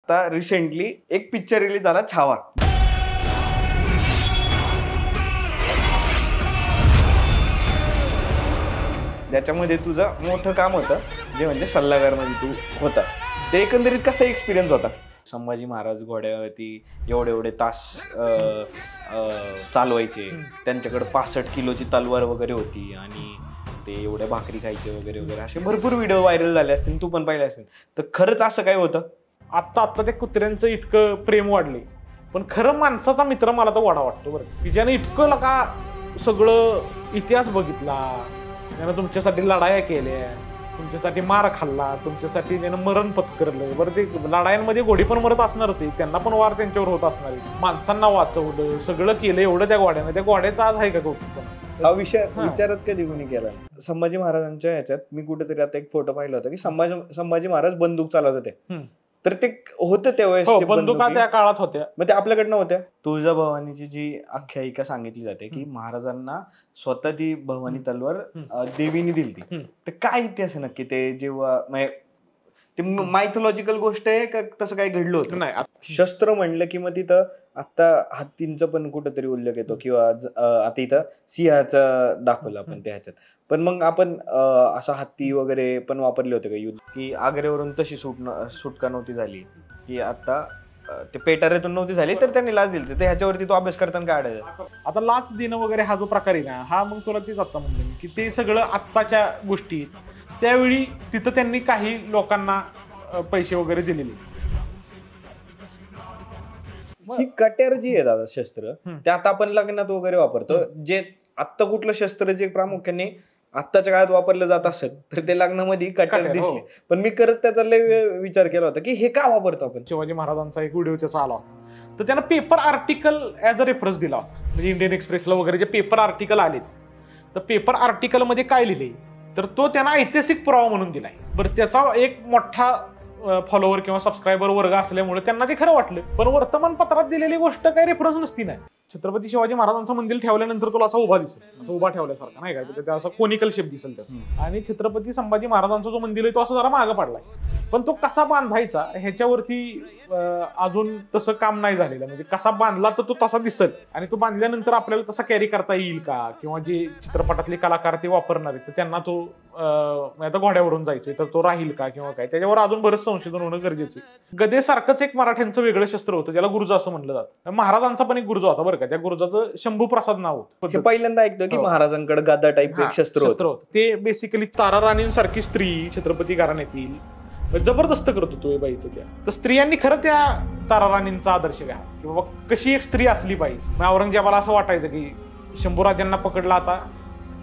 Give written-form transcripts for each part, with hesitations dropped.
आता रिसेंटली एक picture release झाला छावा. ज्याच्यामध्ये तुझं मोठं काम होतं जे म्हणजे सल्लागार मध्ये तू होता. ते एकंदरीत कसा एक्सपिरियन्स होता? संभाजी महाराज घोड्यावरती एवढे तास चालवायचे, त्यांच्याकडे 65 किलोची तलवार वगैरे होती आणि ते एवढ्या भाकरी खायचे वगैरे वगैरे असे भरपूर व्हिडिओ व्हायरल झाले असतील, तू पण पाहिले असतील. तर खरंच असं काय होतं? आता त्या कुत्र्यांचं इतकं प्रेम वाढले, पण खरं माणसाचा मित्र मला तर वाडा वाटतो बरं, की ज्याने इतकं लका सगळं इतिहास बघितला, त्यानं तुमच्यासाठी लढाया केल्या, तुमच्यासाठी मार खाल्ला, तुमच्यासाठी त्यानं मरण पत्करलं. बरं ते लढायांमध्ये घोडी पण मरत असणारच आहे, त्यांना पण वार त्यांच्यावर होत असणार आहे. माणसांना वाचवलं, सगळं केलं एवढं त्या घोड्यानं. त्या घोड्याचा आज आहे का कौतुक? हा विचारच कधी कोणी केला? संभाजी महाराजांच्या ह्याच्यात मी कुठेतरी आता एक फोटो पाहिला होता की संभाजी महाराज बंदूक चालवत होते. तर ते होतं त्यावेळेस बंदुका त्या काळात होत्या, मग ते आपल्याकडनं होत्या. तुळजाभवानीची जी आख्यायिका सांगितली जाते की महाराजांना स्वतः ती भवानी तलवार देवीने दिली. तर काय इतिहास आहे नक्की? ते जेव्हा ते मायथॉलॉजिकल गोष्ट आहे का तसं काही घडलं होतं? नाही, शस्त्र म्हणलं की मग तिथं आता हत्तींचा पण कुठेतरी उल्लेख येतो किंवा आता इथं सिंहाचा दाखवला आपण त्या ह्याच्यात. पण मग आपण असा हत्ती वगैरे पण वापरले होते का युद्ध, की आग्र्यावरून तशी सुटका नव्हती झाली, की आता ते पेटाऱ्यातून नव्हती झाली तर त्यांनी लाच दिली? तर ह्याच्यावरती तो अभ्यास करताना काय आढळलं? आता लाच देणं वगैरे हा जो प्रकार आहे ना, हा मग तुला तेच आता म्हणलं की ते सगळं आत्ताच्या गोष्टी. त्यावेळी तिथं त्यांनी काही लोकांना पैसे वगैरे दिलेले. ही कट्यार जी आहे दादा शस्त्र, ते आता आपण लग्नात वगैरे वापरतो. जे आत्ता कुठलं शस्त्र जे प्रामुख्याने आत्ताच्या काळात वापरलं जात असेल तर ते लग्नामध्ये कट्यार दिसले. पण मी करत त्याचा लय विचार केला होता की हे का वापरतो आपण. शिवाजी महाराजांचा एक व्हिडिओ त्याचा आला होता, तर त्यानं paper article as a reference दिला होता. म्हणजे इंडियन एक्सप्रेसला वगैरे जे पेपर आर्टिकल आलेत, तर पेपर आर्टिकल मध्ये काय लिहिले तर तो त्यांना ऐतिहासिक पुरावा म्हणून दिलाय. बरं, त्याचा एक मोठा फॉलोवर किंवा सबस्क्रायबर वर्ग असल्यामुळे त्यांना ते खरं वाटलं. पण वर्तमानपत्रात दिलेली गोष्ट काही रेफरन्स नसती. नाही, छत्रपती शिवाजी महाराजांचं मंदिर ठेवल्यानंतर तुला असा उभा दिसेल, असं उभा ठेवल्यासारखा नाही का, त्या असं कोनिकल शेप दिसेल त्याचा. आणि छत्रपती संभाजी महाराजांचा जो मंदिर आहे तो असं जरा मागं पडलाय. पण तो कसा बांधायचा ह्याच्यावरती अजून तसं काम नाही झालेलं. म्हणजे कसा बांधला तर तो तसा दिसेल, आणि तो बांधल्यानंतर आपल्याला तसा कॅरी करता येईल का, किंवा जे चित्रपटातले कलाकार ते वापरणार आहेत तर त्यांना तो आता घोड्यावरून जायचंय तर तो राहील का किंवा काय, त्याच्यावर अजून बरंच संशोधन होणं गरजेचं आहे. गदेसारखंच एक मराठ्यांचं वेगळं शस्त्र होतं ज्याला गुरुजा असं म्हणलं जातं. महाराजांचा पण एक गुरुजा होता बरं का, त्या गुरुजाचं शंभू प्रसाद नाव होतं. पहिल्यांदा ऐकतो की महाराजांकडे गदा टाईप एक शस्त्र होतं. ते बेसिकली तारा राणींसारखी स्त्री छत्रपती घराण्यातील जबरदस्त करत होतो बाईचं. त्या तर स्त्रियांनी खरं त्या तारा राणींचा आदर्श घ्या की बाबा कशी एक स्त्री असली पाहिजे. मग औरंगजेबाला असं वाटायचं की शंभूराजांना पकडला, आता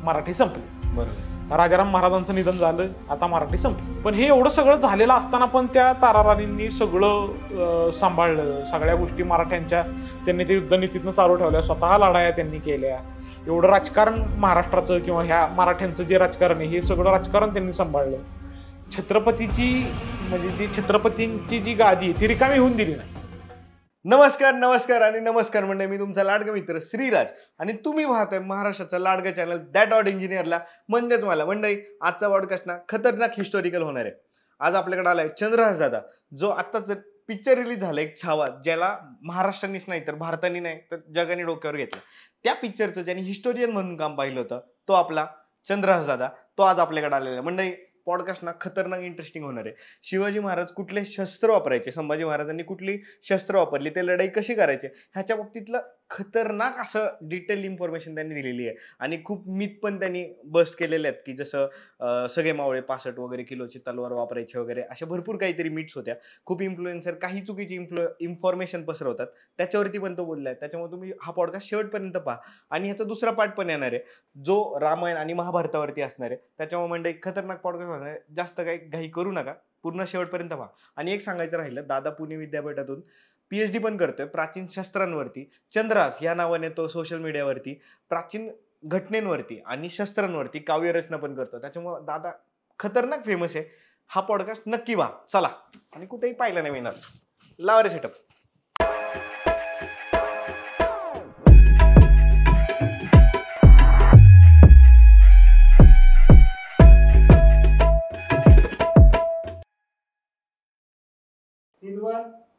मराठी संपली. बरोबर, राजाराम महाराजांचं निधन झालं, आता मराठी संपली. पण हे एवढं सगळं झालेलं असताना पण त्या तारा राणींनी सगळं सांभाळलं. सगळ्या गोष्टी मराठ्यांच्या त्यांनी ते युद्धनीतीतनं चालू ठेवल्या, स्वतः लढाया त्यांनी केल्या. एवढं राजकारण महाराष्ट्राचं किंवा ह्या मराठ्यांचं जे राजकारण आहे हे सगळं राजकारण त्यांनी सांभाळलं. छत्रपतीची म्हणजे ती छत्रपतींची जी गादी ती रिकामी होऊन दिली नाही. नमस्कार आणि नमस्कार मंडळी, मी तुमचा लाडका मित्र श्रीराज आणि तुम्ही पाहताय महाराष्ट्राचा लाडका चॅनल दॅट ऑड इंजिनियरला. म्हणजेच मला मंडळी, आजचा पॉडकास्ट ना खतरनाक हिस्टॉरिकल होणार आहे. आज आपल्याकडे आलाय चंद्रहास दादा, जो आत्ताच पिक्चर रिलीज झाला एक छावा, ज्याला महाराष्ट्रानेच नाही तर भारताने नाही तर जगाने डोक्यावर घेतलं. त्या पिक्चरचं ज्यांनी हिस्टोरियन म्हणून काम पाहिलं होतं तो आपला चंद्रहास दादा, तो आज आपल्याकडे आलेला आहे. मंडळी, पॉडकास्ट ना खतरनाक इंटरेस्टिंग होणार आहे. शिवाजी महाराज कुठले शस्त्र वापरायचे, संभाजी महाराजांनी कुठली शस्त्र वापरली, ते लढाई कशी करायची, ह्याच्या बाबतीतलं खतरनाक असं डिटेल इन्फॉर्मेशन त्यांनी दिलेली आहे. आणि खूप मिथ पण त्यांनी बस्ट केलेले आहेत की जसं सगळे मावळे 65 वगैरे किलोची तलवार वापरायचे वगैरे, अशा भरपूर काहीतरी मिथ्स होत्या. खूप इन्फ्लुएन्सर काही चुकीची इन्फॉर्मेशन पसरवतात, त्याच्यावरती पण तो बोललाय. त्याच्यामुळे तुम्ही हा पॉडकास्ट शेवटपर्यंत पहा. आणि ह्याचा दुसरा पार्ट पण येणार आहे जो रामायण आणि महाभारतावरती असणार आहे. त्याच्यामुळे म्हणजे खतरनाक पॉडकास्ट होणार आहे. जास्त काही घाई करू नका, पूर्ण शेवटपर्यंत पहा. आणि एक सांगायचं राहिलं, दादा पुणे विद्यापीठातून PhD पण करतोय प्राचीन शस्त्रांवरती. चंद्रहास या नावाने तो सोशल मीडियावरती प्राचीन घटनेंवरती आणि शस्त्रांवरती काव्यरचना पण करतो. त्याच्यामुळे दादा खतरनाक फेमस आहे. हा पॉडकास्ट नक्की पहा. चला, आणि कुठेही पाहिला नाही मिळणार, लावा रे सेटअप.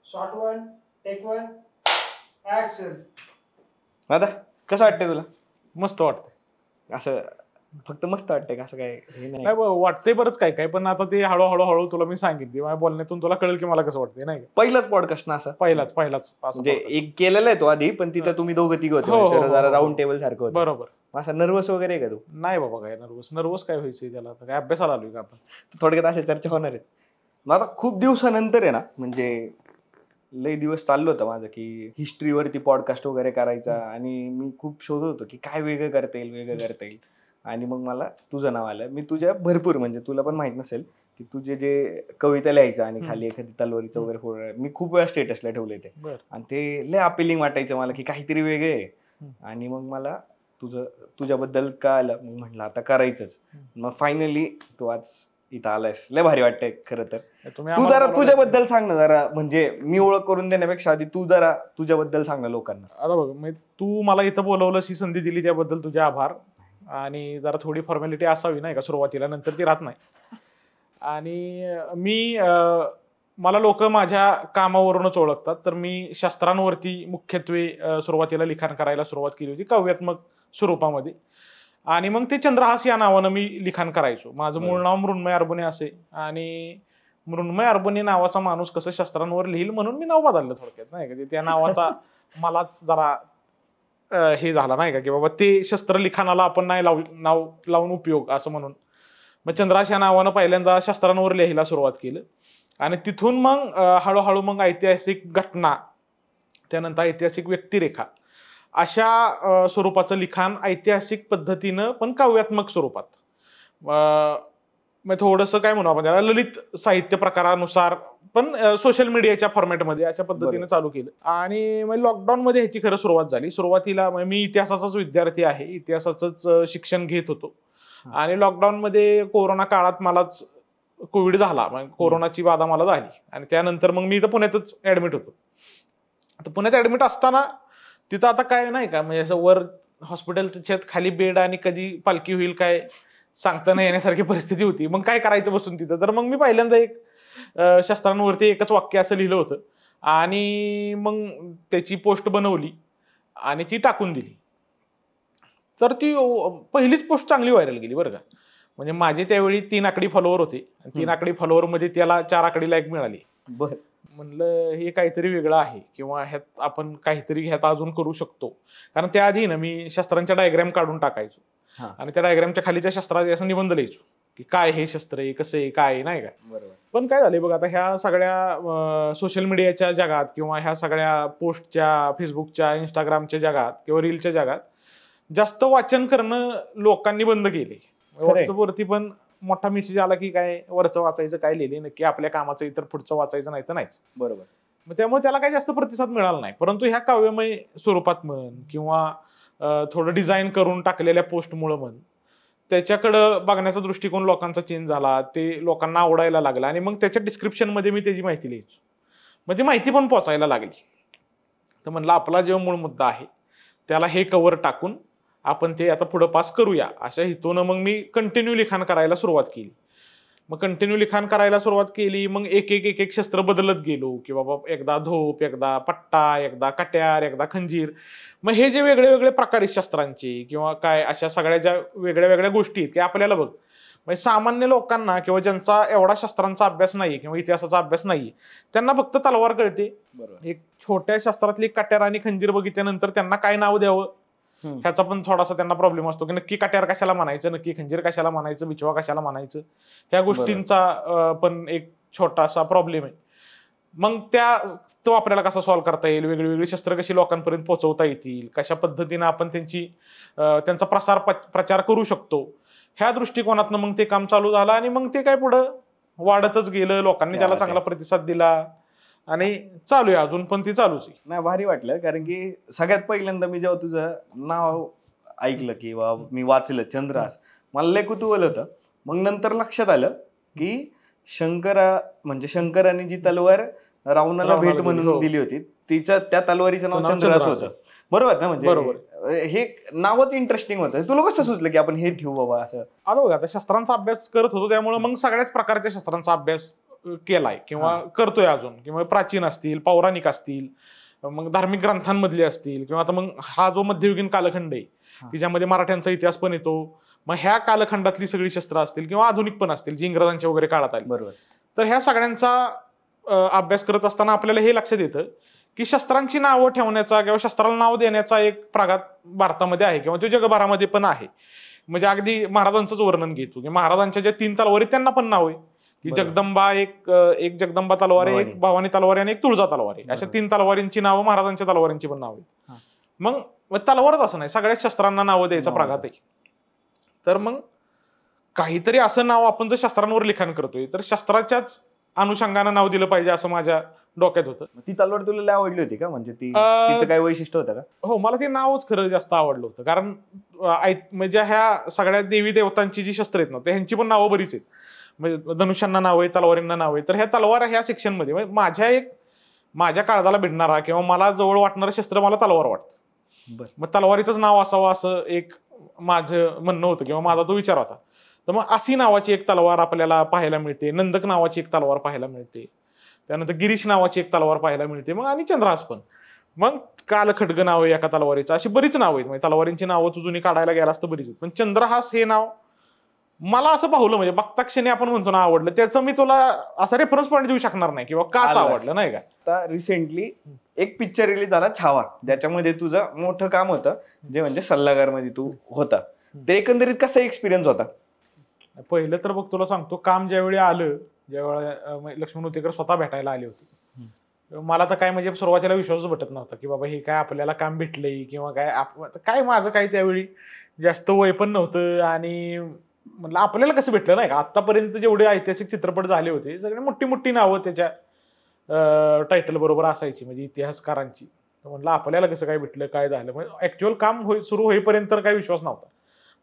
Shot 1 take 1 action. दादा कसं वाटतंय तुला? मस्त वाटतंय. असं फक्त मस्त वाटतंय का? असं काय हे नाही? नाही वाटतंय बरंच काय काय, पण आता ते हळूहळू तुला मी सांगितले, माझ्या बोलण्यातून तुला कळेल की मला कसं वाटतंय, नाही का? पहिलाच पॉडकास्ट ना असं? पहिलाच असं म्हणजे podcast. एक केलेलं आहे तो आधी, पण तिथं तुम्ही दोघं तिघं होते, हो, हो, तर जरा हो. राऊंड टेबल सारखं होतं. बरोबर. असं नर्वस वगैरे आहे का तू? नाही बाबा, काय नर्वस काय व्हायचंय त्याला, आता काय अभ्यासाला आलोय का आपण? थोडक्यात अशा चर्चा होणार आहेत. मग आता खूप दिवसानंतर आहे ना, म्हणजे लई दिवस चाललं होतं माझं की हिस्ट्रीवरती पॉडकास्ट वगैरे करायचा, आणि मी खूप शोधत होतो की काय वेगळं करता येईल. आणि मग मला तुझं नाव आलं. मी तुझ्या भरपूर, म्हणजे तुला पण माहित नसेल की तुझे जे कविता लिहायचं आणि खाली एखादी तलवारीचं वगैरे फोटो, मी खूप वेळा स्टेटसला ठेवले ते, आणि ते लय अपिलिंग वाटायचं मला की काहीतरी वेगळे आहे. आणि मग मला तुझ्याबद्दल कळालं, मग म्हटलं आता करायचंच. मग फायनली तू आज इथं आलायस, लय भारी वाटतंय खरं तर. तू जरा तुझ्याबद्दल सांग ना जरा, म्हणजे मी ओळख करून देण्यापेक्षा आधी तू जरा तुझ्याबद्दल सांग ना लोकांना. आता बघ, तू मला इथं बोलवलंस, ही संधी दिली त्याबद्दल तुझे आभार. आणि जरा थोडी फॉर्मॅलिटी असावी नाही का सुरुवातीला, नंतर ती राहत नाही. आणि मला लोक माझ्या कामावरूनच ओळखतात, तर मी शास्त्रांवरती मुख्यत्वे सुरुवातीला लिखाण करायला सुरुवात केली होती, काव्यात्मक स्वरूपामध्ये. आणि मग ते चंद्रहास या नावानं मी लिखाण करायचो. माझं मूळ नाव मृण्मय अरबुने असे, आणि मृण्मय अरबुने नावाचा माणूस कसं शास्त्रांवर लिहिल म्हणून मी नाव बदललं थोडक्यात, नाही का? त्या नावाचा मलाच जरा हे झाला नाही का, की बाबा ते शस्त्र लिखाणाला आपण नाही नाव लावून उपयोग असं म्हणून मग चंद्रहास या नावानं पहिल्यांदा शास्त्रांवर लिहायला सुरुवात केलं. आणि तिथून मग हळूहळू मग ऐतिहासिक घटना, त्यानंतर ऐतिहासिक व्यक्तिरेखा, अशा स्वरूपाचं लिखाण ऐतिहासिक पद्धतीनं पण काव्यात्मक स्वरूपात, मग थोडंसं काय म्हणू आपण त्याला, ललित साहित्य प्रकारानुसार पण सोशल मीडियाच्या फॉर्मॅटमध्ये अशा पद्धतीने चालू केलं. आणि मग लॉकडाऊन मध्ये ह्याची खरं सुरुवात झाली. सुरुवातीला मी इतिहासाचाच विद्यार्थी आहे, इतिहासाचंच शिक्षण घेत होतो. आणि लॉकडाऊन मध्ये कोरोना काळात मलाच कोविड झाला, कोरोनाची बाधा मला झाली. आणि त्यानंतर मग मी इथं पुण्यातच ऍडमिट होतो. आता पुण्यात ऍडमिट असताना तिथं आता काय नाही का, म्हणजे असं वर हॉस्पिटलच्या खाली बेड, आणि कधी पालखी होईल काय सांगता न येण्यासारखी परिस्थिती होती. मग काय करायचं बसून तिथं, तर मग मी पहिल्यांदा एक शास्त्रांवरती एकच वाक्य असं लिहिलं होतं, आणि मग त्याची पोस्ट बनवली आणि ती टाकून दिली. तर ती पहिलीच पोस्ट चांगली व्हायरल गेली बरं का. म्हणजे माझे त्यावेळी 3 आकडी फॉलोअर होते, 3 आकडी फॉलोअर मध्ये त्याला 4 आकडी लाईक मिळाली. म्हणलं हे काहीतरी वेगळं आहे, किंवा ह्यात आपण काहीतरी ह्यात अजून करू शकतो. कारण त्याआधी ना मी शस्त्रांच्या डायग्राम काढून टाकायचो, आणि त्या डायग्रामच्या खाली त्या शस्त्राचा असं निबंध लिहायचो की काय हे शस्त्र आहे, कसं आहे, काय आहे, नाही का. पण काय झाले बघ, आता ह्या सगळ्या सोशल मीडियाच्या जगात, किंवा ह्या सगळ्या पोस्टच्या, फेसबुकच्या, इंस्टाग्रामच्या जगात, किंवा रीलच्या जगात जास्त वाचन करणं लोकांनी बंद केले. व्हॉट्सअपवरती पण मोठा मेसेज आला की काय वरचं वाचायचं, काय लिहिले नक्की आपल्या कामाचं, इतर पुढचं वाचायचं नाही तर नाहीच. बरोबर. मग त्यामुळे त्याला काही जास्त प्रतिसाद मिळाला नाही. परंतु ह्या काव्यमय स्वरूपात म्हण, किंवा थोडं डिझाईन करून टाकलेल्या पोस्टमुळे म्हण, त्याच्याकडं बघण्याचा दृष्टिकोन लोकांचा चेंज झाला, ते लोकांना आवडायला लागला. आणि मग त्याच्या डिस्क्रिप्शन मध्ये मी त्याची माहिती लिहायचो, मग ती माहिती पण पोचायला लागली. तर म्हणलं आपला जेव्हा मूळ मुद्दा आहे त्याला हे कव्हर टाकून आपण ते आता पुढे पास करूया, अशा हेतून मग मी कंटिन्यू लिखाण करायला सुरुवात केली. मग कंटिन्यू लिखाण करायला सुरुवात केली, मग एक शस्त्र बदलत गेलो, की बाबा एकदा धोप, एकदा पट्टा, एकदा कट्यार, एकदा खंजीर. मग हे जे वेगळे वेगळे प्रकार आहेत शस्त्रांचे, किंवा काय अशा सगळ्या ज्या वेगळ्या वेगळ्या गोष्टी आहेत की आपल्याला बघ, म्हणजे सामान्य लोकांना, किंवा ज्यांचा एवढा शस्त्रांचा अभ्यास नाही किंवा इतिहासाचा अभ्यास नाही, त्यांना फक्त तलवार कळते. एक छोट्या शस्त्रातली कट्यार आणि खंजीर बघितल्यानंतर त्यांना काय नाव द्यावं ह्याचा पण थोडासा त्यांना प्रॉब्लेम असतो, की नक्की कट्यार कशाला म्हणायचं, नक्की खंजीर कशाला म्हणायचं, बिचवा कशाला म्हणायचं, ह्या गोष्टींचा पण एक छोटासा प्रॉब्लेम आहे. मग तो आपल्याला कसा सॉल्व्ह करता येईल, वेगळी वेगळी शस्त्र कशी लोकांपर्यंत पोहोचवता येतील, कशा पद्धतीने आपण त्यांचा प्रचार करू शकतो, ह्या दृष्टिकोनातनं मग ते काम चालू झालं. आणि मग ते काय पुढं वाढतच गेलं, लोकांनी त्याला चांगला प्रतिसाद दिला, आणि चालू आहे अजून पण ती चालूच आहे. नाही, भारी वाटलं, कारण की सगळ्यात पहिल्यांदा मी जेव्हा तुझं नाव ऐकलं किंवा मी वाचलं चंद्रहास, मला लय कुतूहल होतं. मग नंतर लक्षात आलं की शंकराने जी तलवार रावणाला भेट म्हणून दिली होती, त्या तलवारीचं नाव चंद्रहास होतं, बरोबर ना? म्हणजे बरोबर, हे नावच इंटरेस्टिंग होतं. तुला कसं सुचलं की आपण हे ठेवू बाबा असं? आता शस्त्रांचा अभ्यास करत होतो, त्यामुळे मग सगळ्याच प्रकारच्या शस्त्रांचा अभ्यास केलाय किंवा करतोय अजून, किंवा प्राचीन असतील, पौराणिक असतील, मग धार्मिक ग्रंथांमधले असतील, किंवा आता मग हा जो मध्ययुगीन कालखंड आहे की ज्यामध्ये मराठ्यांचा इतिहास पण येतो, मग ह्या कालखंडातली सगळी शस्त्र असतील किंवा आधुनिक पण असतील जी इंग्रजांच्या वगैरे काळात आली, बरोबर. तर ह्या सगळ्यांचा अभ्यास करत असताना आपल्याला हे लक्षात येतं की शस्त्रांची नावं ठेवण्याचा किंवा शस्त्राला नाव देण्याचा एक प्रघात भारतामध्ये आहे किंवा तो जगभरामध्ये पण आहे. म्हणजे अगदी महाराजांचंच वर्णन घेतो की महाराजांच्या ज्या 3 तलवारी त्यांना पण नाव आहे की बरोबर. जगदंबा, एक जगदंबा तलवार आहे, भवानी. एक भवानी तलवार आहे आणि एक तुळजा तलवार आहे. अशा बरोबर. 3 तलवारींची नावं महाराजांच्या तलवारींची पण नाव हा. आहेत. मग तलवारच असं नाही, सगळ्याच शस्त्रांना नावं द्यायचा नावं प्रघात आहे. तर मग काहीतरी असं नाव आपण जर शस्त्रांवर लिखाण करतोय तर शस्त्राच्याच अनुषंगानं नाव दिलं पाहिजे असं माझ्या डोक्यात होतं. ती तलवार तुला लय आवडली होती का? म्हणजे अं, तिचं काय वैशिष्ट्य होतं का? हो, मला ते नावच खरं जास्त आवडलं होतं, कारण म्हणजे ह्या सगळ्या देवी देवतांची जी शस्त्र आहेत ना ह्यांची पण नावं बरीच आहेत. म्हणजे धनुष्यांना नाव आहे, तलवारींना नाव आहे. तर ह्या तलवार ह्या सेक्शनमध्ये म्हणजे माझ्या काळजाला भिडणारा किंवा मला जवळ वाटणारं शस्त्र मला तलवार वाटतं. मग तलवारीचंच नाव असावं असं एक माझं म्हणणं होतं किंवा माझा तो विचार होता. तर मग असी नावाची एक तलवार आपल्याला पाहायला मिळते, नंदक नावाची एक तलवार पाहायला मिळते, त्यानंतर गिरीश नावाची एक तलवार पाहायला मिळते, मग आणि चंद्रहास पण. मग कालखड्ग नाव आहे एका तलवारीचं, अशी बरीच नावं आहेत. म्हणजे तलवारींची नावं तू जुनी काढायला गेलास तर बरीच आहेत. पण चंद्रहास हे नाव मला असं पाहुलं, म्हणजे बघता क्षणी आपण म्हणतो ना आवडलं, त्याचं मी तुला असा रेफरन्स पॉईंट देऊ शकणार नाही किंवा काच आलं. आवडलं नाही का. आता रिसेंटली एक पिक्चर रिलीज झाला छावा, ज्याच्यामध्ये तुझं मोठं काम होतं जे म्हणजे सल्लागार मध्ये तू होता. ते एकंदरीत कसा एक्सपिरियन्स होता? पहिलं तर बघ तुला सांगतो, काम ज्यावेळी आलं, ज्यावेळेला लक्ष्मण उतेकर स्वतः भेटायला आले होते, मला तर काय म्हणजे सुरुवातीला विश्वासच बटत नव्हता की बाबा हे काय आपल्याला काम भेटलंय किंवा काय माझं काय त्यावेळी जास्त वय पण नव्हतं आणि म्हटलं आपल्याला कसं भेटलं नाही का. आतापर्यंत जेवढे ऐतिहासिक चित्रपट झाले होते सगळे मोठी मोठी नावं त्याच्या टायटल बरोबर असायची, म्हणजे इतिहासकारांची. तर म्हटलं आपल्याला कसं काय भेटलं, काय झालं. म्हणजे ऍक्च्युअल काम सुरू होईपर्यंत काही विश्वास नव्हता.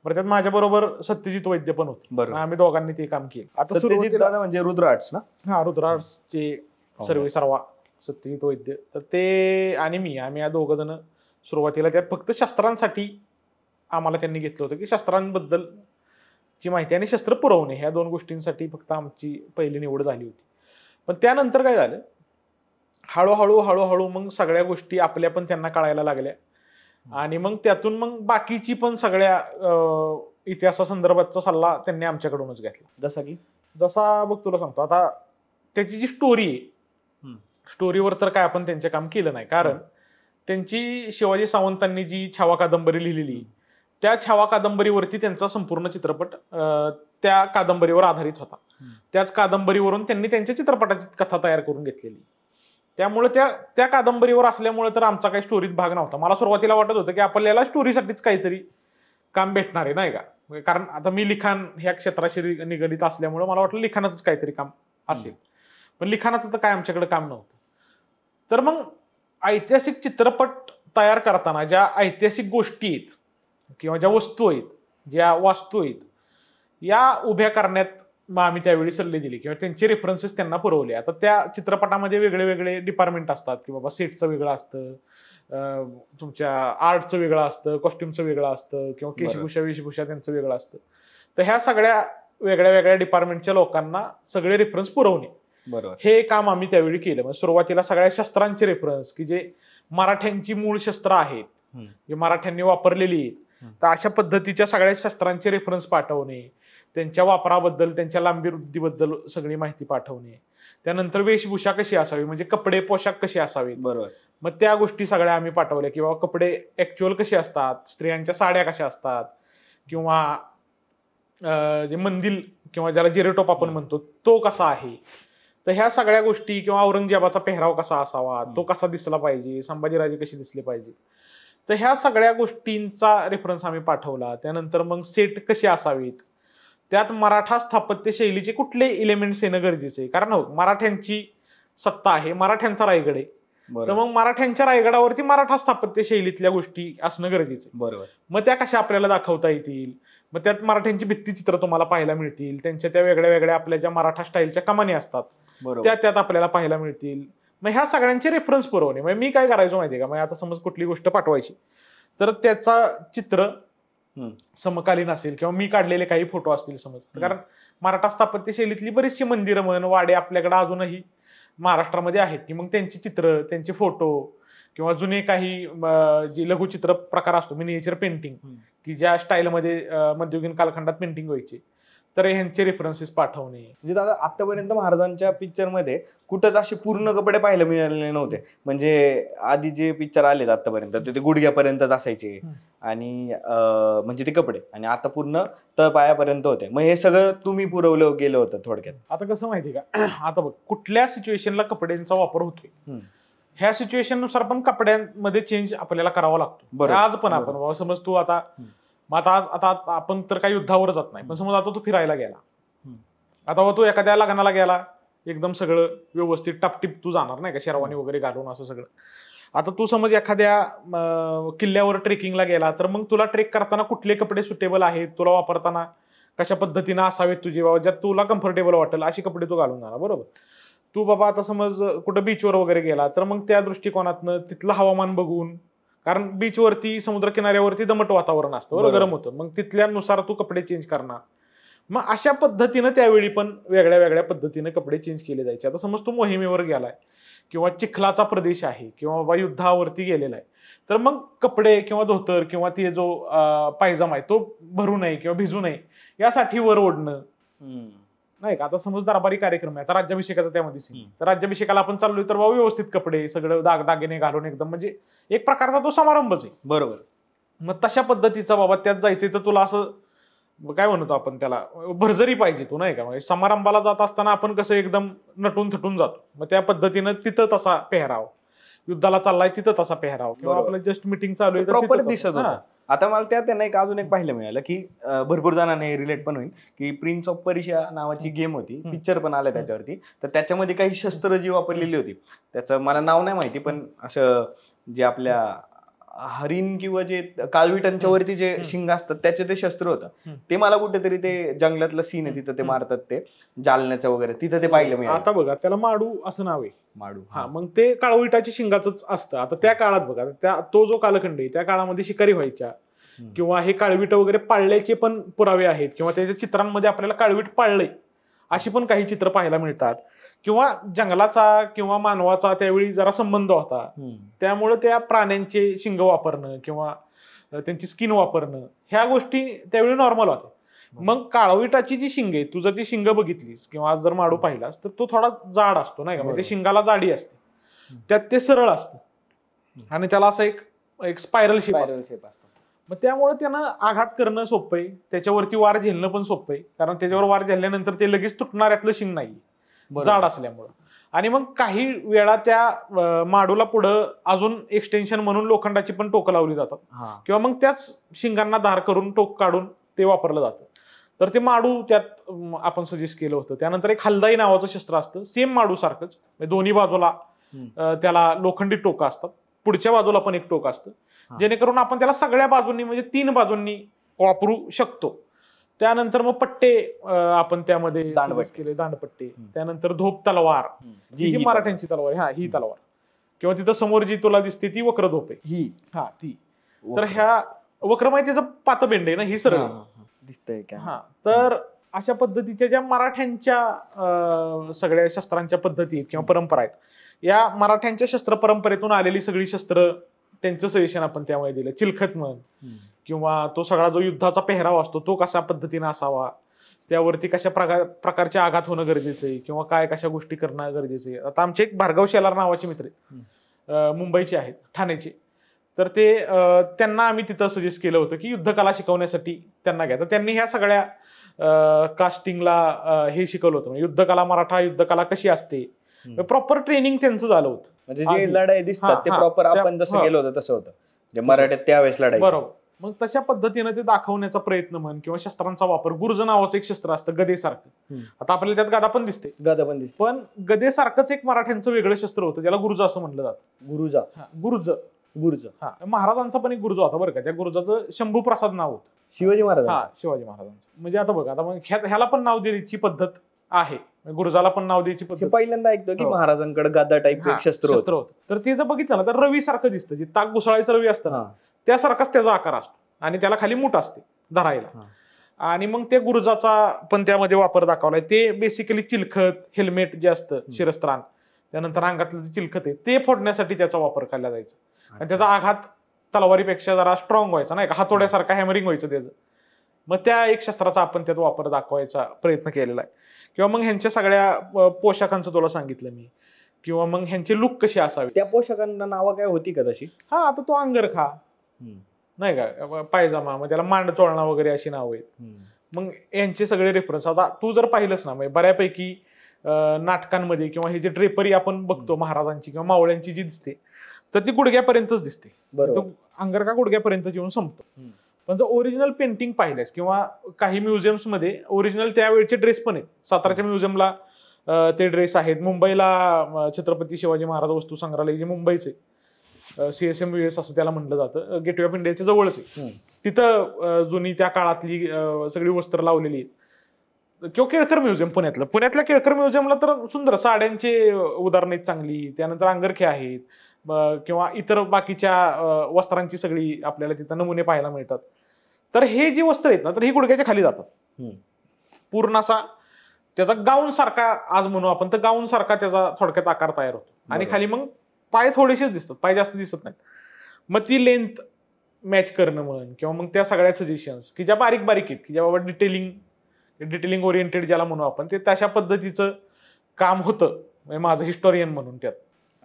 बरं, त्यात माझ्या बरोबर सत्यजित वैद्य पण होते. बरोबर. आम्ही दोघांनी ते काम केलं. आता सत्यजित दादा म्हणजे रुद्र आर्ट्स ना? हा, रुद्र आर्ट्सचे सर्वा सत्यजित वैद्य. तर ते आणि आम्ही या दोघ जण सुरुवातीला त्यात फक्त शस्त्रांसाठी आम्हाला त्यांनी घेतलं होतं की शस्त्रांबद्दलची माहिती आणि शस्त्र पुरवणे ह्या 2 गोष्टींसाठी फक्त आमची पहिली निवड झाली होती. पण त्यानंतर काय झालं, हळूहळू मग सगळ्या गोष्टी आपल्या पण त्यांना कळायला लागल्या आणि मग त्यातून मग बाकीची पण सगळ्या इतिहासासंदर्भातचा सल्ला त्यांनी आमच्याकडूनच घेतला. जसा बघ तुला सांगतो, आता त्याची जी स्टोरी आहे, स्टोरीवर तर काय आपण त्यांचे काम केलं नाही, कारण त्यांची शिवाजी सावंतांनी जी छावा कादंबरी लिहिलेली त्या छावा कादंबरीवरती त्यांचा संपूर्ण चित्रपट त्या कादंबरीवर आधारित होता. त्याच कादंबरीवरून त्यांनी त्यांच्या चित्रपटाची कथा तयार करून घेतलेली. त्यामुळे त्या कादंबरीवर असल्यामुळे तर आमचा काही स्टोरीत भाग नव्हता. मला सुरुवातीला वाटत होतं की आपल्याला स्टोरीसाठीच काहीतरी काम भेटणार आहे नाही का, कारण आता मी लिखाण ह्या क्षेत्राशी निगडित असल्यामुळे मला वाटलं लिखाणाचंच काहीतरी काम असेल. पण लिखाणाचं तर काय आमच्याकडे काम नव्हतं. तर मग ऐतिहासिक चित्रपट तयार करताना ज्या ऐतिहासिक गोष्टी आहेत किंवा ज्या वस्तू आहेत, ज्या वास्तू आहेत, या उभ्या करण्यात मग आम्ही त्यावेळी सल्ले दिले किंवा त्यांचे रेफरन्सेस त्यांना पुरवले. आता त्या चित्रपटामध्ये वेगळे वेगळे डिपार्टमेंट असतात की बाबा सेटचं वेगळं असतं, तुमच्या आर्टचं वेगळं असतं, कॉस्ट्युमचं वेगळं असतं किंवा वेशभूषा त्यांचं वेगळं असतं. तर ह्या सगळ्या वेगळ्या वेगळ्या डिपार्टमेंटच्या लोकांना सगळे रेफरन्स पुरवणे, हे काम आम्ही त्यावेळी केलं. म्हणजे सुरुवातीला सगळ्या शस्त्रांचे रेफरन्स की जे मराठ्यांची मूळ शस्त्र आहेत, जे मराठ्यांनी वापरलेली आहेत, तर अशा पद्धतीच्या सगळ्या शस्त्रांचे रेफरन्स पाठवणे, त्यांच्या वापराबद्दल, त्यांच्या लांबी रुंदीबद्दल सगळी माहिती पाठवणे, त्यानंतर वेशभूषा कशी असावी, म्हणजे कपडे पोशाख कसे असावेत, मग त्या गोष्टी सगळ्या आम्ही पाठवल्या. किंवा कपडे ऍक्च्युअल कसे असतात, स्त्रियांच्या साड्या कशा असतात, किंवा जे मंदिल किंवा ज्याला जिरेटॉप आपण म्हणतो तो कसा आहे. तर ह्या सगळ्या गोष्टी, किंवा औरंगजेबाचा पेहराव कसा असावा, तो कसा दिसला पाहिजे, संभाजीराजे कसे दिसले पाहिजे, तर ह्या सगळ्या गोष्टींचा रेफरन्स आम्ही पाठवला. त्यानंतर मग सेट कसे असावेत, त्यात मराठा स्थापत्य शैलीचे कुठले इलेमेंट्स येणं गरजेचे आहे, कारण मराठ्यांची सत्ता आहे, मराठ्यांचा रायगड आहे, तर मग मराठ्यांच्या रायगडावरती मराठा स्थापत्य शैलीतल्या गोष्टी असणं गरजेचं आहे. मग त्या कशा आपल्याला दाखवता येतील, मग त्यात मराठ्यांची भित्तीचित्र तुम्हाला पाहायला मिळतील, त्यांच्या त्या वेगळ्या वेगळ्या आपल्या ज्या मराठा स्टाईलच्या कमानी असतात त्यात आपल्याला पाहायला मिळतील. मग ह्या सगळ्यांचे रेफरन्स पुरवणे. म्हणजे मी काय करायचो माहितीये का, मग आता समज कुठली गोष्ट पाठवायची तर त्याचा चित्र समकालीन असेल किंवा मी काढलेले काही फोटो असतील समज. कारण मराठा स्थापत्य शैलीतली बरीचशी मंदिरं म्हण वाडे आपल्याकडे अजूनही महाराष्ट्रामध्ये आहेत की मग त्यांची चित्र, त्यांचे फोटो किंवा जुने काही जे लघुचित्र प्रकार असतो मिनिएचर पेंटिंग की ज्या स्टाईलमध्ये मध्ययुगीन कालखंडात पेंटिंग व्हायची, तर ह्यांचे रेफरन्सेस पाठवणे. म्हणजे दादा आतापर्यंत महाराजांच्या पिक्चर मध्ये कुठंच असे पूर्ण कपडे पाहायला मिळालेले नव्हते. म्हणजे आधी जे पिक्चर आलेत आतापर्यंत ते गुडघ्यापर्यंतच असायचे आणि म्हणजे ते कपडे, आणि आता पूर्ण तळपायापर्यंत होते. मग हे सगळं तुम्ही पुरवलं गेलं होतं थोडक्यात. आता कसं माहिती का, आता बघ कुठल्या सिच्युएशनला कपड्यांचा वापर होतोय ह्या सिच्युएशन नुसार पण कपड्यांमध्ये चेंज आपल्याला करावा लागतो. आज पण आपण बाबा समज तू आता आता आपण तर काही युद्धावर जात नाही, पण समज आता तू फिरायला गेला, आता तू एखाद्या लग्नाला गेला, एकदम सगळं व्यवस्थित टापटीप तू जाणार नाही का शेरवानी वगैरे घालून असं सगळं. आता तू समज एखाद्या किल्ल्यावर ट्रेकिंगला गेला, तर मग तुला ट्रेक करताना कुठले कपडे सुटेबल आहेत, तुला वापरताना कशा पद्धतीनं असावेत तुझे बाबा, ज्यात तुला कम्फर्टेबल वाटेल अशी कपडे तू घालून जाणार. बरोबर. तू बाबा आता समज कुठं बीचवर वगैरे गेला, तर मग त्या दृष्टिकोनातनं तिथलं हवामान बघून, कारण बीचवरती समुद्र किनाऱ्यावरती दमट वातावरण असतं बरोबर, गरम होतं, मग तिथल्यानुसार तू कपडे चेंज करणार. मग अशा पद्धतीनं त्यावेळी पण वेगळ्या वेगळ्या पद्धतीने कपडे चेंज केले जायचे. आता समज तू मोहिमेवर गेलाय किंवा चिखलाचा प्रदेश आहे किंवा बाबा युद्धावरती गेलेला आहे, तर मग कपडे किंवा धोतर किंवा ते जो पायजमा आहे तो भरू नये किंवा भिजू नये यासाठी वर ओढणं नाही का. आता समज दरबारी कार्यक्रम आहे, आता राज्याभिषेकाचा त्यामध्ये सीन, तर राज्याभिषेकाला आपण चाललोय तर बाबा व्यवस्थित कपडे सगळं दागिने घालून एकदम, म्हणजे एक प्रकारचा तो समारंभच आहे. बरोबर. मग तशा पद्धतीचा बाबा त्यात जायचंय तर तुला असं काय म्हणतो आपण त्याला भरजरी पाहिजे तू नाही का. म्हणजे समारंभाला जात असताना आपण कसं एकदम नटून थटून जातो, मग त्या पद्धतीनं तिथं तसा पेहराव, युद्धाला चाललाय तिथं तसा पेहराव किंवा आपलं जस्ट मिटिंग चालू आहे प्रॉपर दिसत होतं. आता मला त्यात त्यांना एक अजून एक पाहायला मिळालं की भरपूर जणांना रिलेट पण होईल की प्रिन्स ऑफ पर्शिया नावाची गेम होती, पिक्चर पण आला त्याच्यावरती, तर त्याच्यामध्ये काही शस्त्र जी वापरलेली होती, त्याचं मला नाव नाही माहिती, पण असं जे आपल्या हरिण किंवा जे काळविटांच्या वरती जे शिंग असतात त्याचे ते शस्त्र होतं. ते मला कुठेतरी ते जंगलातलं सीन आहे तिथं ते मारतात, ते जालन्याचं वगैरे तिथं ते पाहिलं मी. आता बघा त्याला माडू असं नाव आहे, माडू. हा, मग ते काळविटाची शिंगाच असतं. आता त्या काळात बघा तो जो कालखंड आहे त्या काळामध्ये शिकारी व्हायच्या किंवा हे काळविट वगैरे पाळल्याचे पण पुरावे आहेत किंवा त्याच्या चित्रांमध्ये आपल्याला काळविट पाळलंय अशी पण काही चित्र पाहायला मिळतात. किंवा जंगलाचा किंवा मानवाचा त्यावेळी जरा संबंध होता, त्यामुळे त्या प्राण्यांचे शिंग वापरणं किंवा त्यांची स्किन वापरणं ह्या गोष्टी त्यावेळी नॉर्मल होत्या. मग काळविटाची जी शिंग आहे, तू जर ती शिंग बघितलीस किंवा आज जर माडू पाहिलास तर तो थोडा जाड असतो नाही का, म्हणजे शिंगाला जाडी असते, त्यात ते सरळ असतं आणि त्याला असं एक स्पायरल शेप असतो. मग त्यामुळे त्यानं आघात करणं सोपं आहे, त्याच्यावरती वार झेलणं पण सोपं आहे, कारण त्याच्यावर वार झेलल्यानंतर ते लगेच तुटणाऱ्यातलं शिंग नाही जाड असल्यामुळं. आणि मग काही वेळा त्या माडूला पुढं अजून एक्सटेन्शन म्हणून लोखंडाची पण टोकं लावली जातात किंवा मग त्याच शिंगांना धार करून टोक काढून ते वापरलं जातं. तर ते माडू त्यात आपण सजेस्ट केलं होतं. त्यानंतर एक हलदाई नावाचं शस्त्र असतं, सेम माडू सारखंच, दोन्ही बाजूला त्याला लोखंडी टोकं असतात, पुढच्या बाजूला पण एक टोक असतं, जेणेकरून आपण त्याला सगळ्या बाजूंनी म्हणजे 3 बाजूंनी वापरू शकतो. त्यानंतर मग पट्टे आपण त्यामध्ये केले, दांडपट्टे. त्यानंतर धोप तलवार, जी मराठ्यांची तलवार, ही तलवार, किंवा तिथं समोर जी तुला दिसते ती वक्र धोप आहे ही, ती. तर ह्या वक्र माहितीचं पातबेंड आहे ना, ही सरळ दिसतंय का. तर अशा पद्धतीच्या ज्या मराठ्यांच्या सगळ्या शस्त्रांच्या पद्धती आहेत किंवा परंपरा आहेत, या मराठ्यांच्या शस्त्र परंपरेतून आलेली सगळी शस्त्र त्यांचं सजेशन आपण त्यामुळे दिलं. चिलखत म्हण किंवा तो सगळा जो युद्धाचा पेहराव असतो तो कशा पद्धतीने असावा, त्यावरती कशा प्रकारचे आघात होणं गरजेचं आहे किंवा काय कशा गोष्टी करणं गरजेचं आहे. आता आमचे एक भार्गव शेलार नावाचे मित्र मुंबईचे आहेत, ठाण्याचे, तर ते त्यांना आम्ही तिथं सजेस्ट केलं होतं की युद्धकला शिकवण्यासाठी त्यांना घ्या. तर त्यांनी ह्या सगळ्या कास्टिंगला हे शिकवलं होतं, युद्धकला, मराठा युद्धकला कशी असते, प्रॉपर ट्रेनिंग त्यांचं झालं होतं. म्हणजे जे लढाई दिसतात ते प्रॉपर आपण जसं गेलो होतं तसं होतं मराठ्यात त्यावेळेस लढाई. बरोबर. मग तशा पद्धतीने ते दाखवण्याचा प्रयत्न म्हण किंवा शस्त्रांचा वापर. गुर्ज नावाचं एक शस्त्र असतं गदेसारखं, आता आपल्याला त्यात गदा पण दिसते, पण गदेसारखंच एक मराठ्यांचं वेगळं शस्त्र होतं ज्याला गुर्ज असं म्हणलं जातं. गुर्ज हा महाराजांचा पण एक गुर्ज होता बरं का, त्या गुर्जाचं शंभू प्रसाद नाव होतं. शिवाजी महाराज. शिवाजी महाराजांचं. म्हणजे आता बघा, आता मग ह्याला पण नाव द्यायची पद्धत आहे, गुरुजाला पण नाव द्यायची पद्धत. पहिल्यांदा ऐकतो की महाराजांकडे गदा टाईप शस्त्र होतं. तर ते जर बघितलं ना तर रवी सारखं दिसतं, जे ताक घुसळायचं रवी असतं ना त्यासारखाच त्याचा आकार असतो. आणि त्याला खाली मूठ असते धरायला. हा. आणि मग त्या गुरुजाचा पण त्यामध्ये वापर दाखवलाय. ते बेसिकली चिलखत, हेल्मेट जे असतं शिरस्त्राण, त्यानंतर अंगातलं जे चिलखत आहे ते फोडण्यासाठी त्याचा वापर केला जायचा. आणि त्याचा आघात तलवारीपेक्षा जरा स्ट्रॉंग व्हायचा, नाही का, हातोड्यासारखा हॅमरिंग व्हायचं त्याचं. मग त्या एक शस्त्राचा आपण त्यात वापर दाखवायचा प्रयत्न केलेला आहे. किंवा मग ह्यांच्या सगळ्या पोशाखांचं तुला सांगितलं मी, किंवा मग ह्यांचे लुक कसे असावे. त्या पोषकांना नावं काय होती का तशी? हा, आता तो अंगरखा नाही का, पायजामा, मग त्याला मांड चोळणा वगैरे अशी नाव आहेत. मग यांचे सगळे रेफरन्स आता तू जर पाहिलंस ना, म्हणजे बऱ्यापैकी नाटकांमध्ये किंवा हे जे ड्रेपरी आपण बघतो महाराजांची किंवा मावळ्यांची जी दिसते, तर ती गुडघ्यापर्यंतच दिसते. बरोबर. अंगरखा गुडघ्यापर्यंत येऊन संपतो. पण जर ओरिजिनल पेंटिंग पाहिल्यास किंवा काही म्युझियम्स मध्ये ओरिजिनल त्यावेळचे ड्रेस पण आहेत. साताराच्या म्युझियमला ते ड्रेस आहेत. मुंबईला छत्रपती शिवाजी महाराज वस्तू संग्रहालय जे मुंबईचे CSMVS असं त्याला म्हणलं जातं, गेटवे ऑफ इंडियाच्या जवळच आहे. तिथं जुनी त्या काळातली सगळी वस्त्र लावलेली आहेत. किंवा केळकर म्युझियम पुण्यातल्या केळकर म्युझियमला तर सुंदर साड्यांचे उदाहरणं आहेत चांगली. त्यानंतर अंगरखे आहेत किंवा इतर बाकीच्या वस्त्रांची सगळी आपल्याला तिथं नमुने पाहायला मिळतात. तर हे जी वस्त्र आहेत ना, तर ही गुडघ्याच्या खाली जातात. पूर्ण असा त्याचा गाऊन सारखा, आज म्हणू आपण तर गाऊन सारखा त्याचा थोडक्यात आकार तयार होतो. आणि खाली मग पाय थोडेसेच दिसतात, पाय जास्त दिसत नाहीत. मग ती लेंथ मॅच करणं म्हण, किंवा मग त्या सगळ्या सजेशन्स की ज्या बारीक बारीक आहेत, की ज्या बाबा डिटेलिंग ओरिएंटेड ज्याला म्हणू आपण, ते तशा पद्धतीचं काम होतं म्हणजे माझं हिस्टोरियन म्हणून त्यात.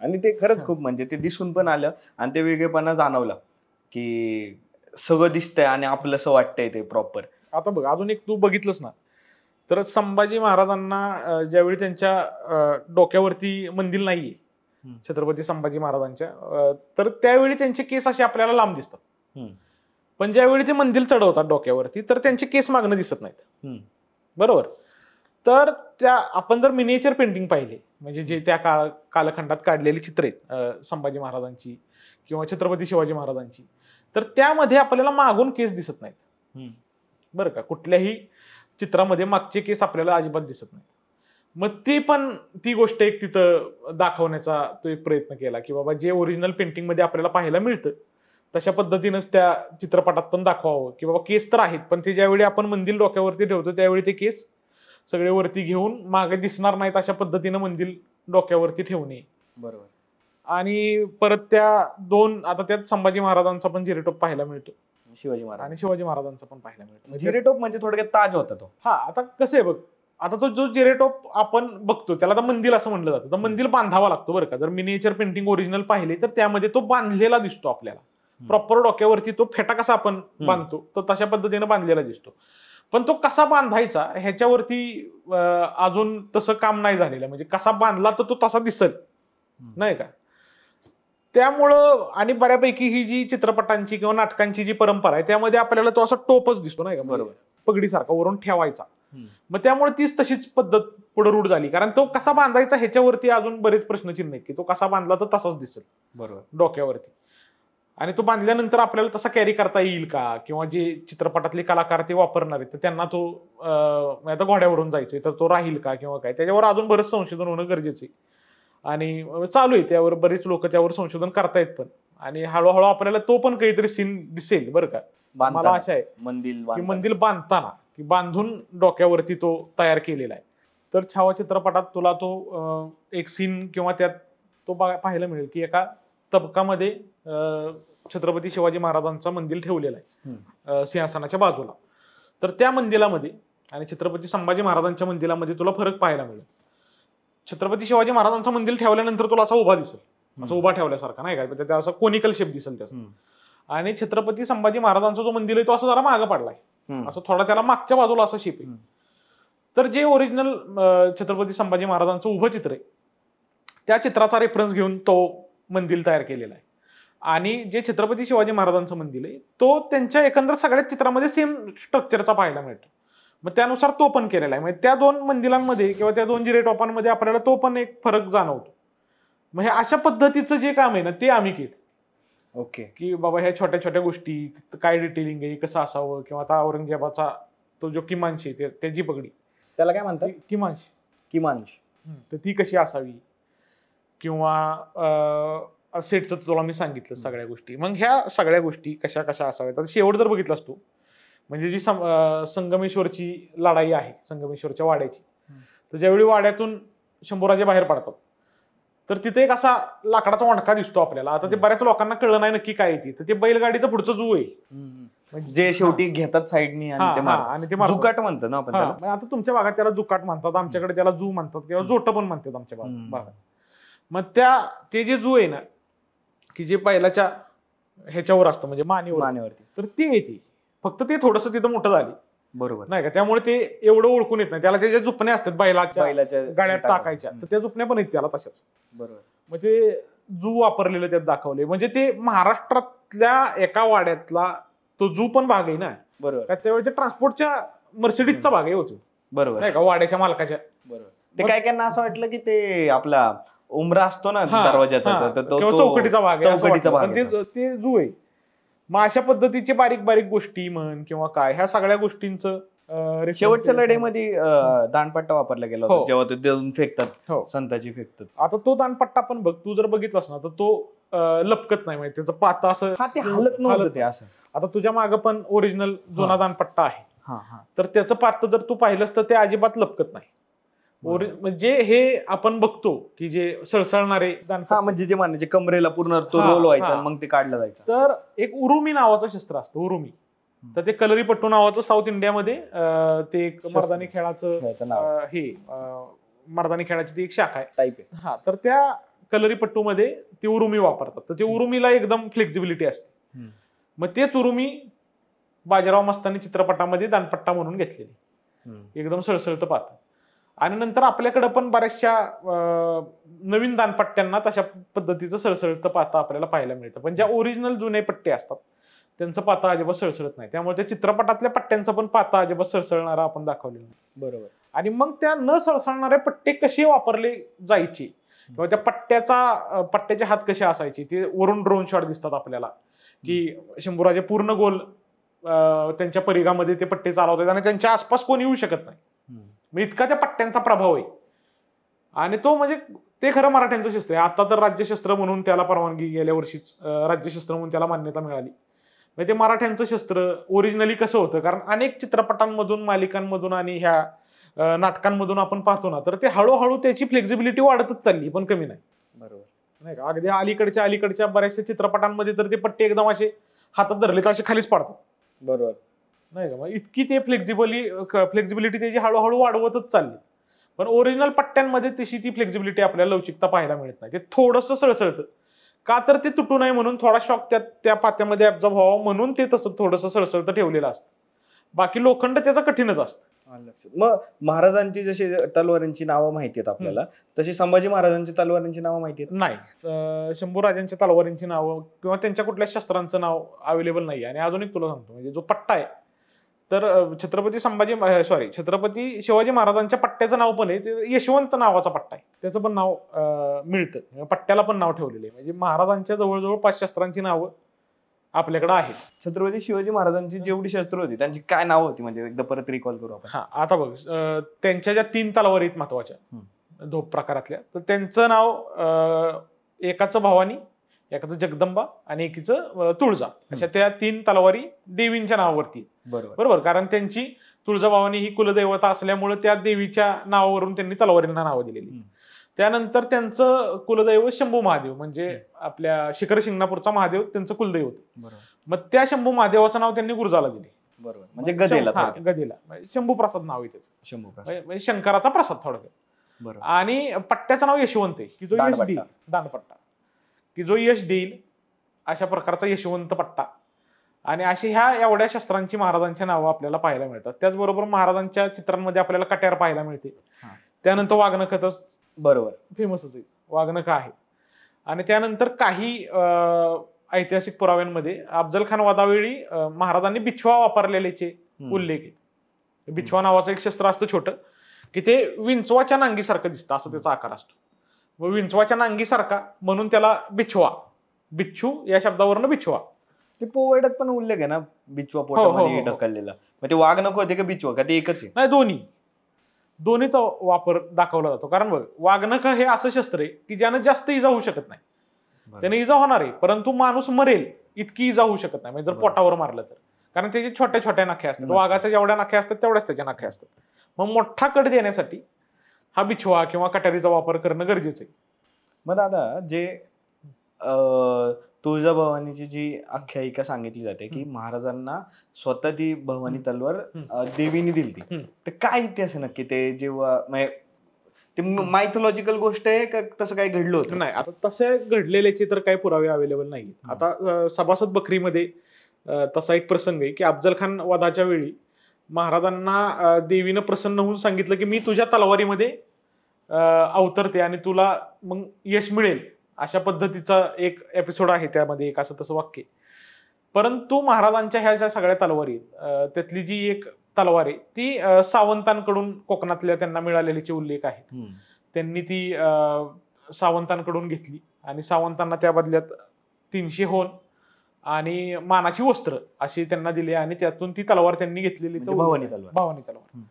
आणि ते खरंच खूप म्हणजे ते दिसून पण आलं आणि ते वेगळेपणा जाणवला की सगळं दिसतंय आणि आपलं असं वाटतंय ते प्रॉपर. आता बघ, अजून एक तू बघितलंस ना, तर संभाजी महाराजांना ज्यावेळी त्यांच्या डोक्यावरती मंदिर नाहीये छत्रपती संभाजी महाराजांच्या, तर त्यावेळी त्यांचे केस असे आपल्याला लांब दिसतात. पण ज्यावेळी ते मंदिर चढवतात डोक्यावरती, तर त्यांचे केस मागणं दिसत नाहीत. बरोबर. तर त्या आपण जर मिनिएचर पेंटिंग पाहिले, म्हणजे जे त्या कालखंडात काढलेली चित्र आहेत संभाजी महाराजांची किंवा छत्रपती शिवाजी महाराजांची, तर त्यामध्ये आपल्याला मागून केस दिसत नाहीत. बरं का, कुठल्याही चित्रामध्ये मागचे केस आपल्याला अजिबात दिसत नाहीत. मग ती गोष्ट एक तिथं दाखवण्याचा तो एक प्रयत्न केला की बाबा जे ओरिजिनल पेंटिंग मध्ये आपल्याला पाहायला मिळतं तशा पद्धतीनंच त्या चित्रपटात पण दाखवावं की बाबा केस तर आहेत, पण ते ज्यावेळी आपण मंदिर डोक्यावरती ठेवतो त्यावेळी ते केस सगळे वरती घेऊन मागे दिसणार नाहीत अशा पद्धतीनं मंदिर डोक्यावरती ठेवणे. बरोबर. आणि परत त्या दोन, आता त्यात संभाजी महाराजांचा पण जिरेटोप पाहायला मिळतो, शिवाजी महाराज आणि शिवाजी महाराजांचा पण पाहायला मिळतो. जिरेटोप म्हणजे थोडक्यात ताज होता तो. हा, आता कसं आहे बघ, आता तो जो जिरेटोप आपण बघतो त्याला तर मंदिर असं म्हणलं जातं. तर मंदिर बांधावा लागतो बरं का. जर मिनिएचर पेंटिंग ओरिजिनल पाहिले तर त्यामध्ये तो बांधलेला दिसतो आपल्याला. प्रॉपर डोक्यावरती तो फेटा कसा आपण बांधतो तर तशा पद्धतीने बांधलेला दिसतो. पण तो कसा बांधायचा ह्याच्यावरती अजून तसं काम नाही झालेलं. म्हणजे कसा बांधला तर तो तसा दिसेल, नाही का. त्यामुळं आणि बऱ्यापैकी ही जी चित्रपटांची किंवा नाटकांची जी परंपरा आहे त्यामध्ये आपल्याला तो असा टोपच दिसतो, नाही का, बरोबर, पगडीसारखा वरून ठेवायचा. मग त्यामुळे तीच तशीच पद्धत पुढे रूढ झाली, कारण तो कसा बांधायचा ह्याच्यावरती अजून बरेच प्रश्नचिन्ह आहेत की तो कसा बांधला तर तसाच दिसेल बरोबर डोक्यावरती. आणि तो बांधल्यानंतर आपल्याला तसा कॅरी करता येईल का, किंवा जे चित्रपटातले कलाकार ते वापरणार आहेत तर त्यांना तो आता घोड्यावरून जायचंय तर तो राहील का किंवा काय, त्याच्यावर अजून बरंच संशोधन होणं गरजेचं आहे. आणि चालू आहे त्यावर, बरेच लोक त्यावर संशोधन करतायत पण. आणि हळूहळू आपल्याला तो पण काहीतरी सीन दिसेल बरं का. मला आशा आहे की मंदिर बांधताना की बांधून डोक्यावरती तो तयार केलेला आहे. तर छावा चित्रपटात तुला तो एक सीन किंवा त्यात तो पाहायला मिळेल की एका तबकामध्ये छत्रपती शिवाजी महाराजांचा मंदिर ठेवलेला आहे सिंहासनाच्या बाजूला. तर त्या मंदिरामध्ये आणि छत्रपती संभाजी महाराजांच्या मंदिरामध्ये तुला फरक पाहायला मिळेल. छत्रपती शिवाजी महाराजांचं मंदिर ठेवल्यानंतर तुला असा उभा दिसेल, असं उभा ठेवल्यासारखा, नाही का, त्या असं कोनिकल शेप दिसेल त्याचा. आणि छत्रपती संभाजी महाराजांचा जो मंदिर आहे तो असं जरा मागं पडलाय, असं थोडा त्याला मागच्या बाजूला असं शेप आहे. तर जे ओरिजिनल छत्रपती संभाजी महाराजांचं उभं चित्र आहे त्या चित्राचा रेफरन्स घेऊन तो मंदिर तयार केलेला आहे. आणि जे छत्रपती शिवाजी महाराजांचं मंदिर आहे तो त्यांच्या एकंदर सगळ्याच चित्रामध्ये सेम स्ट्रक्चरचा पाहायला मिळतो. मग त्यानुसार तो पण केलेला आहे. म्हणजे त्या दोन मंदिरांमध्ये किंवा त्या दोन जिरेटोपांमध्ये आपल्याला तो पण एक फरक जाणवतो. मग हे अशा पद्धतीचं जे काम आहे ना ते आम्ही केलं. ओके. की बाबा ह्या छोट्या छोट्या गोष्टी, काय डिटेलिंग आहे, कसं असावं, किंवा आता औरंगजेबाचा तो जो किमांश आहे त्याची पगडी, त्याला काय म्हणतात, किमांश, तर ती कशी असावी, किंवा सेटचं तुला मी सांगितलं सगळ्या गोष्टी. मग ह्या सगळ्या गोष्टी कशा कशा असाव्यात. आता शेवट जर बघितलास तू, म्हणजे जी संगमेश्वरची लढाई आहे, संगमेश्वरच्या वाड्याची, तर ज्यावेळी वाड्यातून शंभूराजे बाहेर पडतात, तर तिथे एक असा लाकडाचा वणका दिसतो आपल्याला. आता ते बऱ्याच लोकांना कळलं नाही नक्की काय ती, तर ते बैलगाडीचं पुढचं जू आहे, जे शेवटी घेतात साईडनी आणि ते जुकाट म्हणतो ना आपण त्याला. आता तुमच्या भागात त्याला जुकाट म्हणतात, आमच्याकडे त्याला जू म्हणतात किंवा जोट पण म्हणतात आमच्या भागात. मग ते जे जू आहे ना, की जे बैलाच्या ह्याच्यावर असतं म्हणजे मानेवरती, तर ते येते. फक्त ते थोडंसं तिथं मोठं झाली, बरोबर नाही का, त्यामुळे ते एवढं ओळखून येत नाही. त्याला त्याच्या जुपण्या असतात बैलाच्या गाड्यात टाकायच्या, तर त्या जुपण्या पण आहेत त्याला तशाच. बरोबर. मग ते जू वापरलेलं त्यात दाखवले. म्हणजे ते महाराष्ट्रातल्या एका वाड्यातला तो जू पण भाग आहे ना. बरोबर. त्यावेळेच्या ट्रान्सपोर्टच्या मर्सिडीजचा भाग आहे होतो, बरोबर नाही का, वाड्याच्या मालकाच्या. बरोबर. ते काय काय असं वाटलं की ते आपला उमरा असतो ना दरवाजाचा, किंवा चौकटीचा भाग आहे, चौकटीचा भाग ते जू आहे. मग अशा पद्धतीचे बारीक बारीक गोष्टी म्हण किंवा काय, ह्या सगळ्या गोष्टींचं शेवटच्या लढाईमध्ये दानपट्टा वापरला गेला होता, जेव्हा ते देऊन फेकतात, संताची फेकतात. आता तो दानपट्टा पण बघ, तू जर बघितलास ना, तर तो लपकत नाही, म्हणजे त्याचं पाता असं हलत नव्हतं ते असं. आता तुझ्या मागं पण ओरिजिनल जुना दानपट्टा आहे, तर त्याचं पात जर तू पाहिलंस तर ते अजिबात लपकत नाही. म्हणजे हे आपण बघतो की जे सळसळणारे दानपट्टे, म्हणजे जे मानायचे कमरेला पूर्ण तो रोल व्हायचा, मग ते काढलं जायचं. तर एक उरुमी नावाचं शस्त्र असतं, उरुमी. तर ते कलरीपट्टू नावाचं साऊथ इंडियामध्ये ते एक मर्दानी खेळाचं हे मर्दानी खेळाची ती एक शाखा आहे, टाईप आहे. तर त्या कलरीपट्टूमध्ये ती उरुमी वापरतात. तर ते उरुमीला एकदम फ्लेक्झिबिलिटी असते. मग तेच उरुमी बाजीराव मस्तानी चित्रपटामध्ये दानपट्टा म्हणून घेतलेली, एकदम सळसळतं पाहत. आणि नंतर आपल्याकडे पण बऱ्याचशा नवीन दानपट्ट्यांना तशा पद्धतीचं सळसळतं पाता आपल्याला पाहायला मिळतं. पण ज्या ओरिजिनल जुने पट्टे असतात त्यांचं पाता अजिबात सळसळत नाही. त्यामुळे त्या चित्रपटातल्या पट्ट्यांचा पण पाता अजिबात सळसळणारा आपण दाखवलेला नाही. बरोबर. आणि मग त्या न सळसळणारे पट्टे कसे वापरले जायचे किंवा त्या पट्ट्याचे हात कसे असायचे, ते वरून ड्रोन शॉट दिसतात आपल्याला, की शंभूराजे पूर्ण गोल त्यांच्या परिघामध्ये ते पट्टे चालवतात आणि त्यांच्या आसपास कोण येऊ शकत नाही. इतका त्या पट्ट्यांचा प्रभाव आहे. आणि तो म्हणजे ते खरं मराठ्यांचं शस्त्र आहे. आता तर राज्यशस्त्र म्हणून त्याला परवानगी, गेल्या वर्षीच राज्यशस्त्र म्हणून त्याला मान्यता मिळाली. म्हणजे ते मराठ्यांचं शस्त्र ओरिजिनली कसं होतं, कारण अनेक चित्रपटांमधून, मालिकांमधून आणि ह्या नाटकांमधून आपण पाहतो ना, तर ते हळूहळू त्याची फ्लेक्झिबिलिटी वाढतच चालली, पण कमी नाही. बरोबर, नाही का. अगदी अलीकडच्या बऱ्याचशा चित्रपटांमध्ये तर ते पट्टे एकदम असे हातात धरले तर असे खालीच पडतात. बरोबर, नाही का. मग इतकी ते फ्लेक्झिबिलिटी त्याची हळूहळू वाढवतच चालली. पण ओरिजिनल पट्ट्यांमध्ये तशी ती फ्लेक्झिबिलिटी आपल्याला लवचिकता पाहायला मिळत नाही. ते थोडंसं सळसळतं, का तर ते तुटू नये म्हणून, थोडा शॉक त्या पात्यामध्ये ऍब्झॉर्ब व्हावा म्हणून ते तसं थोडंसं सळसळतं ठेवलेलं असतं. बाकी लोखंड त्याचं कठीणच असतं. मग महाराजांची जशी तलवारींची नावं माहिती आहेत आपल्याला, तशी संभाजी महाराजांची तलवारींची नावं माहिती आहेत? नाही, शंभूराजांच्या तलवारींची नावं किंवा त्यांच्या कुठल्या शस्त्रांचं नाव अवेलेबल नाही. आणि अजून एक तुला सांगतो, म्हणजे जो पट्टा आहे, तर छत्रपती शिवाजी महाराजांच्या पट्ट्याचं नाव पण आहे, ते यशवंत नावाचा पट्टा आहे. त्याचं पण नाव मिळतं, पट्ट्याला पण नाव ठेवलेलं आहे. म्हणजे महाराजांच्या जवळजवळ 5 शस्त्रांची नावं आपल्याकडे आहेत. छत्रपती शिवाजी महाराजांची जेवढी शस्त्र होती त्यांची काय नाव होती, म्हणजे एकदा परत रिकॉल करू आपण. आता बघ, त्यांच्या ज्या 3 तलवारी आहेत महत्वाच्या धोप प्रकारातल्या, तर त्यांचं नाव एकाचं भवानी, एकाचं जगदंबा आणि एकीचं तुळजा, अशा त्या 3 तलवारी देवींच्या नावावरती. बरोबर, कारण त्यांची तुळजाभवानी ही कुलदैवता असल्यामुळे त्या देवीच्या नावावरून त्यांनी तलवारींना नावं दिलेली. त्यानंतर त्यांचं कुलदैव शंभू महादेव, म्हणजे आपल्या शिखर शिंगणापूरचा महादेव त्यांचं कुलदैवत. मग त्या शंभू महादेवाचं नाव त्यांनी गुरुजाला दिले. बरोबर, म्हणजे गदेला शंभू प्रसाद नाव आहे त्याचं. शंभू प्रसाद म्हणजे शंकराचा प्रसाद थोडक्यात. बरोबर. आणि पट्ट्याचं नाव यशवंत आहे, की जो यश देईल, दानपट्टा, की जो यश देईल अशा प्रकारचा यशवंत पट्टा. आणि अशी ह्या एवढ्या शस्त्रांची महाराजांच्या नावं आपल्याला पाहायला मिळतात. त्याचबरोबर महाराजांच्या चित्रांमध्ये आपल्याला कट्यार पाहायला मिळते. त्यानंतर वाघनखच बरोबर फेमसच आहे, वाघनख आहे. आणि त्यानंतर काही ऐतिहासिक पुराव्यांमध्ये अफजल खान वधावेळी महाराजांनी बिछवा वापरलेल्याचे उल्लेख आहेत. बिछवा नावाचं एक शस्त्र असतं छोटं, की ते विंचवाच्या नांगीसारखं दिसतं, असं त्याचा आकार असतो. मग विंचवाच्या नांगीसारखा म्हणून त्याला बिछवा, बिच्छू या शब्दावरनं बिछवा. ते पोवाड्यात पण उल्लेख आहे ना, बिछवा पोटामध्ये ढकललेला. मग ते वाघनख होते का बिछवा, का ते एकच आहे? नाही, दोन्हीचा वापर दाखवला जातो. कारण बघ, वाघनख हे असं शस्त्र आहे की ज्यानं जास्त इजा होऊ शकत नाही. त्याने इजा होणार आहे, परंतु माणूस मरेल इतकी इजा होऊ शकत नाही, म्हणजे जर बरोबर. पोटावर मारलं तर. कारण त्याचे छोट्या छोट्या नख्या असतात, नक्की. वाघाच्या जेवढ्या नख्या असतात तेवढ्याच त्याच्या नख्या असतात. मग मोठा कट देण्यासाठी हा बिछवा किंवा कटारीचा वापर करणं गरजेचं आहे. मग दादा जे तुळजाभवानीची जी आख्यायिका सांगितली जाते की महाराजांना स्वतः ती भवानी तलवार देवीने दिली ती, तर काय इतिहास आहे नक्की ते? जेव्हा म्हणजे ते मायथोलॉजिकल गोष्ट आहे का तसं काही घडलं होतं? नाही, आता तसे घडलेल्याचे तर काही पुरावे अवेलेबल नाही. आता सभासद बकरीमध्ये तसा एक प्रसंग आहे की अफजल खान वधाच्या वेळी महाराजांना देवीनं प्रसन्न होऊन सांगितलं की मी तुझ्या तलवारीमध्ये अवतरते आणि तुला मग यश मिळेल, अशा पद्धतीचा एक एपिसोड आहे त्यामध्ये, एक असं तसं वाक्य. परंतु महाराजांच्या ह्या ज्या सगळ्या तलवारी त्यातली जी एक तलवार आहे ती सावंतांकडून कोकणातल्या त्यांना मिळालेल्याचे उल्लेख आहेत. त्यांनी ती सावंतांकडून घेतली आणि सावंतांना त्या बदल्यात 300 होन आणि मानाची वस्त्र अशी त्यांना दिली आणि त्यातून ती तलवार त्यांनी घेतलेली, भवानी तलवार. भवानी तलवार.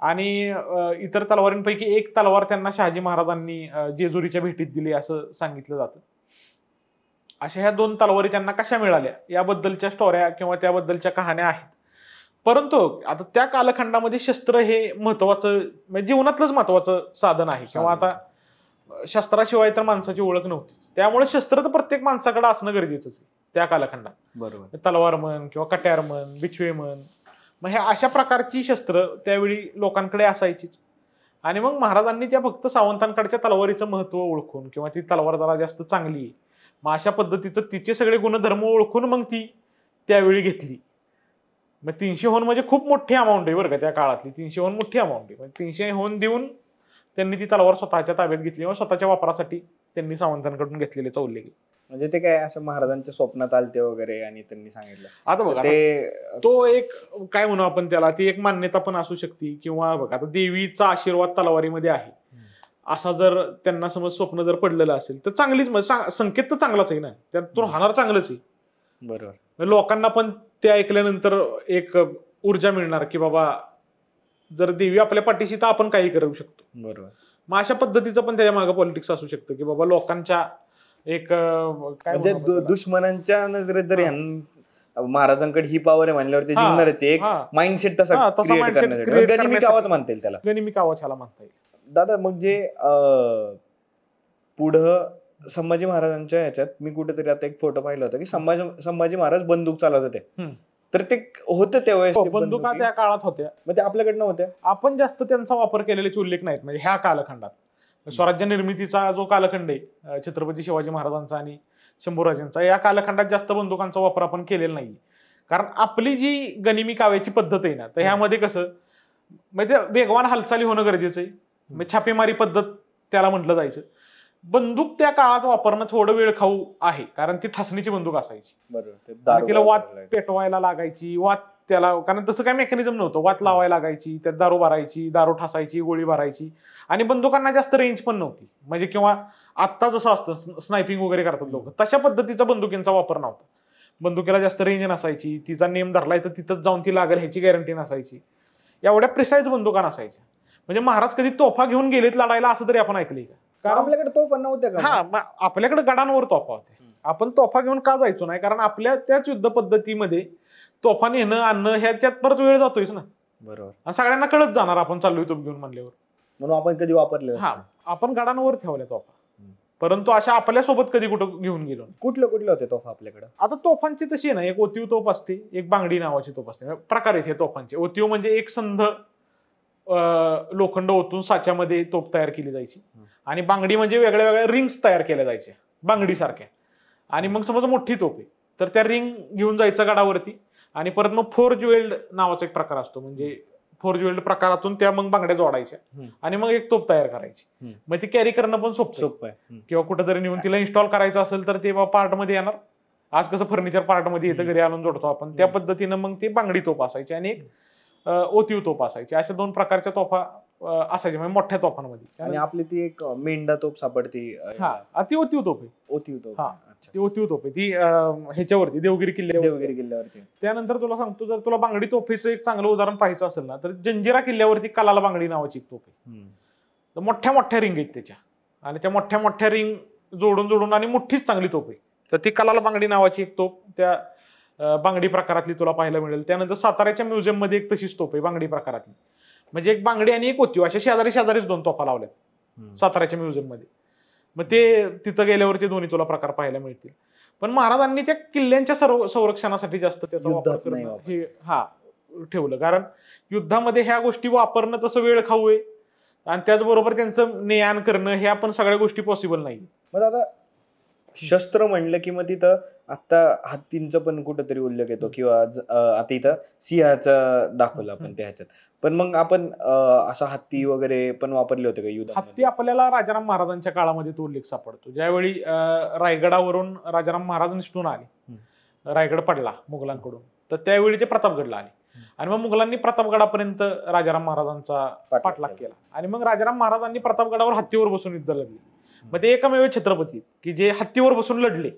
आणि इतर तलवारींपैकी एक तलवार त्यांना शहाजी महाराजांनी जेजुरीच्या भेटीत दिली असं सांगितलं जातं. अशा ह्या 2 तलवारी त्यांना कशा मिळाल्या याबद्दलच्या स्टोऱ्या किंवा त्याबद्दलच्या कहाण्या आहेत. परंतु आता त्या कालखंडामध्ये शस्त्र हे महत्वाचं, म्हणजे जीवनातलंच महत्वाचं साधन आहे, किंवा आता शस्त्राशिवाय तर माणसाची ओळख नव्हतीच. त्यामुळे शस्त्र तर प्रत्येक माणसाकडे असणं गरजेचंच आहे त्या कालखंडात. बरोबर. तलवार म्हण किंवा कट्यार म्हण, बिछवे म्हण, मग ह्या अशा प्रकारची शस्त्र त्यावेळी लोकांकडे असायचीच. आणि मग महाराजांनी त्या फक्त सावंतांकडच्या तलवारीचं महत्व ओळखून किंवा ती तलवार जरा जास्त चांगली आहे, मग अशा पद्धतीचं तिचे सगळे गुणधर्म ओळखून मग ती त्यावेळी घेतली. मग 300 होन म्हणजे खूप मोठी अमाऊंट आहे बरं का त्या काळातली. 300 होन मोठी अमाऊंट आहे. 300 होन देऊन त्यांनी ती तलवार स्वतःच्या ताब्यात घेतली किंवा स्वतःच्या वापरासाठी त्यांनी सावंतांकडून घेतलेल्याचा उल्लेख आहे. म्हणजे ते काय असं महाराजांच्या स्वप्नात आलते वगैरे आणि त्यांनी सांगितलं आता बघा, ते तो एक काय म्हणू आपण त्याला, ती एक मान्यता पण असू शकते, किंवा बघा आता देवीचा आशीर्वाद तलवारीमध्ये आहे असा जर त्यांना समज स्वप्न जर पडलेलं असेल तर चांगलीच संकेत तर चांगलाच आहे ना, त्यातून होणार चांगलंच आहे. बरोबर. लोकांना पण ते ऐकल्यानंतर एक ऊर्जा मिळणार की बाबा जर देवी आपल्या पाठीशी तर आपण काही करू शकतो. बरोबर. मग अशा पद्धतीचं पण त्याच्या मागे पॉलिटिक्स असू शकतं की बाबा लोकांच्या एक काय म्हणजे दुश्मनांच्या नजरेत जर महाराजांकडे ही पॉवर आहे म्हणल्यावर ते जिंकणारच आहे. एक माइंडसेट तसा क्रिएट करण्यासाठी गनिमी कावाच म्हणता येईल त्याला. गनिमी कावाच ह्याला म्हणता येईल. दादा मग जे पुढं संभाजी महाराजांच्या ह्याच्यात मी कुठेतरी आता एक फोटो पाहिला होता की संभाजी महाराज बंदूक चालवत होते, तर ते होतं त्यावेळेस बंदुका त्या काळात होत्या. मग ते आपल्याकडनं होत्या, आपण जास्त त्यांचा वापर केलेल्याचे उल्लेख नाहीत. म्हणजे ह्या कालखंडात स्वराज्य निर्मितीचा जो कालखंड आहे छत्रपती शिवाजी महाराजांचा आणि शंभूराजांचा, या कालखंडात जास्त बंदुकांचा वापर आपण केलेला नाही. कारण आपली जी गनिमी काव्याची पद्धत आहे ना, तर ह्यामध्ये कसं म्हणजे वेगवान हालचाली होणं गरजेचं आहे. म्हणजे छापेमारी पद्धत त्याला म्हटलं जायचं. बंदूक त्या काळात वापरणं थोडं वेळ खाऊ आहे, कारण ती ठसणीची बंदूक असायची. बरोबर. तिला वात पेटवायला लागायची, वात त्याला, कारण तसं काय मेकॅनिझम नव्हतं, वात लावायला लागायची, त्यात दारू भरायची, दारू ठसायची, गोळी भरायची. आणि बंदुकांना जास्त रेंज पण नव्हती, म्हणजे किंवा आत्ता जसं असतं स्नायपिंग वगैरे करतात लोक, तशा पद्धतीचा बंदुकींचा वापर नव्हता. बंदुकीला जास्त रेंज नसायची, तिचा नेम धरलाय तर तिथंच जाऊन ती लागेल ह्याची गॅरंटी नसायची. एवढ्या प्रिसाईज बंदुका नसायच्या. म्हणजे महाराज कधी तोफा घेऊन गेलेत लढायला असं तरी आपण ऐकलंय का? कारण आपल्याकडे तोफा नव्हत्या का? हा, आपल्याकडे गडांवर तोफा होते. आपण तोफा घेऊन का जायचो नाही? कारण आपल्या त्याच युद्ध पद्धतीमध्ये तोफा नेणं आणणं ह्याच्यात परत वेळ जातोयच ना. बरोबर. सगळ्यांना कळत जाणार आपण चाललोय तोफ घेऊन म्हणल्यावर, म्हणून आपण कधी वापरले. हा, आपण गडांवर ठेवल्या तोफा, परंतु अशा आपल्यासोबत कधी कुठं घेऊन गेलो. कुठले होते तोफा आपल्याकडे? आता तोफांची तशी आहे ना, एक ओतीव तोफ असते, एक बांगडी नावाची तोफ असते. प्रकार आहेत हे तोफांचे. ओतीव म्हणजे एक संध लोखंड ओतून साच्यामध्ये तोफ तयार केली जायची, आणि बांगडी म्हणजे वेगळ्या वेगळ्या रिंग्स तयार केल्या जायच्या बांगडी सारख्या. आणि मग समजा मोठी तोफ आहे तर त्या रिंग घेऊन जायचं गडावरती, आणि परत मग फोर्ज वेल्ड नावाचा एक प्रकार असतो, म्हणजे फोर्ज वेल्ड प्रकारातून त्या मग बांगड्या जोडायच्या आणि मग एक तोफ तयार करायची. मग ती कॅरी करणं पण सोपं आहे. किंवा कुठेतरी नेऊन तिला इन्स्टॉल करायचं असेल तर ते पार्ट मध्ये येणार. आज कसं फर्निचर पार्ट मध्ये येतं, घरी आणून जोडतो आपण, त्या पद्धतीनं मग ती बांगडी तोफ असायची आणि एक ओतीव तोफ असायची. अशा 2 प्रकारच्या तोफा असायच्या म्हणजे मोठ्या तोफांमध्ये. आणि आपली ती एक मेंढा तोफ सापडती, ती ओतीव तोफ आहे. ओतीव तोफ. ती ओतीव तोफ आहे. ती ह्याच्यावरती देवगिरी किल्ल्यावरती. त्यानंतर तुला सांगतो, जर तुला बांगडी तोफेचं एक चांगलं उदाहरण पाहायचं असेल ना, तर जंजिरा किल्ल्यावरती कलाला बांगडी नावाची एक तोफ आहे. तर मोठ्या मोठ्या रिंग आहेत त्याच्या, आणि त्या मोठ्या मोठ्या रिंग जोडून जोडून आणि मोठीच चांगली तोप आहे. तर ती कलाल बांगडी नावाची एक तोप त्या बांगडी प्रकारातली तुला पाहायला मिळेल. त्यानंतर साताऱ्याच्या म्युझियम मध्ये एक तशीच तोप आहे बांगडी प्रकारातली. म्हणजे एक बांगडी आणि एक ओतीव अशा शेजारी शेजारीच 2 तोफा लावल्यात साताऱ्याच्या म्युझियम मध्ये. मग ते तिथं गेल्यावर ते दोन्ही तुला प्रकार पाहायला मिळतील. पण महाराजांनी त्या किल्ल्यांच्या संरक्षणासाठी जास्त त्याचा वापर करणं हे ठेवलं. कारण युद्धामध्ये ह्या गोष्टी वापरणं तसं वेळ खाऊ आहे आणि त्याचबरोबर त्यांचं ने-आण करणं ह्या पण सगळ्या गोष्टी पॉसिबल नाही. मग आता शस्त्र म्हणलं की मग तिथं आता हत्तींचा पण कुठेतरी उल्लेख येतो किंवा आता इथं सिंहाचा दाखवला आपण त्या ह्याच्यात. पण मग आपण असा हत्ती वगैरे पण वापरले होते का युद्धात? हत्ती आपल्याला राजाराम महाराजांच्या काळामध्ये तो उल्लेख सापडतो. ज्यावेळी रायगडावरून राजाराम महाराज निसटून आले, रायगड पडला मुघलांकडून, तर त्यावेळी ते प्रतापगडला आले आणि मग मुघलांनी प्रतापगडापर्यंत राजाराम महाराजांचा पाठलाग केला आणि मग राजाराम महाराजांनी प्रतापगडावर हत्तीवर बसून युद्ध लढले. मग ते एकमेव छत्रपती की जे हत्तीवर बसून लढले,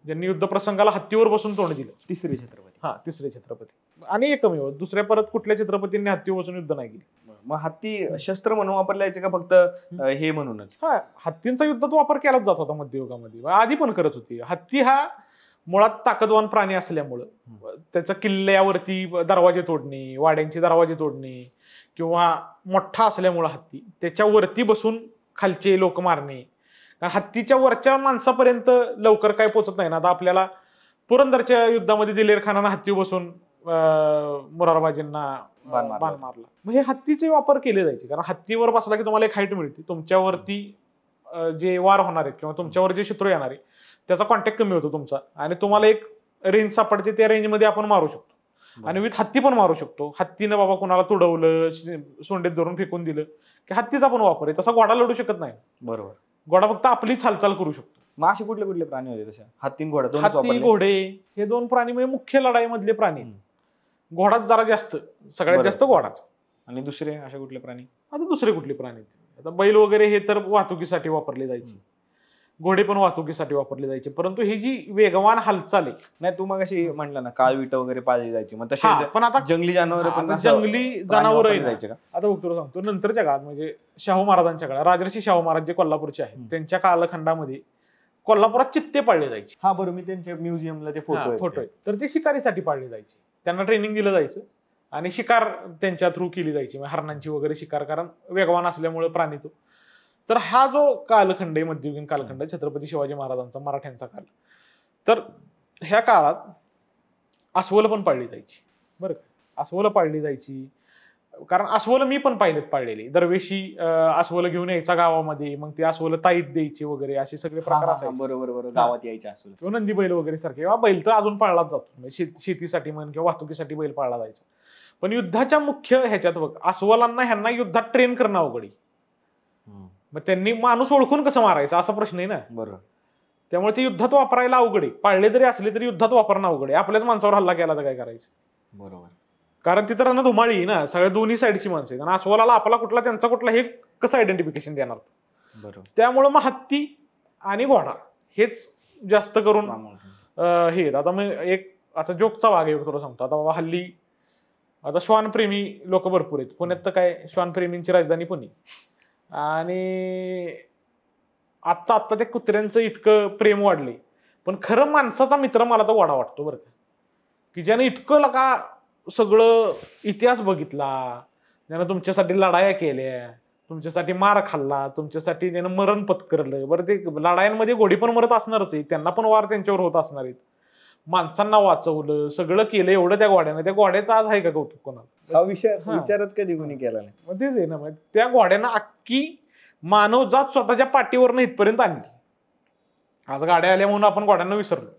ज्यांनी युद्ध प्रसंगाला हत्तीवर बसून तोंड दिलं. तिसरे छत्रपती. तिसरे छत्रपती आणि एकमेव. दुसऱ्या परत कुठल्या छत्रपतींनी हत्तीवर बसून युद्ध नाही केलं. मग हत्ती शस्त्र म्हणून वापरला जायचे का फक्त हे म्हणूनच? हत्तींचा युद्धात वापर केलाच जात होता मध्ययुगामध्ये, आधी पण करत होती. हत्ती हा मुळात ताकदवान प्राणी असल्यामुळं त्याचा किल्ल्यावरती दरवाजे तोडणे, वाड्यांचे दरवाजे तोडणे किंवा मोठा असल्यामुळं हत्ती त्याच्यावरती बसून खालचे लोक मारणे. कारण हत्तीच्या वरच्या माणसापर्यंत लवकर काय पोचत नाही ना. आता आपल्याला पुरंदरच्या युद्धामध्ये दिलेर खानानं हत्तीवर बसून मुरारबाजींना बाण मारला. मग हे हत्तीचे वापर केले जायचे. कारण हत्तीवर बसला की तुम्हाला एक हाईट मिळते, तुमच्यावरती जे वार होणार आहेत किंवा तुमच्यावर जे शत्रू येणार आहे त्याचा कॉन्टॅक्ट कमी होतो तुमचा आणि तुम्हाला एक रेंज सापडते. त्या रेंजमध्ये आपण मारू शकतो आणि विथ हत्ती पण मारू शकतो. हत्तीनं बाबा कुणाला तुडवलं, सोंडेत धरून फेकून दिलं की हत्तीचा पण वापर आहे. तसा घोडा लढू शकत नाही. बरोबर. घोडा फक्त आपलीच हालचाल करू शकतो. मग असे कुठले कुठले प्राणी होते तसे? हत्ती घोडा. हत्ती घोडे हे 2 प्राणी म्हणजे मुख्य लढाईमधले प्राणी. घोडाच जरा जास्त, सगळ्यात जास्त घोडाच. आणि दुसरे असे कुठले प्राणी? आता दुसरे कुठले प्राणी? आता बैल वगैरे हे तर वाहतुकीसाठी वापरले जायचे, घोडे पण वाहतुकीसाठी वापरले जायचे. परंतु ही जी वेगवान हालचाल आहे, नाही तू मग अशी म्हटलं ना काळविट वगैरे पाळली जायची, मग तसे पण आता जंगली जनावर पण जंगली जनावर जायचे का? आता बघ तुला सांगतो, नंतरच्या काळात म्हणजे शाहू महाराजांच्या काळात, राजर्षी शाहू महाराज जे कोल्हापूरचे आहेत त्यांच्या कालखंडामध्ये कोल्हापुरात चित्ते पाळले जायचे. हा बरोबर, मी त्यांच्या म्युझियमला ते फोटो आहे. तर ते शिकारीसाठी पाळले जायचे. त्यांना ट्रेनिंग दिलं जायचं आणि शिकार त्यांच्या थ्रू केली जायची, हरणांची वगैरे शिकार, कारण वेगवान असल्यामुळे प्राणी तो. तर हा जो कालखंड आहे मध्ययुगीन कालखंड, छत्रपती शिवाजी महाराजांचा, मराठ्यांचा काल, तर ह्या काळात अस्वलं पण पाळली जायची. बरं का, अस्वलं पाळली जायची. कारण अस्वलं मी पण पाहिलेत पाळलेली. दरवेशी अस्वलं घेऊन यायचा गावामध्ये, मग ते अस्वलं ताईत द्यायची वगैरे, असे सगळे प्रकार असायचे. बरोबर, गावात यायचे अस्वलं. किंवा नंदी बैल वगैरे सारखे, किंवा बैल तर अजून पाळलाच जातो, शेतीसाठी म्हण किंवा वाहतुकीसाठी बैल पाळला जायचा. पण युद्धाच्या मुख्य ह्याच्यात बघ, अस्वलांना ह्यांना युद्धात ट्रेन करणं अवघड आहे. मग त्यांनी माणूस ओळखून कसं मारायचा असा प्रश्न आहे ना. बरोबर. त्यामुळे ते युद्धात वापरायला अवघड आहे. पाळले जरी असले तरी युद्धात वापरणं अवघड आहे. आपल्याच माणसावर हल्ला केला तर काय करायचं? बरोबर. कारण तिथं रण धुमाळी आहे ना, सगळ्या दोन्ही साईडची माणसं आहेत आणि अस्वलाला आपला कुठला त्यांचा कुठला हे कसं आयडेंटिफिकेशन देणार? बरोबर. त्यामुळे मग हत्ती आणि घोडा हेच जास्त करून हे. आता मग एक असा जोकचा भाग आहे तुला सांगतो. आता बाबा हल्ली आता श्वानप्रेमी लोक भरपूर आहेत. पुण्यात तर काय श्वानप्रेमींची राजधानी पुणे. आणि आत्ता त्या कुत्र्यांचं इतकं प्रेम वाढले, पण खरं माणसाचा मित्र मला तो घोडा वाटतो बरं का, की ज्याने इतकं लका सगळं इतिहास बघितला, ज्यानं तुमच्यासाठी लढाया केल्या, तुमच्यासाठी मार खाल्ला, तुमच्यासाठी त्यानं मरण पत्करलं. बरं, ते लढायांमध्ये घोडी पण मरत असणारच आहे, त्यांना पण वार त्यांच्यावर होत असणार आहेत. माणसांना वाचवलं, सगळं केलं एवढं त्या घोड्यानं. त्या घोड्याचं आज आहे का कौतुक कोणाला? हा विषय विचारच कधी कोणी केला नाही. मग तेच आहे ना, मग त्या घोड्यानं अख्खी मानवजात स्वतःच्या पाठीवरनं इथपर्यंत आणली. आज गाड्या आल्या म्हणून आपण घोड्यांना विसरलो,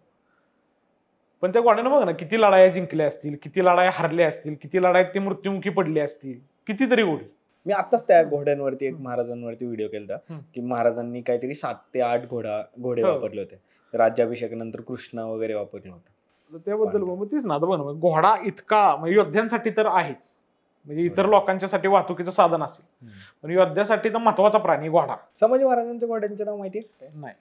पण त्या घोड्यानं बघ ना किती लढाया जिंकल्या असतील, किती लढाया हरल्या असतील, किती लढाईत ते मृत्युमुखी पडले असतील, कितीतरी घोडी. मी आताच त्या घोड्यांवरती एक महाराजांवरती व्हिडिओ केला, की महाराजांनी काहीतरी 7 ते 8 घोडे वापरले होते. राज्याभिषेकानंतर कृष्ण वगैरे वापरले होते. त्याबद्दल मग तेच ना, आता बघ घोडा इतका म्हणजे योद्ध्यांसाठी तर आहेच, म्हणजे इतर लोकांच्यासाठी वाहतुकीचं साधन असेल, पण योद्ध्यासाठी तर महत्वाचा प्राणी घोडा. संभाजी महाराजांच्या घोड्यांचं नाव माहिती नाही?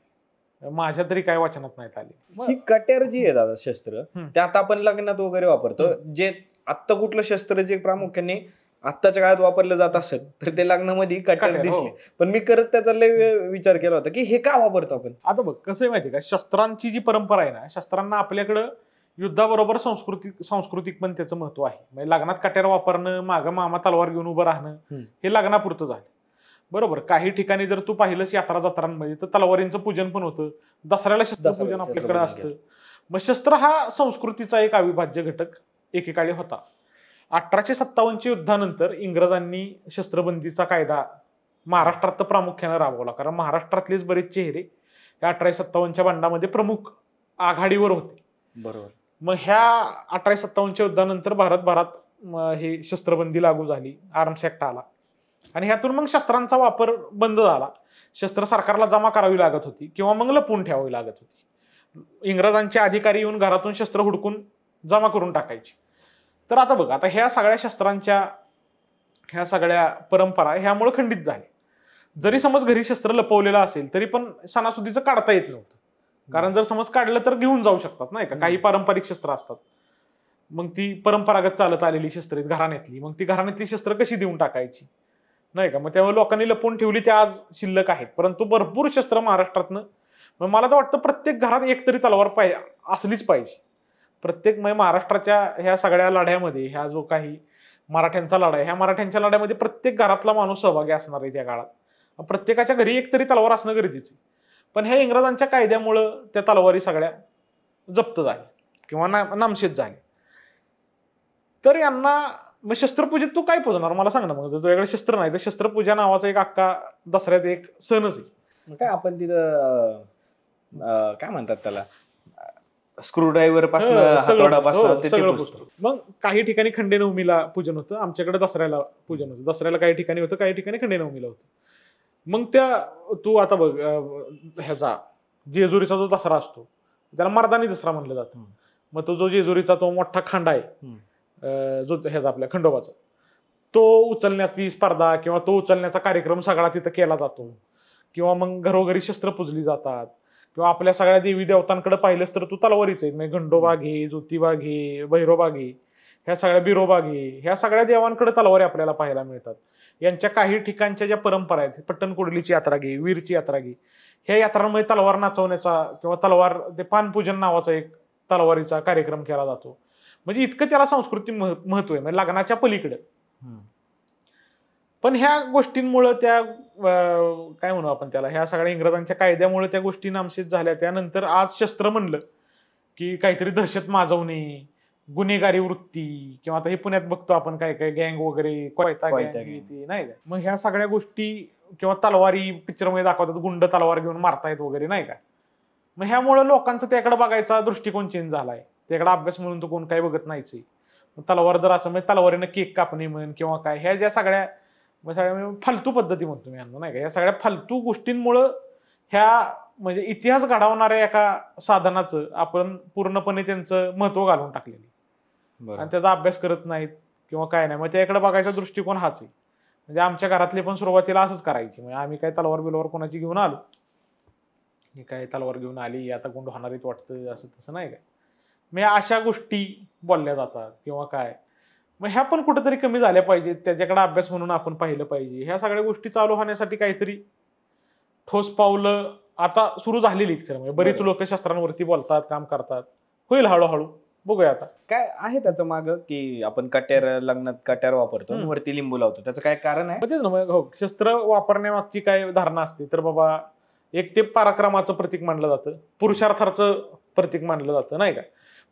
माझ्या तरी काय वाचनात नाही आली. ही कट्यार जी आहे दादा शस्त्र, त्यात आपण लग्नात वगैरे वापरतो. जे आत्ता कुठलं शस्त्र जे प्रामुख्याने आत्ताच्या काळात वापरलं जात असेल तर ते लग्नामध्ये कट्यार कट्यार, दिसले. हो. पण मी करत त्याचा लय विचार केला होता की हे का वापरतो आपण. आता बघ कसं आहे माहिती का, शस्त्रांची जी परंपरा आहे ना, शस्त्रांना आपल्याकडं युद्धाबरोबर सांस्कृतिक पण त्याचं महत्व आहे. म्हणजे लग्नात कट्यार वापरणं, मागं मामा तलवार घेऊन उभं राहणं, हे लग्नापुरतं झालं. बरोबर, काही ठिकाणी जर तू पाहिलंस यात्रा जत्रांमध्ये तर तलवारींचं पूजन पण होतं, दसऱ्याला शस्त्रपूजन आपल्याकडे असतं. मग शस्त्र हा संस्कृतीचा एक अविभाज्य घटक एकेकाळी होता. 1857च्या युद्धानंतर इंग्रजांनी शस्त्रबंदीचा कायदा महाराष्ट्रात तर प्रामुख्याने राबवला, कारण महाराष्ट्रातलेच बरेच चेहरे या 1857च्या बंडामध्ये प्रमुख आघाडीवर होते. बरोबर. मग ह्या 1857च्या युद्धानंतर भारतभरात हे शस्त्रबंदी लागू झाली, आर्म्स ऍक्ट आला आणि ह्यातून मग शस्त्रांचा वापर बंद झाला. शस्त्र सरकारला जमा करावी लागत होती किंवा मग लपवून ठेवावी लागत होती. इंग्रजांचे अधिकारी येऊन घरातून शस्त्र हुडकून जमा करून टाकायचे. तर आता बघ, आता ह्या सगळ्या शस्त्रांच्या ह्या सगळ्या परंपरा ह्यामुळे खंडित झाल्या. जरी समज घरी शस्त्र लपवलेलं असेल तरी पण सणासुदीचं काढता येत नव्हतं, कारण जर समज काढलं तर घेऊन जाऊ शकतात नाही का. काही पारंपरिक शस्त्र असतात, मग ती परंपरागत चालत आलेली शस्त्र आहेत घराण्यातली, मग ती घराण्यातली शस्त्र कशी देऊन टाकायची नाही का. मग त्यामुळे लोकांनी लपवून ठेवली, ते आज शिल्लक आहेत. परंतु भरपूर शस्त्र महाराष्ट्रातनं, मग मला तर वाटतं प्रत्येक घरात एक तरी तलवार असलीच पाहिजे. प्रत्येक म्हणजे महाराष्ट्राच्या ह्या सगळ्या लढ्यामध्ये, ह्या जो काही मराठ्यांचा लढा आहे, ह्या मराठ्यांच्या लढ्यामध्ये प्रत्येक घरातला माणूस सहभागी असणार आहे. त्या काळात प्रत्येकाच्या घरी एक तरी तलवार असणं गरजेचं आहे. पण ह्या इंग्रजांच्या कायद्यामुळं त्या तलवारी सगळ्या जप्त झाल्या किंवा नामशेष झाल्या. तर यांना मग शस्त्रपूजेत तू काय पूजणार मला सांग ना. मग तुझ्याकडे शस्त्र नाही तर शस्त्रपूजा नावाचा एक अख्खा दसऱ्यात एक सणच आहे. मग काय आपण तिथं काय म्हणतात त्याला, स्क्रूड्रायव्हर पासून हातोडापासून सगळं पुजतो. मग काही ठिकाणी खंडेनवमीला पूजन होतं, आमच्याकडे दसऱ्याला पूजन होतं. दसऱ्याला काही ठिकाणी होतं, काही ठिकाणी खंडेनवमीला होतं. मग त्या तू आता बघ, ह्याचा जेजुरीचा जो दसरा असतो त्याला मर्दानी दसरा म्हणलं जातं. मग तो जो जेजुरीचा तो मोठा खांडा आहे जो ह्याचा आपल्या खंडोबाचा, तो उचलण्याची स्पर्धा किंवा तो उचलण्याचा कार्यक्रम सगळा तिथं केला जातो. किंवा मग घरोघरी शस्त्र पूजली जातात. किंवा आपल्या सगळ्या देवी देवतांकडे पाहिलंस तर तू तलवारीच आहेत. म्हणजे गंडोबा घे, ज्योतिबा घे, भैरोबा घे, ह्या सगळ्या बिरोबा घे, ह्या सगळ्या देवांकडे तलवारी आपल्याला पाहायला मिळतात. यांच्या काही ठिकाणच्या ज्या परंपरा आहेत, पट्टणकुडलीची यात्रा घे, वीरची यात्रा घे, ह्या यात्रांमध्ये तलवार नाचवण्याचा किंवा तलवार ते पानपूजन नावाचा एक तलवारीचा कार्यक्रम केला जातो. म्हणजे इतकं त्याला सांस्कृतिक महत्व आहे, म्हणजे लग्नाच्या पलीकडे. पण ह्या गोष्टींमुळे त्या काय म्हणू आपण त्याला, ह्या सगळ्या इंग्रजांच्या कायद्यामुळे त्या गोष्टी नामशेष झाल्या. त्यानंतर आज शस्त्र म्हणलं की काहीतरी दहशत माजवणे, गुन्हेगारी वृत्ती, किंवा आता हे पुण्यात बघतो आपण काय काय गँग वगैरे, कोयता गँग नाही का. मग ह्या सगळ्या गोष्टी किंवा तलवारी पिक्चरमध्ये दाखवतात, गुंड तलवार घेऊन मारतायत वगैरे नाही का. मग ह्यामुळे लोकांचा त्याकडे बघायचा दृष्टिकोन चेंज झालाय. त्याकडे अभ्यास म्हणून तो कोण काही बघत नाहीच. तलवार जर असं म्हणजे तलवारीनं केक कापणे म्हण किंवा काय, ह्या ज्या सगळ्या फालतू पद्धती म्हणतो मी यांना नाही का, या सगळ्या फालतू गोष्टींमुळं ह्या म्हणजे इतिहास घडवणाऱ्या एका साधनाचं आपण पूर्णपणे त्यांचं महत्व घालून टाकलेलं आणि त्याचा अभ्यास करत नाहीत किंवा काय नाही. मग त्याकडे बघायचा दृष्टिकोन हाच आहे. म्हणजे आमच्या घरातले पण सुरुवातीला असंच करायचे. म्हणजे आम्ही काय तलवार बिलवार कोणाची घेऊन आलो, हे काय तलवार घेऊन आली आता कोण होणारीच वाटतं, असं तसं नाही काय. मग अशा गोष्टी बोलल्या जातात किंवा काय. मग ह्या पण कुठेतरी कमी झाल्या पाहिजेत, त्याच्याकडे अभ्यास म्हणून आपण पाहिलं पाहिजे. ह्या सगळ्या गोष्टी चालू होण्यासाठी काहीतरी ठोस पावलं आता सुरू झालेली आहेत खरं. म्हणजे बरीच लोक शस्त्रांवरती बोलतात, काम करतात. होईल हळूहळू, बघूया आता काय आहे त्याचं माग की आपण कट्यार लग्नात कट्यार वापरतो, वरती लिंबू लावतो, त्याचं काय कारण आहे. तेच ना, मग शस्त्र वापरण्यामागची काय धारणा असते तर बाबा, एक ते पराक्रमाचं प्रतीक मानलं जातं, पुरुषार्थाचं प्रतीक मानलं जातं नाही का.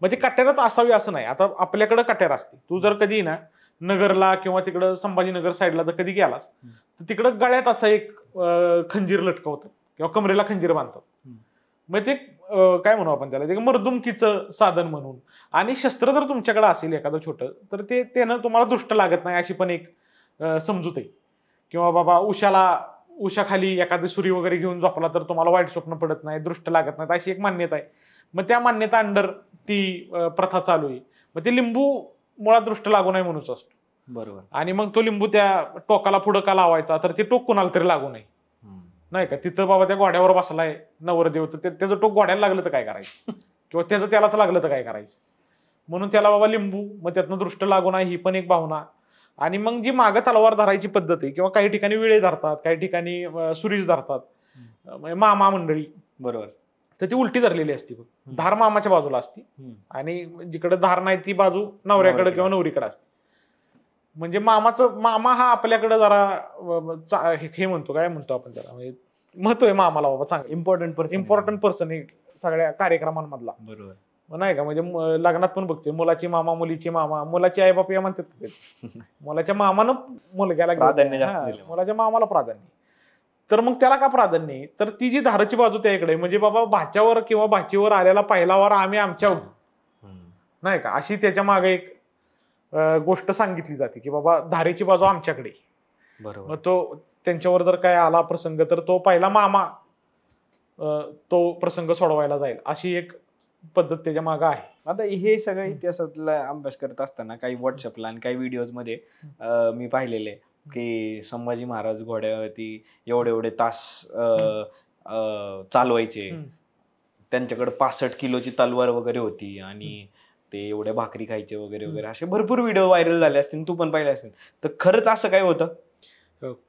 म्हणजे कट्यारच असावी असं नाही. आता आपल्याकडे कट्यार असते, तू जर कधी ना नगरला किंवा तिकडं संभाजीनगर साईडला जर कधी गेलास तर तिकडं गळ्यात असा एक खंजीर लटकवतात किंवा कमरेला खंजीर बांधतात. मग ते काय म्हणू आपण त्याला, ते मर्दुमकीचं साधन म्हणून. आणि शस्त्र जर तुमच्याकडे असेल एखादं छोटं तर ते त्यानं तुम्हाला दृष्ट लागत नाही अशी पण एक समजूत आहे. किंवा बाबा उशाखाली एखादी सुरी वगैरे घेऊन झोपला तर तुम्हाला वाईट स्वप्न पडत नाही, दृष्ट लागत नाही, अशी एक मान्यता आहे. मग त्या मान्यता अंडर ती प्रथा चालू आहे. मग ते लिंबू मुळात दृष्ट लागू नये म्हणूनच असतो. बरोबर. आणि मग तो लिंबू त्या टोकाला पुढं का लावायचा तर ते टोक कुणाला तरी लागू नये नाही का. तिथं बाबा त्या घोड्यावर बसलाय नवरदेव, तर त्याचं टोक घोड्याला लागलं तर काय करायचं किंवा त्याचं त्यालाच लागलं तर काय करायचं. म्हणून त्याला बाबा लिंबू, मग त्यातनं दृष्ट लागू नये ही पण एक भावना. आणि मग जी मागं तलवार धरायची पद्धत आहे किंवा काही ठिकाणी विळे धरतात, काही ठिकाणी सुरीस धरतात, म्हणजे मामा मंडळी, बरोबर, तर ती उलटी धरलेली असते बघ. धार मामाच्या बाजूला असते आणि जिकडे धार नाही ती बाजू नवऱ्याकडे किंवा नवरीकडे असते. म्हणजे मामा हा आपल्याकडे जरा हे म्हणतो, काय म्हणतो आपण त्याला, म्हणजे महत्व आहे मामाला बाबा, चांगलं इम्पॉर्टंट पर्सन आहे सगळ्या कार्यक्रमांमधला, बरोबर नाही का. म्हणजे लग्नात पण बघते, मुलाची मामा, मुलीची मामा, मुलाची आई बाप या म्हणतात, मुलाच्या मामानं मुलग्याला प्राधान्य जास्त दिलं. मुलाच्या मामाला प्राधान्य. तर मग त्याला का प्राधान्य आहे, तर ती जी धाराची बाजू त्याकडे, म्हणजे बाबा भाच्यावर किंवा भाचीवर आलेला पहिला वार आम्ही आमच्या, नाही का, अशी त्याच्या मागे एक गोष्ट सांगितली जाते की बाबा धारेची बाजू आमच्याकडे. बरोबर. मग तो त्यांच्यावर जर काय आला प्रसंग तर तो पहिला मामा तो प्रसंग सोडवायला जाईल, अशी एक पद्धत त्याच्या मागे आहे. आता हे सगळं इतिहासातला अभ्यास करत असताना काही व्हॉट्सअपला आणि काही व्हिडिओज मध्ये मी पाहिलेले की संभाजी महाराज घोड्यावरती एवढे तास चालवायचे, त्यांच्याकडे 65 किलोची तलवार वगैरे होती आणि ते एवढ्या भाकरी खायचे वगैरे वगैरे, असे भरपूर व्हिडिओ व्हायरल झाले असतील, तू पण पाहिले असतील. तर खरंच असं काय होतं?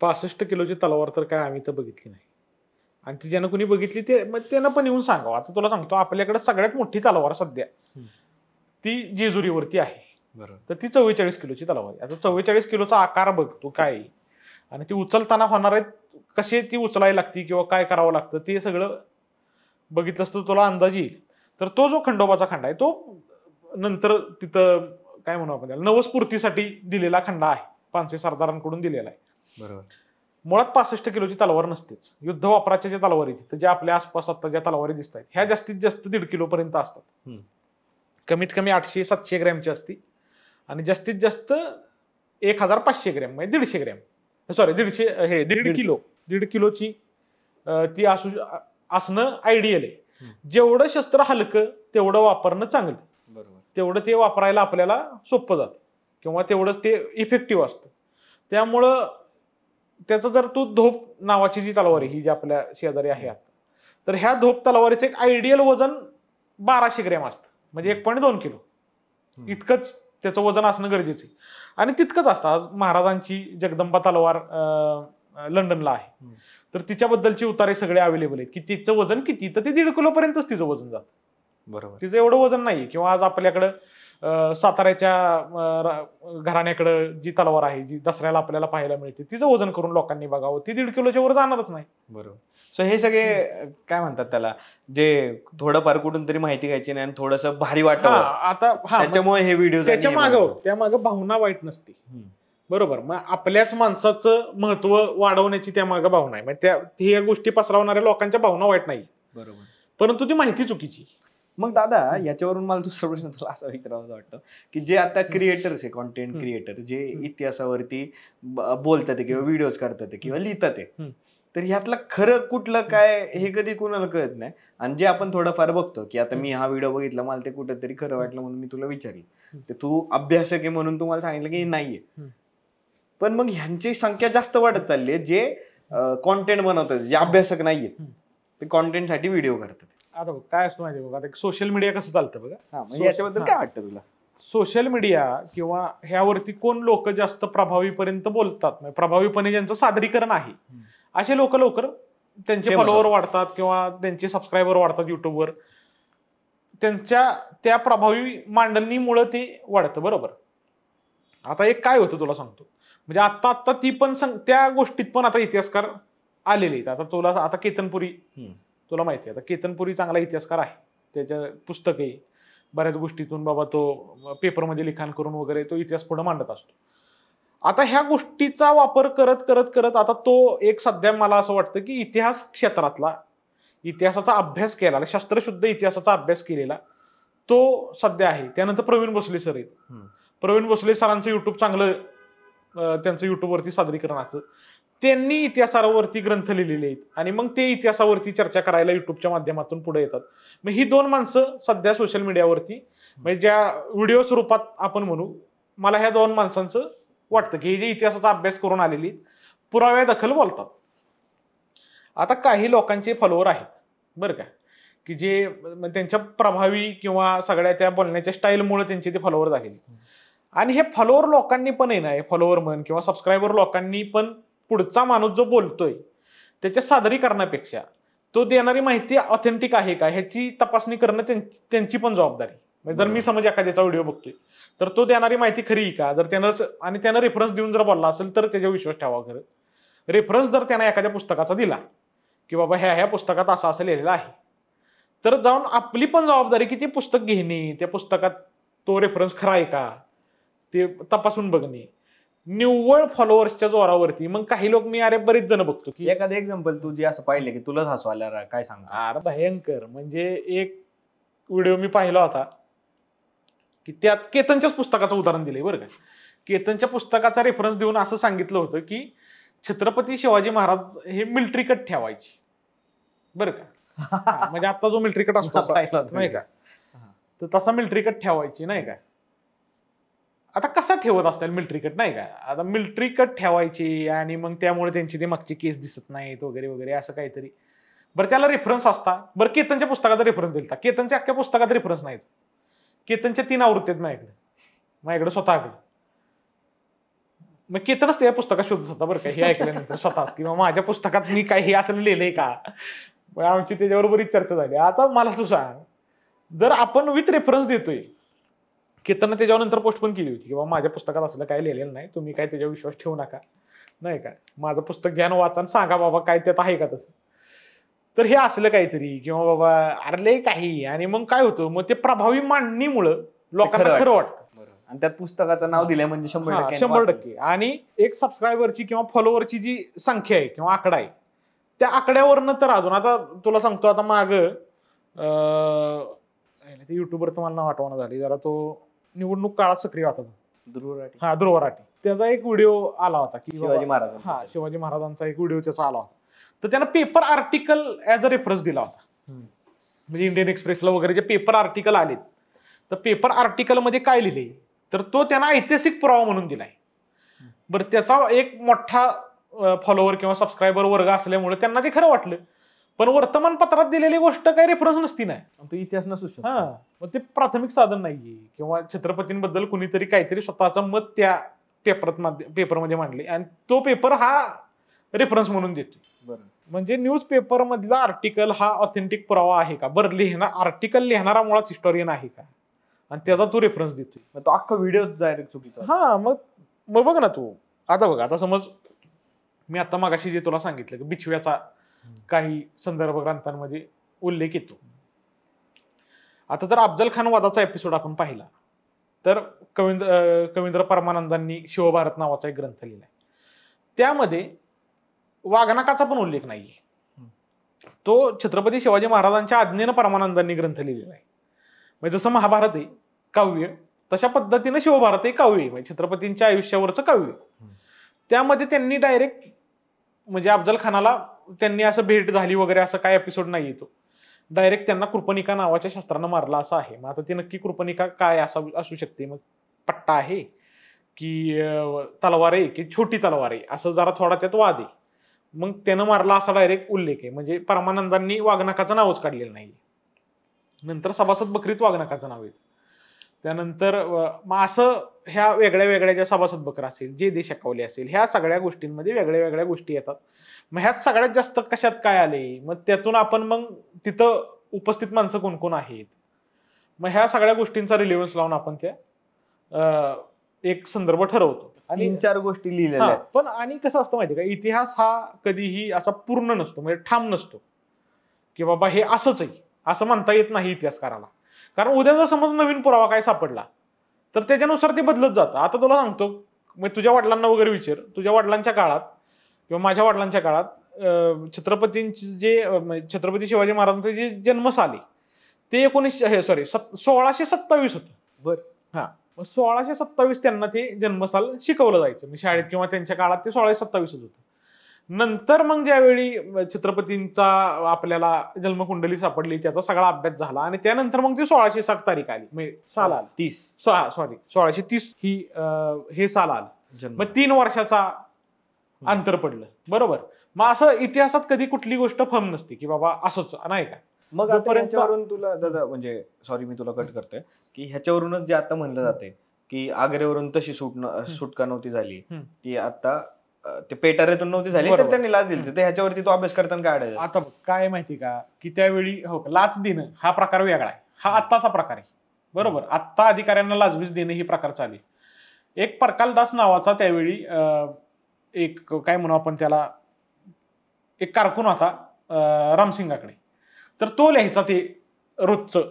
65 किलोची तलवार तर काय आम्ही तर बघितली नाही, आणि ती ज्यानं कुणी बघितली ते मग त्यानं पण येऊन सांगावं. आता तुला सांगतो, आपल्याकडे सगळ्यात मोठी तलवार सध्या ती जेजुरीवरती आहे. बरोबर. तर ती 44 किलोची तलवार आहे. आता 44 किलोचा आकार बघ तू काय, आणि ती उचलताना होणार आहे कशी ती उचलायला लागती किंवा काय करावं लागतं ते सगळं बघितलंस तर तुला अंदाज येईल. तर तो जो खंडोबाचा खंडा आहे तो नंतर तिथं काय म्हणू आपण त्याला, नवस्फूर्तीसाठी दिलेला खंडा आहे, पानसे सरदारांकडून दिलेला आहे. बरोबर. मुळात 65 किलोची तलवार नसतेच. युद्ध वापराच्या ज्या तलवारी तर ज्या आपल्या आसपास आता ज्या तलवारी दिसत आहेत ह्या जास्तीत जास्त 1.5 किलो पर्यंत असतात. कमीत कमी 800-700 ग्रॅमची असती आणि जास्तीत जास्त 1500 ग्रॅम म्हणजे 150 ग्रॅम, सॉरी 1.5 किलोची ती असणं आयडियल आहे. जेवढं शस्त्र हलकं तेवढं वापरणं चांगलं. बरोबर. तेवढं ते वापरायला आपल्याला सोपं जातं किंवा तेवढंच ते इफेक्टिव्ह असतं. त्यामुळं त्याचं जर तू धोप नावाची जी तलवार आहे ही जी आपल्या शेजारी आहे आता, तर ह्या धोप तलवारीचं एक आयडियल वजन 1200 ग्रॅम असतं, म्हणजे 1.2 किलो इतकंच त्याचं वजन असणं गरजेचं आहे. आणि तितकंच असतं. आज महाराजांची जगदंबा तलवार लंडनला आहे, तर तिच्याबद्दलची उतारे सगळे अवेलेबल आहेत की तिचं वजन किती, तर ते 1.5 किलो पर्यंतच तिचं वजन जातं. बरोबर. तिचं एवढं वजन नाही. किंवा आज आपल्याकडं साताऱ्याच्या घराण्याकडं जी तलवार आहे जी दसऱ्याला आपल्याला पाहायला मिळते, तिचं वजन करून लोकांनी बघावं, ती 1.5 किलोच्या वर जाणारच नाही. बरोबर. सो हे सगळे काय म्हणतात त्याला, जे थोडंफार कुठून तरी माहिती घ्यायची नाही आणि थोडस भारी वाटावं, आता त्याच्यामुळे हे व्हिडिओ, त्या मागे भावना वाईट नसते. बरोबर. मग आपल्याच माणसाचं महत्व वाढवण्याची त्या मागे भावना आहे. म्हणजे या गोष्टी पसरवणाऱ्या लोकांच्या भावना वाईट नाही. बरोबर. परंतु ती माहिती चुकीची. मग दादा, याच्यावरून मला दुसरा प्रश्न तुला असा विचारावा वाटतं की जे आता क्रिएटर्स आहे, कॉन्टेंट क्रिएटर, जे इतिहासावरती बोलतात किंवा व्हिडिओज करतात किंवा लिहितात, तर ह्यातलं खरं कुठलं काय हे कधी कुणाला कळत नाही. आणि जे आपण थोडंफार बघतो की आता मी हा व्हिडिओ बघितला, मला ते कुठेतरी खरं वाटलं म्हणून मी तुला विचारलं, तर तू अभ्यासक आहे म्हणून तुम्हाला सांगितलं की नाहीये. पण मग ह्यांची संख्या जास्त वाढत चालली आहे, जे कॉन्टेंट बनवतात, जे अभ्यासक नाहीये, ते कॉन्टेंट साठी व्हिडिओ करतात. आता काय असतं माहिती बघा, सोशल मीडिया कसं चालतं बघा, याच्याबद्दल काय वाटतं तुला? सोशल मीडिया किंवा ह्यावरती कोण लोक जास्त प्रभावीपर्यंत बोलतात, प्रभावीपणे ज्यांचं सादरीकरण आहे, असे लोक लवकर त्यांचे फॉलोअर वाढतात किंवा त्यांचे सबस्क्रायबर वाढतात युट्यूबवर. त्यांच्या त्या प्रभावी मांडणीमुळे ते वाढतं. बरोबर. आता एक काय होतं तुला सांगतो, म्हणजे आता ती पण त्या गोष्टीत पण आता इतिहासकार आलेले आहेत. आता केतनपुरी तुला माहिती आहे, आता केतनपुरी चांगला इतिहासकार आहे, त्याच्या पुस्तक आहे, बऱ्याच गोष्टीतून बाबा तो पेपरमध्ये लिखाण करून वगैरे तो इतिहास पुढे मांडत असतो. आता ह्या गोष्टीचा वापर करत करत करत आता तो एक सध्या मला असं वाटतं की इतिहास क्षेत्रातला, इतिहासाचा अभ्यास केलेला, शास्त्रशुद्ध इतिहासाचा अभ्यास केलेला तो सध्या आहे. त्यानंतर प्रवीण भोसले सर आहेत. प्रवीण भोसले सरांचं युट्यूब चांगलं, त्यांचं युट्यूबवरती सादरीकरण असतं. त्यांनी इतिहासावरती ग्रंथ लिहिलेले आहेत आणि मग ते इतिहासावरती चर्चा करायला युट्यूबच्या माध्यमातून पुढे येतात. मग ही दोन माणसं सध्या सोशल मीडियावरती, म्हणजे ज्या व्हिडिओ स्वरूपात आपण म्हणू, मला ह्या दोन माणसांचं वाटतं की हे जे इतिहासाचा अभ्यास करून आलेली पुराव्या दखल बोलतात. आता काही लोकांचे फॉलोअर आहेत बरं का, की जे त्यांच्या प्रभावी किंवा सगळ्या त्या बोलण्याच्या स्टाईलमुळे त्यांचे ते फॉलोअर झालेले. आणि हे फॉलोअर लोकांनी पण आहे ना, फॉलोअर म्हण किंवा सबस्क्रायबर लोकांनी पण पुढचा माणूस जो बोलतोय त्याच्या सादरीकरणापेक्षा तो देणारी माहिती ऑथेंटिक आहे का ह्याची तपासणी करणं त्यांची पण जबाबदारी. म्हणजे जर मी समज एखाद्याचा व्हिडिओ बघतोय तर तो देणारी माहिती खरी आहे का, जर त्यानं रेफरन्स देऊन जर बोलला असेल तर त्याच्यावर विश्वास ठेवा. खरं रेफरन्स जर त्यानं एखाद्या पुस्तकाचा दिला की बाबा ह्या पुस्तकात असं असं लिहिलेलं आहे, तर जाऊन आपली पण जबाबदारी की ते पुस्तक घेणे, त्या पुस्तकात तो रेफरन्स खरा आहे का ते तपासून बघणे. निव्वळ फॉलोअर्सच्या जोरावरती मग काही लोक मी बरेच जण बघतो की एखादं एक्झाम्पल तू जे असं पाहिलं की तुलाच हसू आलं काय सांग. भयंकर. म्हणजे एक व्हिडिओ मी पाहिला होता की त्यात केतनच्याच पुस्तकाचं उदाहरण दिलंय बरं का. केतनच्या पुस्तकाचा रेफरन्स देऊन असं सांगितलं होतं की छत्रपती शिवाजी महाराज हे मिलिटरी कट ठेवायचे बरं का. म्हणजे आता जो मिलिटरी कट असतो नाही का, तर तसा मिलिटरी कट ठेवायची नाही का. आता कसा ठेवत असतील मिलिटरी कट नाही का. आता मिलिटरी कट ठेवायची आणि मग त्यामुळे त्यांची ते मागची केस दिसत नाहीत वगैरे वगैरे असं काहीतरी. बरं त्याला रेफरन्स असता. बरं केतनच्या पुस्तकाचा रेफरन्स दिलता. केतनच्या अख्ख्या पुस्तकात रेफरन्स नाहीत. केतनच्या 3 आवृत्ती आहेत माझ्याकडे स्वतःकडे. मग केतनच त्या पुस्तकात शोधत होता बरं का हे ऐकल्यानंतर स्वतःच किंवा माझ्या पुस्तकात मी काही हे असं लिहिलंय का. आमची त्याच्यावर बरीच चर्चा झाली. आता मला तू सांग, जर आपण विथ रेफरन्स देतोय, केतनने त्याच्यानंतर पोस्ट पण केली होती की बाबा माझ्या पुस्तकात असलं काय लिहिलेलं नाही, तुम्ही काय त्याच्यावर विश्वास ठेवू नका नाही का, माझं पुस्तक घ्या आणि वाचा आणि सांगा बाबा काय त्यात आहे का तसं. तर हे असलं काहीतरी किंवा बाबा अरे लय काही. आणि मग काय होतं, मग ते प्रभावी मांडणीमुळं लोकांना खरं वाटतं आणि त्यात पुस्तकाचं नाव दिलंय म्हणजे 100%. आणि एक सबस्क्रायबरची किंवा फॉलोअरची जी संख्या आहे किंवा आकडा आहे त्या आकड्यावरनं तर अजून आता तुला सांगतो, आता माग ते युट्यूबर तुम्हाला नाव आठवणं झाली जरा, तो निवडणूक काळात सक्रिय होता ध्रुव राठी. त्याचा एक व्हिडिओ आला होता की शिवाजी महाराजांचा एक व्हिडिओ त्याचा आला होता. तर त्यानं paper article as a reference दिला होता. म्हणजे इंडियन एक्सप्रेसला वगैरे जे पेपर आर्टिकल आलेत तर पेपर आर्टिकल मध्ये काय लिहिले तर तो त्यांना ऐतिहासिक पुरावा म्हणून दिलाय. बरं त्याचा एक मोठा फॉलोअर किंवा सबस्क्रायबर वर्ग असल्यामुळे त्यांना ते खरं वाटलं. पण वर्तमानपत्रात दिलेली गोष्ट काही रेफरन्स नसती नाही, तो इतिहास नसू शकतो. मग ते प्राथमिक साधन नाहीये. किंवा छत्रपतींबद्दल कुणीतरी काहीतरी स्वतःचं मत त्या पेपरमध्ये मांडले आणि तो पेपर हा रेफरन्स म्हणून देतोय. म्हणजे न्यूज पेपर मधला आर्टिकल हा ऑथेंटिक पुरावा आहे का. बरं आर्टिकल लिहिणारा मुळात हिस्टोरियन आहे का आणि त्याचा तू रेफरन्स देतोय. तो अख्खा व्हिडिओ डायरेक्ट चुकीचा. मग बघ ना तू. आता बघ, आता समज मी आता मागाशी जे तुला सांगितलं की बिछव्याचा काही संदर्भ ग्रंथांमध्ये उल्लेख येतो. आता जर अफजल खान वादाचा एपिसोड आपण पाहिला तर कवींद्र परमानंदांनी शिवभारत नावाचा एक ग्रंथ लिहिलाय. त्यामध्ये वाघनाकाचा पण उल्लेख नाहीये. तो छत्रपती शिवाजी महाराजांच्या आज्ञेनं परमानंदांनी ग्रंथ लिहिलेला आहे. म्हणजे जसं महाभारत आहे काव्य, तशा पद्धतीनं शिवभारत आहे काव्य आहे, म्हणजे छत्रपतींच्या आयुष्यावरचं काव्य. त्यामध्ये त्यांनी डायरेक्ट म्हणजे अफजल खानाला त्यांनी असं भेट झाली वगैरे असं काय एपिसोड नाही येतो. डायरेक्ट त्यांना कृपणिका नावाच्या शस्त्रानं मारला असं आहे. मग आता ती नक्की कृपणिका काय असू शकते, मग पट्टा आहे की तलवार आहे की छोटी तलवार आहे असं जरा थोडा त्यात वाद आहे. मग त्यानं मारला असा डायरेक्ट उल्लेख आहे. म्हणजे परमानंदांनी वाघनाकाचं नावच काढलेलं नाही. नंतर सभासद बकरीत वाघनाकाचं नाव आहे. त्यानंतर मग असं ह्या वेगळ्या वेगळ्या ज्या सभासद बकर असेल, जे देश शिकवले असेल, ह्या सगळ्या गोष्टींमध्ये वेगळ्या वेगळ्या गोष्टी येतात. मग ह्यात सगळ्यात जास्त कशात काय आले, मग त्यातून आपण मग तिथं उपस्थित माणसं कोण कोण आहेत, मग ह्या सगळ्या गोष्टींचा रिलेव्हन्स लावून आपण त्या एक संदर्भ ठरवतो. आणि 3-4 गोष्टी लिहिलेल्या. पण आणि कसं असतं माहिती का, इतिहास हा कधीही असा पूर्ण नसतो, म्हणजे ठाम नसतो की बाबा हे असंच आहे असं म्हणता येत नाही इतिहासकाराला. कारण उद्या जर समज नवीन पुरावा काय सापडला तर त्याच्यानुसार ते बदलत जातं. आता तुला सांगतो, मग तुझ्या वडिलांना वगैरे विचार, तुझ्या वडिलांच्या काळात किंवा माझ्या वडिलांच्या काळात छत्रपती शिवाजी महाराजांचे जे जन्मसाल आहे ते 1627 होतं. बरं. मग 1627 त्यांना ते जन्मसाल शिकवलं जायचं मी शाळेत, किंवा त्यांच्या काळात ते 1627 होतं. नंतर मग ज्यावेळी छत्रपतींचा आपल्याला जन्मकुंडली सापडली, त्याचा सगळा अभ्यास झाला आणि त्यानंतर मग ती 1660 तारीख आली, म्हणजे साल आला 1630 ही हे साल आलं. मग 3 वर्षाचा अंतर पडलं. बरोबर. मग असं इतिहासात कधी कुठली गोष्ट फर्म नसते की बाबा असंच नाही का. मग ह्याच्यावरून तुला दादा म्हणजे सॉरी मी तुला कट करतोय की ह्याच्यावरूनच जे आता म्हणलं जाते की आग्र्यावरून तशी सुटका नव्हती झाली, हम्म. ती आता ते पेटाऱ्यातून नव्हती झाली, तर बरोबर. त्यांनी लाच दिली. तर ह्याच्यावरती तो अभ्यास करताना काय अडायचं? आता बघ, काय माहिती का की त्यावेळी लाच देणं हा प्रकार वेगळा आहे, हा आत्ताचा प्रकार आहे. बरोबर, आत्ता अधिकाऱ्यांना लाचबीज देणं ही प्रकार चालू आहे. एक परकालदास नावाचा त्यावेळी एक काय म्हणू आपण त्याला, एक कारकून होता रामसिंगाकडे. तर तो लिहायचा ते रोजचं,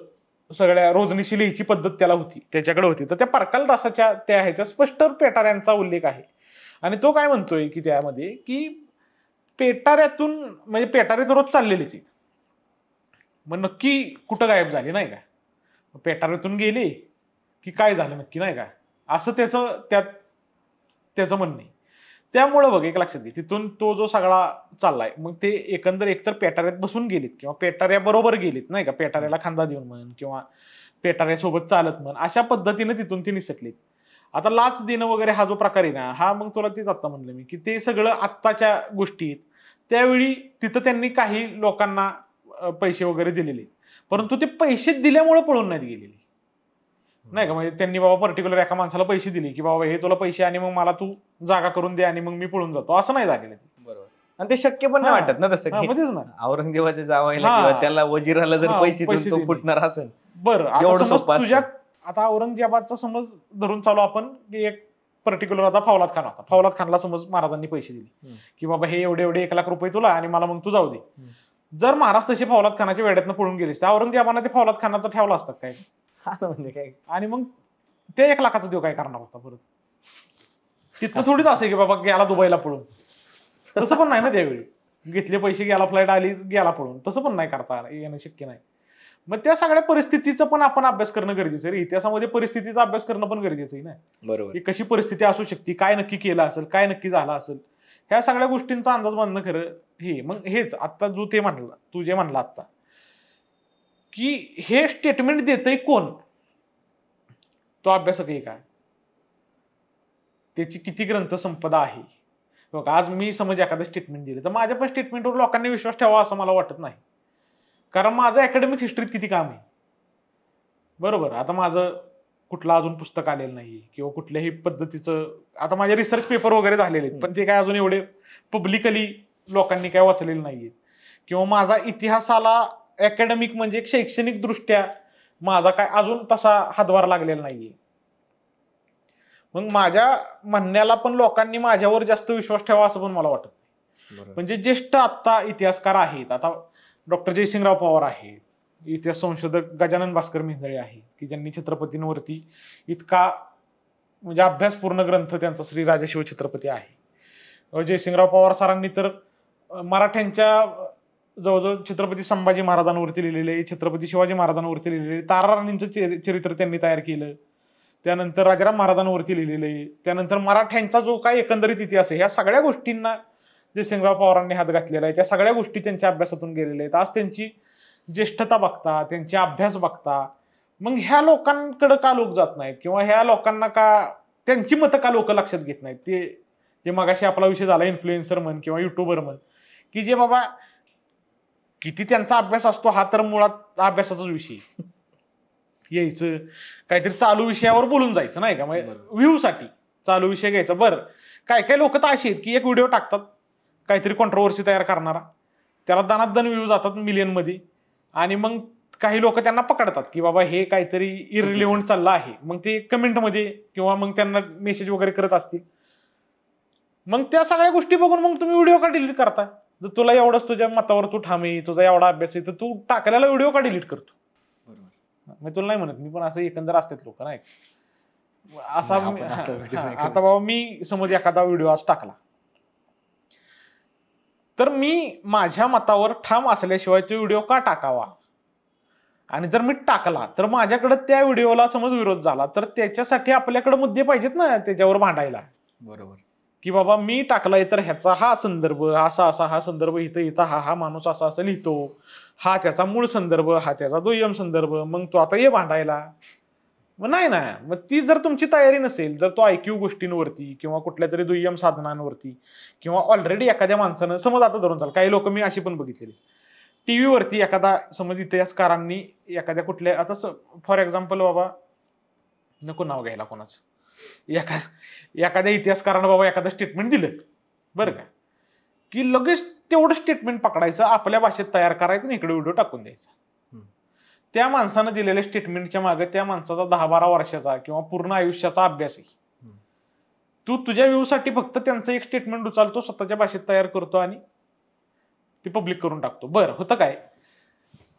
सगळ्या रोजनिशी लिहायची पद्धत त्याला होती, त्याच्याकडे होती. तर त्या परकालदासाच्या त्या ह्याच्या स्पष्ट पेटाऱ्यांचा उल्लेख आहे. आणि तो काय म्हणतोय की त्यामध्ये की पेटाऱ्यातून, म्हणजे पेटारे तर रोज चाललेलेच आहेत, मग नक्की कुठं गायब झाले नाही का, पेटाऱ्यातून गेले की काय झालं नक्की नाही का, असं त्याचं म्हणणं आहे. त्यामुळं बघ, एक लक्षात घे, तिथून तो जो सगळा चाललाय, मग ते एकंदर एकतर पेटाऱ्यात बसून गेलेत किंवा पेटाऱ्या बरोबर गेलेत नाही का, पेटाऱ्याला खांदा देऊन म्हण किंवा पेटाऱ्यासोबत चालत म्हण, अशा पद्धतीने तिथून ते निसटलेत. आता लाच देणं वगैरे हा जो प्रकार आहे ना, हा मग तुला तेच आता म्हणलं मी की ते सगळं आत्ताच्या गोष्टी आहेत. त्यावेळी तिथं त्यांनी काही लोकांना पैसे वगैरे दिलेले, परंतु ते पैसे दिल्यामुळे पळून नाहीत गेलेले नाही का. म्हणजे त्यांनी बाबा पर्टिक्युलर एका माणसाला पैसे दिले की बाबा हे तुला पैसे आणि मग मला तू जागा करून दे आणि मग मी पळून जातो, असं नाही झालेलं. बरोबर. आणि ते शक्य पण नाही हा. वाटत ना तसं, की मध्येच ना औरंगजेबाच्या जावायला हा. किंवा त्याला वजीराला जर हा, पैसे देऊन पैसे तो दिले. फुटणार असेल. बरं, आता एवढं समज सोपं असतं. तुझ्या, आता औरंगजेबाचा समज धरून चालू आपण की एक पर्टिक्युलर आता फौलाद खान होता, फौलाद खानला समज महाराजांनी पैसे दिले की बाबा हे एवढे एवढे 1 लाख रुपये तुला आणि मला मग तू जाऊ दे. जर महाराज तसे फौलाद खानाच्या वेड्यातनं पळून गेलेस तर औरंगजेबाने ते फौलाद खानाचं ठेवलं असतं काय, हा ना, म्हणजे काय. आणि मग ते 1 लाखाचा देव काय करणार होता परत. तिथं थोडीच असे की बाबा गेला दुबईला पळून, तसं पण नाही ना. त्यावेळी घेतले पैसे, गेला फ्लाईट आली गेला पळून, तसं पण नाही करता येणं शक्य नाही. मग त्या सगळ्या परिस्थितीचा पण आपण अभ्यास करणं गरजेचं आहे. इतिहासामध्ये परिस्थितीचा अभ्यास करणं पण गरजेचं आहे ना, बरोबर. की कशी परिस्थिती असू शकते, काय नक्की केलं असेल, काय नक्की झालं असेल, ह्या सगळ्या गोष्टींचा अंदाज बांधणं खरं हे. मग हेच आता तू जे म्हणला आता की हे स्टेटमेंट देतंय कोण, तो अभ्यासक आहे का, त्याची किती ग्रंथसंपदा आहे. बघ, आज मी समज एखादं स्टेटमेंट दिलं तर माझ्या पण स्टेटमेंटवर लोकांनी विश्वास ठेवा असं मला वाटत नाही, कारण माझं अकॅडमिक हिस्ट्रीत किती काम आहे. बरोबर, आता माझं कुठलं अजून पुस्तक आलेलं नाही किंवा कुठल्याही पद्धतीचं, आता माझे रिसर्च पेपर वगैरे झालेले आहेत पण ते काय अजून एवढे पब्लिकली लोकांनी काय वाचलेलं नाहीये, किंवा माझा इतिहासाला अकॅडमिक म्हणजे शैक्षणिक दृष्ट्या माझा काय अजून तसा हातभार लागलेला नाहीये. मग माझ्या म्हणण्याला पण लोकांनी माझ्यावर जास्त विश्वास ठेवा असं पण मला वाटत नाही. म्हणजे ज्येष्ठ आत्ता इतिहासकार आहेत, आता डॉक्टर जयसिंगराव पवार आहेत, इतिहास संशोधक गजानन भास्कर मेहेंदळे आहे की ज्यांनी छत्रपतींवरती इतका म्हणजे अभ्यासपूर्ण ग्रंथ त्यांचा श्री राजा शिवछत्रपती आहे. जयसिंगराव पवार सरांनी तर मराठ्यांच्या जवळजवळ छत्रपती संभाजी महाराजांवरती लिहिलेले, छत्रपती शिवाजी महाराजांवरती लिहिलेले, तारा राणींचं चरित्र त्यांनी तयार केलं, त्यानंतर राजाराम महाराजांवरती लिहिलेलं आहे, त्यानंतर मराठ्यांचा जो काय एकंदरीत इतिहास आहे, ह्या सगळ्या गोष्टींना जयसिंगराव पवारांनी हात घातलेला आहे. त्या सगळ्या गोष्टी त्यांच्या अभ्यासातून गेलेल्या आहेत. आज त्यांची ज्येष्ठता बघता, त्यांचे अभ्यास बघता, मग ह्या लोकांकडे का लोक जात नाहीत किंवा ह्या लोकांना का त्यांची मतं का लोक लक्षात घेत नाहीत. ते जे मगाशी आपला विषय झाला इन्फ्लुएन्सर म्हण किंवा युट्यूबर म्हण, की जे बाबा किती त्यांचा अभ्यास असतो हा तर मुळात अभ्यासाचाच विषय, यायचं काहीतरी चालू विषयावर बोलून जायचं नाही का, म्हणजे व्ह्यू साठी चालू विषय घ्यायचा. बरं, काय काय लोक तर अशी आहेत की एक व्हिडिओ टाकतात काहीतरी कॉन्ट्रोवर्सी तयार करणारा, त्याला दनादन व्ह्यू जातात मिलियन मध्ये, आणि मग काही लोक त्यांना पकडतात की बाबा हे काहीतरी इरिलेव्हंट चाललं आहे, मग ते कमेंटमध्ये किंवा मग त्यांना मेसेज वगैरे करत असतील. मग त्या सगळ्या गोष्टी बघून मग तुम्ही व्हिडिओ का डिलीट करता. जर तुला एवढंच तुझ्या मतावर तू ठाम आहे, तुझा एवढा अभ्यास आहे, तर तू टाकलेला व्हिडिओ का डिलीट करतो. मी तुला नाही म्हणत, मी पण असं एकंदर असतात लोक नाही असा. आता बाबा मी समज एखादा व्हिडिओ आज टाकला तर मी माझ्या मतावर ठाम असल्याशिवाय तो व्हिडिओ का टाकावा, आणि जर मी टाकला तर माझ्याकडे त्या व्हिडिओला समज विरोध झाला तर त्याच्यासाठी आपल्याकडे मुद्दे पाहिजेत ना त्याच्यावर भांडायला. बरोबर, की बाबा मी टाकलाय तर ह्याचा हा संदर्भ असा असा, हा संदर्भ इथं इथं हा माणूस असा असं लिहितो, हा त्याचा मूळ संदर्भ, हा त्याचा दुय्यम संदर्भ, मग तो आता ये भांडायला. मग नाही ना, मग ती जर तुमची तयारी नसेल, जर तो IQ गोष्टींवरती किंवा कुठल्या तरी दुय्यम साधनांवरती किंवा ऑलरेडी एखाद्या माणसानं समज आता धरून चाल, काही लोक मी अशी पण बघितलेली टीव्हीवरती एखादा समज इतिहासकारांनी एखाद्या कुठल्या आता फॉर एक्झाम्पल बाबा नको नाव घ्यायला कोणाचं, एखाद्या इतिहासकारानं बाबा एखादं स्टेटमेंट दिलं बरं का, की लगेच तेवढं स्टेटमेंट पकडायचं, आपल्या भाषेत तयार करायचं आणि इकडे व्हिडिओ टाकून द्यायचा. त्या माणसानं दिलेल्या स्टेटमेंटच्या मागे त्या माणसाचा 10-12 वर्षाचा किंवा पूर्ण आयुष्याचा अभ्यास आहे. तू तुझ्या व्ह्यूसाठी फक्त त्यांचं एक स्टेटमेंट उचलतो, स्वतःच्या भाषेत तयार करतो आणि ते पब्लिक करून टाकतो. बरं, होतं काय,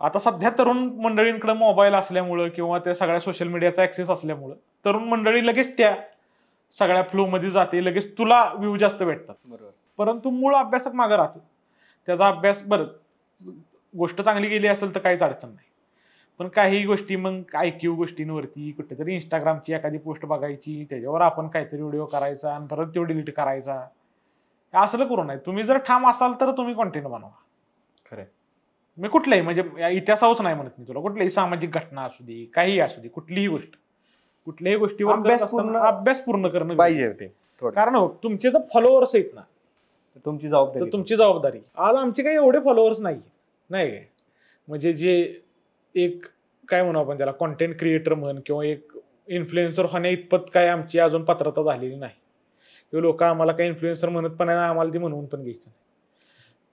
आता सध्या तरुण मंडळींकडे मोबाईल असल्यामुळं किंवा त्या सगळ्या सोशल मीडियाचा ऍक्सेस असल्यामुळं तरुण मंडळी लगेच त्या सगळ्या फ्लो मध्ये जाते, लगेच तुला व्ह्यू जास्त भेटतात. बरोबर. परंतु मूळ अभ्यासात मागे राहतो. त्याचा अभ्यास, बरं गोष्ट चांगली गेली असेल तर काहीच अडचण नाही, पण काही गोष्टी मग ऐकीव गोष्टींवरती कुठेतरी इंस्टाग्रामची एखादी पोस्ट बघायची, त्याच्यावर आपण काहीतरी व्हिडिओ करायचा आणि परत तो डिलीट करायचा, असलं करू नये. तुम्ही जर ठाम असाल तर तुम्ही कॉन्टेंट बनवा. खरं. मी कुठल्याही, म्हणजे इतिहासावरच नाही म्हणत मी तुला, कुठल्याही सामाजिक घटना असू दे, काही असू दे, कुठलीही गोष्ट, कुठल्याही गोष्टीवर अभ्यास पूर्ण करणं पाहिजे ते. कारण तुमचे जर फॉलोअर्स आहेत ना, तुमची जबाबदारी, तुमची जबाबदारी. आज आमचे काही एवढे फॉलोअर्स नाही काय, म्हणजे जे एक काय म्हणू आपण त्याला, कॉन्टेंट क्रिएटर म्हण किंवा एक इन्फ्लुएन्सर होण्या इतपत काय आमची अजून पात्रता झालेली नाही, किंवा लोक आम्हाला काही इन्फ्लुएन्सर म्हणत पण नाही, आम्हाला ती म्हणून पण घ्यायचं नाही.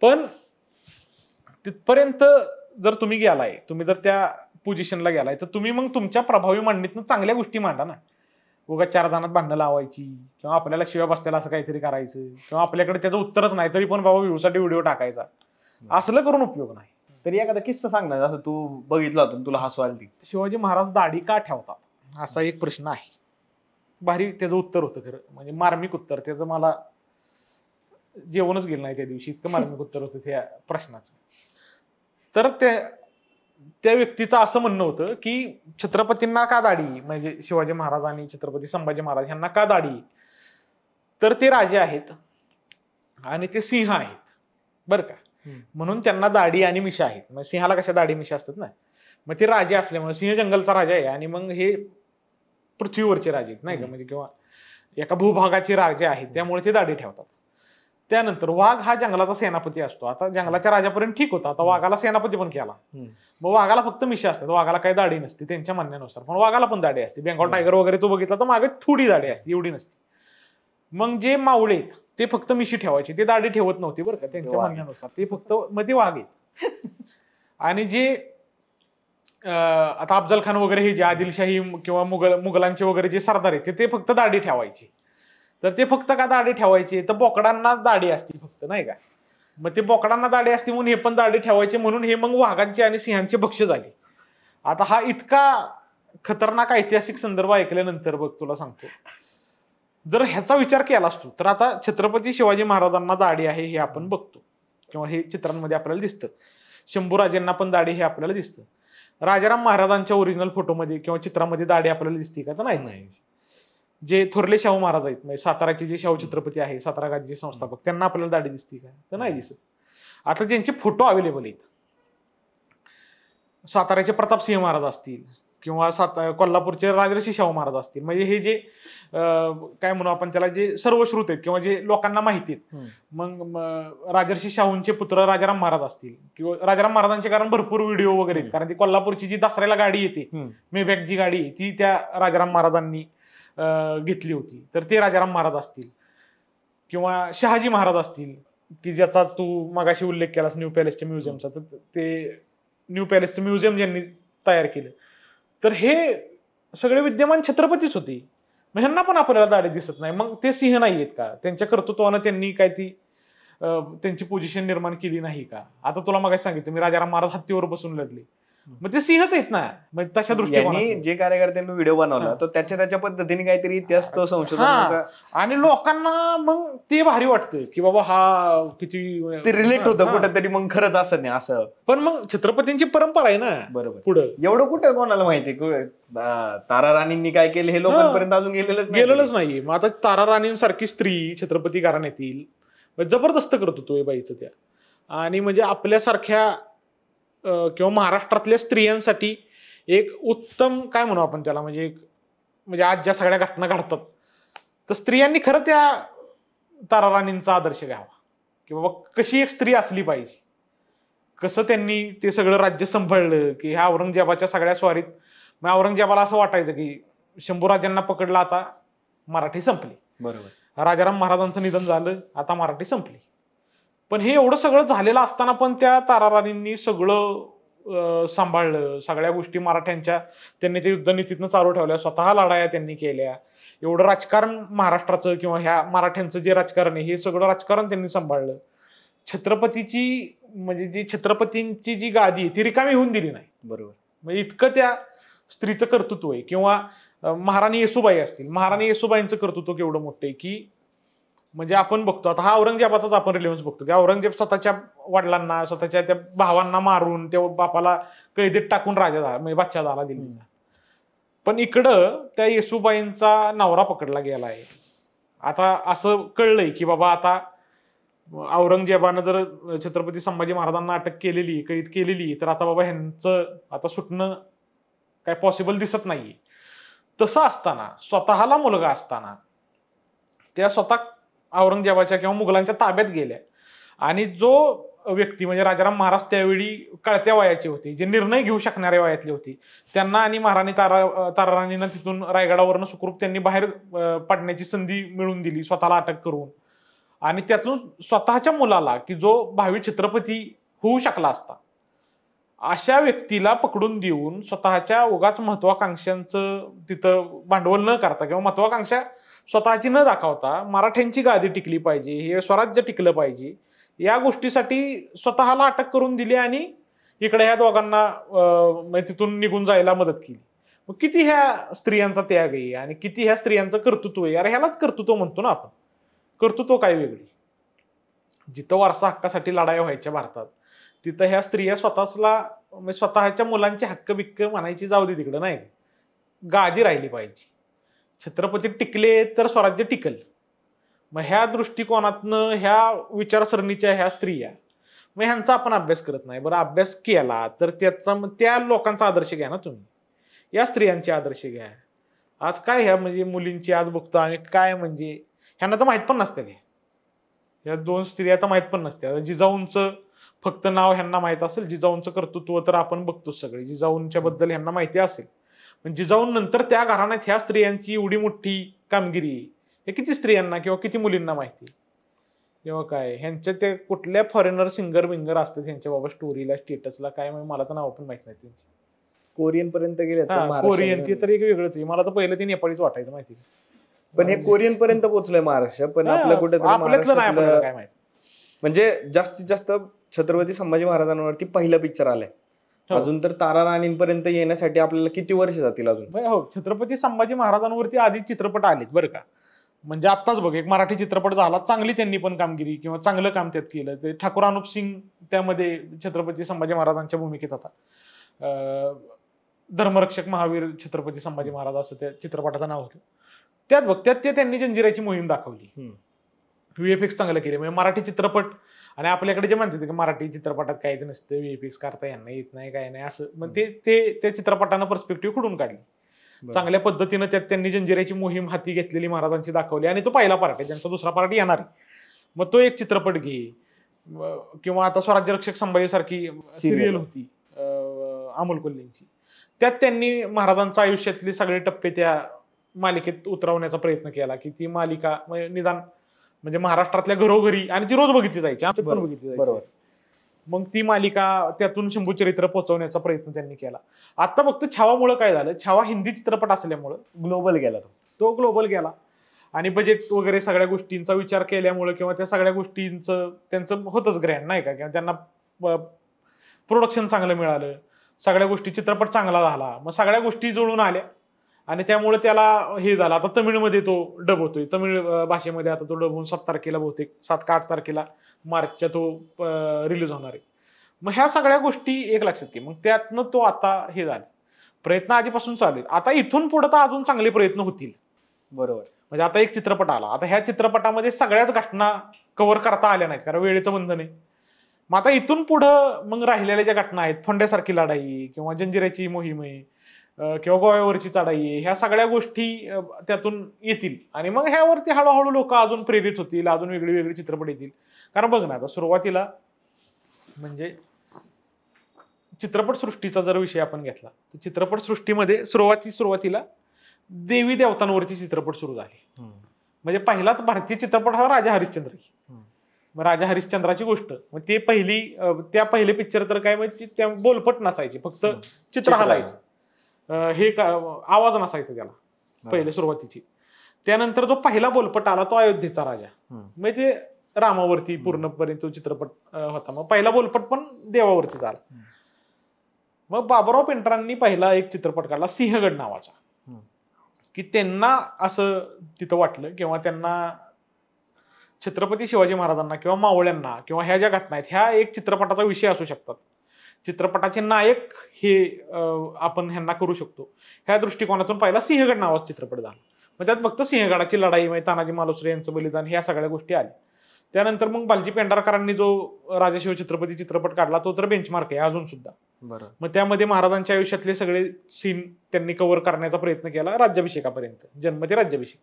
पण तिथपर्यंत जर तुम्ही गेलाय, तुम्ही जर त्या पोझिशनला गेलाय, तर तुम्ही मग तुमच्या प्रभावी मांडणीतनं चांगल्या गोष्टी मांडा ना. उगा 4 जणात भांडणं लावायची किंवा आपल्याला शिव्या बसत्याला असं काहीतरी करायचं किंवा आपल्याकडे त्याचं उत्तरच नाही तरी पण बाबा व्ह्यूसाठी व्हिडिओ टाकायचा, असलं करून उपयोग नाही. तरी एखादा किस्सा सांग ना, जसं तू बघितला होता तुला हसू आली. शिवाजी महाराज दाढी का ठेवतात असा एक प्रश्न आहे. भारी त्याचं उत्तर होतं खरं, म्हणजे मार्मिक उत्तर. त्याचं मला जेवणच गेलं नाही त्या दिवशी, इतकं मार्मिक उत्तर होतं त्या प्रश्नाचं. तर त्या व्यक्तीचं असं म्हणणं होतं की छत्रपतींना का दाढी, म्हणजे शिवाजी महाराज आणि छत्रपती संभाजी महाराज यांना का दाढी, तर ते राजे आहेत आणि ते सिंह आहेत बरं का, म्हणून त्यांना दाढी आणि मिशा आहेत. मग सिंहाला कशा दाढी मिशा असतात ना, मग ते राजे असल्यामुळे, सिंह जंगलचा राजा आहे आणि मग हे पृथ्वीवरचे राजे आहेत नाही का, म्हणजे किंवा एका भूभागाचे राजे आहेत, त्यामुळे ते दाढी ठेवतात. त्यानंतर वाघ हा जंगलाचा सेनापती असतो. आता जंगलाच्या राजापर्यंत ठीक होता, आता वाघाला सेनापती पण केला. मग वाघाला फक्त मिशा असतात, वाघाला काही दाढी नसते त्यांच्या म्हणण्यानुसार, पण वाघाला पण दाढी असते. बेंगॉल टायगर वगैरे तो बघितला तर मागे थोडी दाढी असते, एवढी नसते. मग जे मावळे आहेत ते फक्त मिशी ठेवायचे, ते दाढी ठेवत नव्हते बरं का त्यांच्या म्हणण्यानुसार, ते फक्त मग ते वाघ आहेत. आणि जे आता अफजल खान वगैरे हे जे आदिलशाही किंवा मुघलांचे वगैरे जे सरदार आहेत ते फक्त दाढी ठेवायचे. तर ते फक्त का दाढी ठेवायचे, तर बोकडांना दाढी असती फक्त नाही का, मग ते बोकडांना दाढी असते म्हणून हे पण दाढी ठेवायचे, म्हणून हे मग वाघांचे आणि सिंहांचे भक्ष्य झाले. आता हा इतका खतरनाक ऐतिहासिक संदर्भ ऐकल्यानंतर बघ तुला सांगतो, जर ह्याचा विचार केला असतो तर आता छत्रपती शिवाजी महाराजांना दाढी आहे हे आपण बघतो किंवा हे चित्रांमध्ये आपल्याला दिसतं, शंभूराजेंना पण दाढी हे आपल्याला दिसतं. राजाराम महाराजांच्या ओरिजिनल फोटोमध्ये किंवा चित्रामध्ये दाढी आपल्याला दिसते का, तर नाही. जे थोरले शाहू महाराज आहेत, म्हणजे साताराचे जे शाहू छत्रपती आहे, सातारा गादीचे संस्थापक, त्यांना आपल्याला दाढी दिसते का, तर नाही दिसत. आता ज्यांचे फोटो अवेलेबल आहेत, साताऱ्याचे प्रतापसिंह महाराज असतील किंवा कोल्हापूरचे राजर्षी शाहू महाराज असतील, म्हणजे हे जे काय म्हणू आपण त्याला, जे सर्वश्रुत आहेत किंवा जे लोकांना माहिती आहेत. मग राजर्षी शाहूंचे पुत्र राजाराम महाराज असतील किंवा राजाराम महाराजांचे, कारण भरपूर व्हिडिओ वगैरे आहेत, कारण ती कोल्हापूरची जी दसऱ्याला गाडी येते, मेबॅक जी गाडी ती त्या राजाराम महाराजांनी घेतली होती, तर ते राजाराम महाराज असतील किंवा शहाजी महाराज असतील, की ज्याचा तू मगाशी उल्लेख केलास न्यू पॅलेसच्या म्युझियमचा, तर ते न्यू पॅलेसचं म्युझियम ज्यांनी तयार केलं, तर हे सगळे विद्यमान छत्रपतीच होते. मग ह्यांना पण आपल्याला दाढी दिसत नाही, मग ते सिंह नाही आहेत का, त्यांच्या कर्तृत्वानं त्यांनी काय ती त्यांची पोझिशन निर्माण केली नाही का. आता तुला मगाशी सांगितलं मी, राजाराम महाराज हत्तीवर बसून लढले, मग ते सिंहच आहेत ना, मग तशा दृष्टीने जे कार्यकर्त्यांनी व्हिडिओ बनवला तर त्याच्या पद्धतीने काहीतरी इतिहास तो संशोधन, आणि लोकांना मग ते भारी वाटतं की बाबा हा किती ते रिलेट होतं कुठेतरी, मग खरंच असं नाही असं. पण मग छत्रपतींची परंपरा आहे ना, बरोबर, पुढं एवढं कुठं कोणाला माहिती तारा राणींनी काय केलं हे लोकांपर्यंत अजून गेलेलंच नाही. मग आता तारा राणींसारखी स्त्री छत्रपती घराण्यातील जबरदस्त करत होतो बाईचं त्या, आणि म्हणजे आपल्यासारख्या किंवा महाराष्ट्रातल्या स्त्रियांसाठी एक उत्तम काय म्हणू आपण त्याला, म्हणजे आज ज्या सगळ्या घटना घडतात, तर स्त्रियांनी खरं त्या तारा राणींचा आदर्श घ्यावा की बाबा कशी एक स्त्री असली पाहिजे, कसं त्यांनी ते सगळं राज्य सांभाळलं, की ह्या औरंगजेबाच्या सगळ्या स्वारीत. मग औरंगजेबाला असं वाटायचं की शंभूराजांना पकडला, आता मराठी संपली. बरोबर. राजाराम महाराजांचं निधन झालं, आता मराठी संपली. पण हे एवढं सगळं झालेलं असताना पण त्या ताराराणींनी सगळं सांभाळलं, सगळ्या गोष्टी मराठ्यांच्या त्यांनी त्या युद्धनीतीतनं चालू ठेवल्या, स्वतः लढाया त्यांनी केल्या. एवढं राजकारण महाराष्ट्राचं किंवा ह्या मराठ्यांचं जे राजकारण आहे हे सगळं राजकारण त्यांनी सांभाळलं. छत्रपतीची म्हणजे जी छत्रपतींची जी गादी ती रिकामी होऊन दिली नाही. बरोबर. म्हणजे इतकं त्या स्त्रीचं कर्तृत्व आहे. किंवा महाराणी येसूबाई असतील, महाराणी येसूबाईंचं कर्तृत्व केवढं मोठं आहे की म्हणजे आपण बघतो आता हा औरंगजेबाचाच आपण रिलेव्हन्स बघतो की औरंगजेब स्वतःच्या वडिलांना स्वतःच्या त्या भावांना मारून त्या बापाला कैदेत टाकून राजा झाला, म्हणजे बादशाह झाला दिल्लीचा. पण इकडं त्या येसूबाईंचा नवरा पकडला गेला आहे. आता असं कळलंय की बाबा आता औरंगजेबानं जर छत्रपती संभाजी महाराजांना अटक केलेली, कैद केलेली, तर आता बाबा ह्यांचं आता सुटणं काय पॉसिबल दिसत नाहीये. तसं असताना स्वतःला मुलगा असताना त्या स्वतः औरंगजेबाच्या किंवा मुघलांच्या ताब्यात गेल्या आणि जो व्यक्ती म्हणजे राजाराम महाराज त्यावेळी कळत्या वयाचे होते, जे निर्णय घेऊ शकणाऱ्या वयातले होते, त्यांना आणि महाराणी ताराराणींना तिथून रायगडावरनं सुखरूप त्यांनी बाहेर पडण्याची संधी मिळवून दिली स्वतःला अटक करून. आणि त्यातून स्वतःच्या मुलाला की जो भावी छत्रपती होऊ शकला असता अशा व्यक्तीला पकडून देऊन स्वतःच्या उगाच महत्वाकांक्षांचं तिथं भांडवल न करता किंवा महत्वाकांक्षा स्वतःची न दाखवता मराठ्यांची गादी टिकली पाहिजे, हे स्वराज्य टिकलं पाहिजे, या गोष्टीसाठी स्वतःला अटक करून दिली आणि इकडे ह्या दोघांना तिथून निघून जायला मदत केली. मग किती ह्या स्त्रियांचा त्याग आहे आणि किती ह्या स्त्रियांचं कर्तृत्व आहे. अरे ह्यालाच कर्तृत्व म्हणतो ना आपण. कर्तृत्व काय वेगळी. जिथं वारसा हक्कासाठी लढाया व्हायच्या भारतात तिथं ह्या स्त्रिया स्वतःच्या मुलांचे हक्क बिक्क म्हणायची जाऊ दे तिकडं, नाही गादी राहिली पाहिजे. छत्रपती टिकले तर स्वराज्य टिकल. मग ह्या दृष्टिकोनातनं ह्या विचारसरणीच्या ह्या स्त्रिया मग ह्यांचा आपण अभ्यास करत नाही. बरं अभ्यास केला तर त्या लोकांचा आदर्श घ्या ना तुम्ही, या स्त्रियांचे आदर्श घ्या. आज काय ह्या म्हणजे मुलींची आज बघतो आम्ही काय म्हणजे ह्यांना तर माहित पण नसते. या दोन स्त्रिया तर माहित पण नसते. जिजाऊंचं फक्त नाव ह्यांना माहित असेल, जिजाऊंचं कर्तृत्व तर आपण बघतो सगळे, जिजाऊंच्या बद्दल ह्यांना माहिती असेल. पण जिजाऊंनंतर त्या घराण्यात ह्या स्त्रियांची एवढी मोठी कामगिरी हे किती स्त्रियांना किंवा किती मुलींना माहिती किंवा काय. ह्यांच्या ते कुठल्या फॉरेनर सिंगर बिंगर असतात ह्यांच्या बाबा स्टोरीला स्टेटसला काय मला तर नाव पण माहित नाही त्यांची. कोरियन पर्यंत गेले. कोरियन ती तर एक वेगळंच आहे. मला तर पहिलं ते नेपाळीच वाटायचं माहिती. पण हे कोरियन पर्यंत पोहोचलंय महाराष्ट्र. पण आपलं कुठेतरी आपल्यातलं नाही आपल्याला काय माहिती. म्हणजे जास्तीत जास्त छत्रपती संभाजी महाराजांवरती पहिला पिक्चर आलाय. अजून तर ताराराणींपर्यंत येण्यासाठी आपल्याला किती वर्ष जातील अजून. हो, छत्रपती संभाजी महाराजांवरती आधी चित्रपट आलेत बरं का. म्हणजे आत्ताच बघ एक मराठी चित्रपट झाला, चांगली त्यांनी पण कामगिरी किंवा चांगलं काम त्यात केलं. ते ठाकूर अनुप सिंग त्यामध्ये छत्रपती संभाजी महाराजांच्या भूमिकेत होता. धर्मरक्षक महावीर छत्रपती संभाजी महाराज असं त्या चित्रपटाचं नाव होतं. त्यात बघ त्यात त्यांनी जंजिराची मोहीम दाखवली. व्हीएफएक्स चांगलं केले. म्हणजे मराठी चित्रपट आणि आपल्याकडे जे म्हणतात की मराठी चित्रपटात काहीच नसतं, व्हीएफएक्स करता यांना येत नाही काय नाही असं, मग ते त्या चित्रपटानं पर्स्पेक्टिव्ह खुडून काढली. चांगल्या पद्धतीनं त्यात त्यांनी जंजिराची मोहीम हाती घेतलेली महाराजांची दाखवली. आणि तो पहिला पार्ट आहे, ज्यांचा दुसरा पार्ट येणार आहे. मग तो एक चित्रपट घे. किंवा आता स्वराज्य रक्षक संभाजी सारखी सिरियल होती अमोल कोल्हेंची, त्यात त्यांनी महाराजांच्या आयुष्यातले सगळे टप्पे त्या मालिकेत उतरवण्याचा प्रयत्न केला की ती मालिका निदान म्हणजे महाराष्ट्रातल्या घरोघरी आणि ती रोज बघितली जायची, आमच्यात पण बघितली जायची. बरोबर. मग ती मालिका त्यातून शंभू चरित्र पोहोचवण्याचा प्रयत्न त्यांनी केला. आता फक्त छावामुळे काय झालं, छावा हिंदी चित्रपट असल्यामुळं ग्लोबल गेला तो ग्लोबल गेला आणि बजेट वगैरे सगळ्या गोष्टींचा विचार केल्यामुळे किंवा त्या सगळ्या गोष्टींचं त्यांचं होतच ग्रँड नाही का, किंवा त्यांना प्रोडक्शन चांगलं मिळालं, सगळ्या गोष्टी चित्रपट चांगला झाला, मग सगळ्या गोष्टी जुळून आल्या आणि त्यामुळे त्याला हे झालं. आता तमिळमध्ये तो डब होतोय, तमिळ भाषेमध्ये आता तो डब होऊन 7 तारखेला बहुतेक 7 का 8 तारखेला मार्चच्या तो रिलीज होणार आहे. मग ह्या सगळ्या गोष्टी एक लक्षात घे. मग त्यातनं तो आता हे झाले प्रयत्न आधीपासून चालू आहेत. आता इथून पुढे तर अजून चांगले प्रयत्न होतील. बरोबर. म्हणजे आता एक चित्रपट आला, आता ह्या चित्रपटामध्ये सगळ्याच घटना कव्हर करता आल्या नाहीत कारण वेळेचं बंधन आहे. मग आता इथून पुढं मग राहिलेल्या ज्या घटना आहेत, फोंड्यासारखी लढाई किंवा जंजिराची मोहीम आहे किंवा गोव्यावरची चढाई आहे, ह्या सगळ्या गोष्टी त्यातून येतील आणि मग ह्यावरती हळूहळू लोक अजून प्रेरित होतील, अजून वेगळी वेगळी चित्रपट येतील. कारण बघ ना आता सुरुवातीला म्हणजे चित्रपट सृष्टीचा जर विषय आपण घेतला तर चित्रपट सृष्टीमध्ये सुरुवातीला देवी देवतांवरची चित्रपट सुरू झाले. म्हणजे पहिलाच भारतीय चित्रपट हा राजा हरिश्चंद्र. मग राजा हरिश्चंद्राची गोष्ट, मग ते त्या पहिले पिक्चर तर काय म्हणजे त्या बोलपट नसायचे, फक्त चित्र हलायचं, आवाज नसायचा त्याला पहिले सुरुवातीची. त्यानंतर जो पहिला बोलपट आला तो अयोध्येचा राजा, म्हणजे ते रामावरती पूर्णपणे तो चित्रपट होता. मग पहिला बोलपट पण देवावरती झाला. मग बाबूराव पेंटरांनी पहिला एक चित्रपट काढला सिंहगड नावाचा, की त्यांना असं तिथं वाटलं किंवा त्यांना छत्रपती शिवाजी महाराजांना किंवा मावळ्यांना किंवा ह्या ज्या घटना आहेत ह्या एक चित्रपटाचा विषय असू शकतात, चित्रपटाचे नायक हे आपण ह्यांना करू शकतो, ह्या दृष्टिकोनातून पहिला सिंहगड नावाचा चित्रपट झाला. मग त्यात फक्त सिंहगडाची लढाई, म्हणजे तानाजी मालुसरे यांचं बलिदान, ह्या सगळ्या गोष्टी आल्या. त्यानंतर मग बालजी पेंढारकरांनी जो राजाशिव छत्रपती चित्रपट काढला तो तर बेंचमार्क आहे अजून सुद्धा. मग त्यामध्ये महाराजांच्या आयुष्यातले सगळे सीन त्यांनी कव्हर करण्याचा प्रयत्न केला राज्याभिषेकापर्यंत, जन्म ते राज्याभिषेक.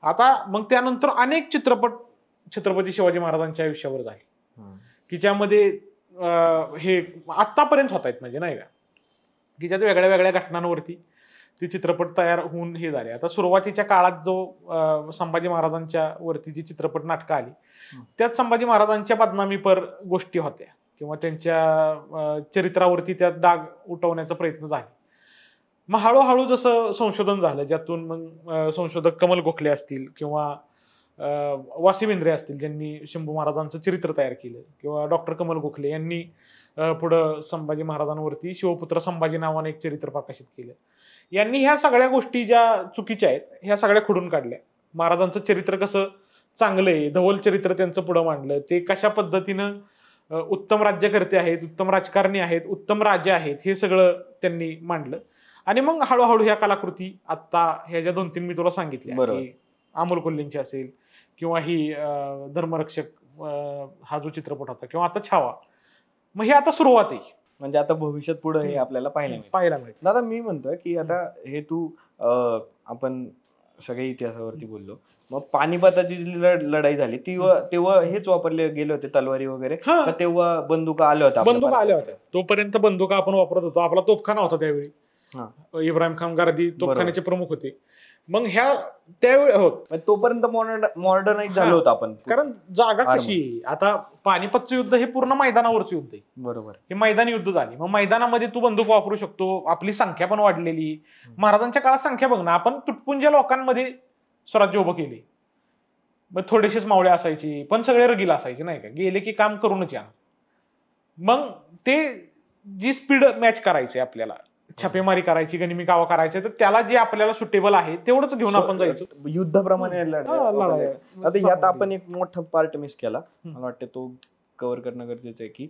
आता मग त्यानंतर अनेक चित्रपट छत्रपती शिवाजी महाराजांच्या आयुष्यावर झाले, की ज्यामध्ये हे आतापर्यंत होत आहेत, म्हणजे नाही का, की ज्यात वेगळ्या वेगळ्या घटनांवरती ते चित्रपट तयार होऊन हे झाले. आता सुरुवातीच्या काळात जो संभाजी महाराजांच्या वरती जी चित्रपट नाटकं आली त्यात संभाजी महाराजांच्या बदनामीपर गोष्टी होत्या किंवा त्यांच्या चरित्रावरती त्यात दाग उठवण्याचा प्रयत्न झाला. मग हळूहळू जसं संशोधन झालं, ज्यातून मग संशोधक कमल गोखले असतील किंवा वासिम इंद्रे असतील ज्यांनी शंभू महाराजांचं चरित्र तयार केलं, किंवा डॉक्टर कमल गोखले यांनी पुढं संभाजी महाराजांवरती शिवपुत्र संभाजी नावाने एक चरित्र प्रकाशित केलं. यांनी ह्या सगळ्या गोष्टी ज्या चुकीच्या आहेत ह्या सगळ्या खोडून काढल्या. महाराजांचं चरित्र कसं चांगलं आहे, धवल चरित्र त्यांचं पुढं मांडलं, ते कशा पद्धतीनं उत्तम राज्यकर्ते आहेत, उत्तम राजकारणी आहेत, उत्तम राजे आहेत, हे सगळं त्यांनी मांडलं. आणि मग हळूहळू ह्या कलाकृती आता ह्या ज्या 2-3 मी तुला सांगितल्या, की अमोल कोल्हेंची असेल किंवा ही धर्मरक्षक हा जो चित्रपट होता किंवा आता छावा, मग हे आता सुरुवात आहे. म्हणजे आता भविष्यात पुढे हे आपल्याला पाहायला मिळेल. दादा मी म्हणतोय की आता हे तू आपण सगळे इतिहासावरती बोललो, मग पानिपताची लढाई झाली तेव्हा हेच वापरले गेले होते तलवारी वगैरे, तेव्हा बंदुका आल्या होत्या? तोपर्यंत बंदुका आपण वापरत होतो. आपला तोफखाना होता त्यावेळी, इब्राहिम खान गारदी तोफखान्याचे प्रमुख होते. मग ह्या त्यावेळी तोपर्यंत मॉडर्नाइज झालं होतं आपण, कारण जागा कशी, आता पानिपतचं युद्ध हे पूर्ण मैदानावरचं युद्ध आहे. बरोबर, हे मैदानी युद्ध झाली. मग मैदानामध्ये तू बंदूक वापरू शकतो, आपली संख्या पण वाढलेली. महाराजांच्या काळात संख्या बघ ना, आपण तुटपुंज्या लोकांमध्ये स्वराज्य उभं केले. मग थोडेसेच मावळे असायचे पण सगळे रगीला असायचे, नाही का, गेले की काम करूनच या. मग ते जी स्पीड मॅच करायचे आपल्याला, छापेमारी करायची, गनिमी कावा करायचे, तर त्याला जे आपल्याला सुटेबल आहे तेवढंच घेऊन आपण जायचं युद्धाप्रमाणे. आता यात आपण एक मोठा पार्ट मिस केला, मला वाटतं तो कव्हर करणं गरजेचं आहे, की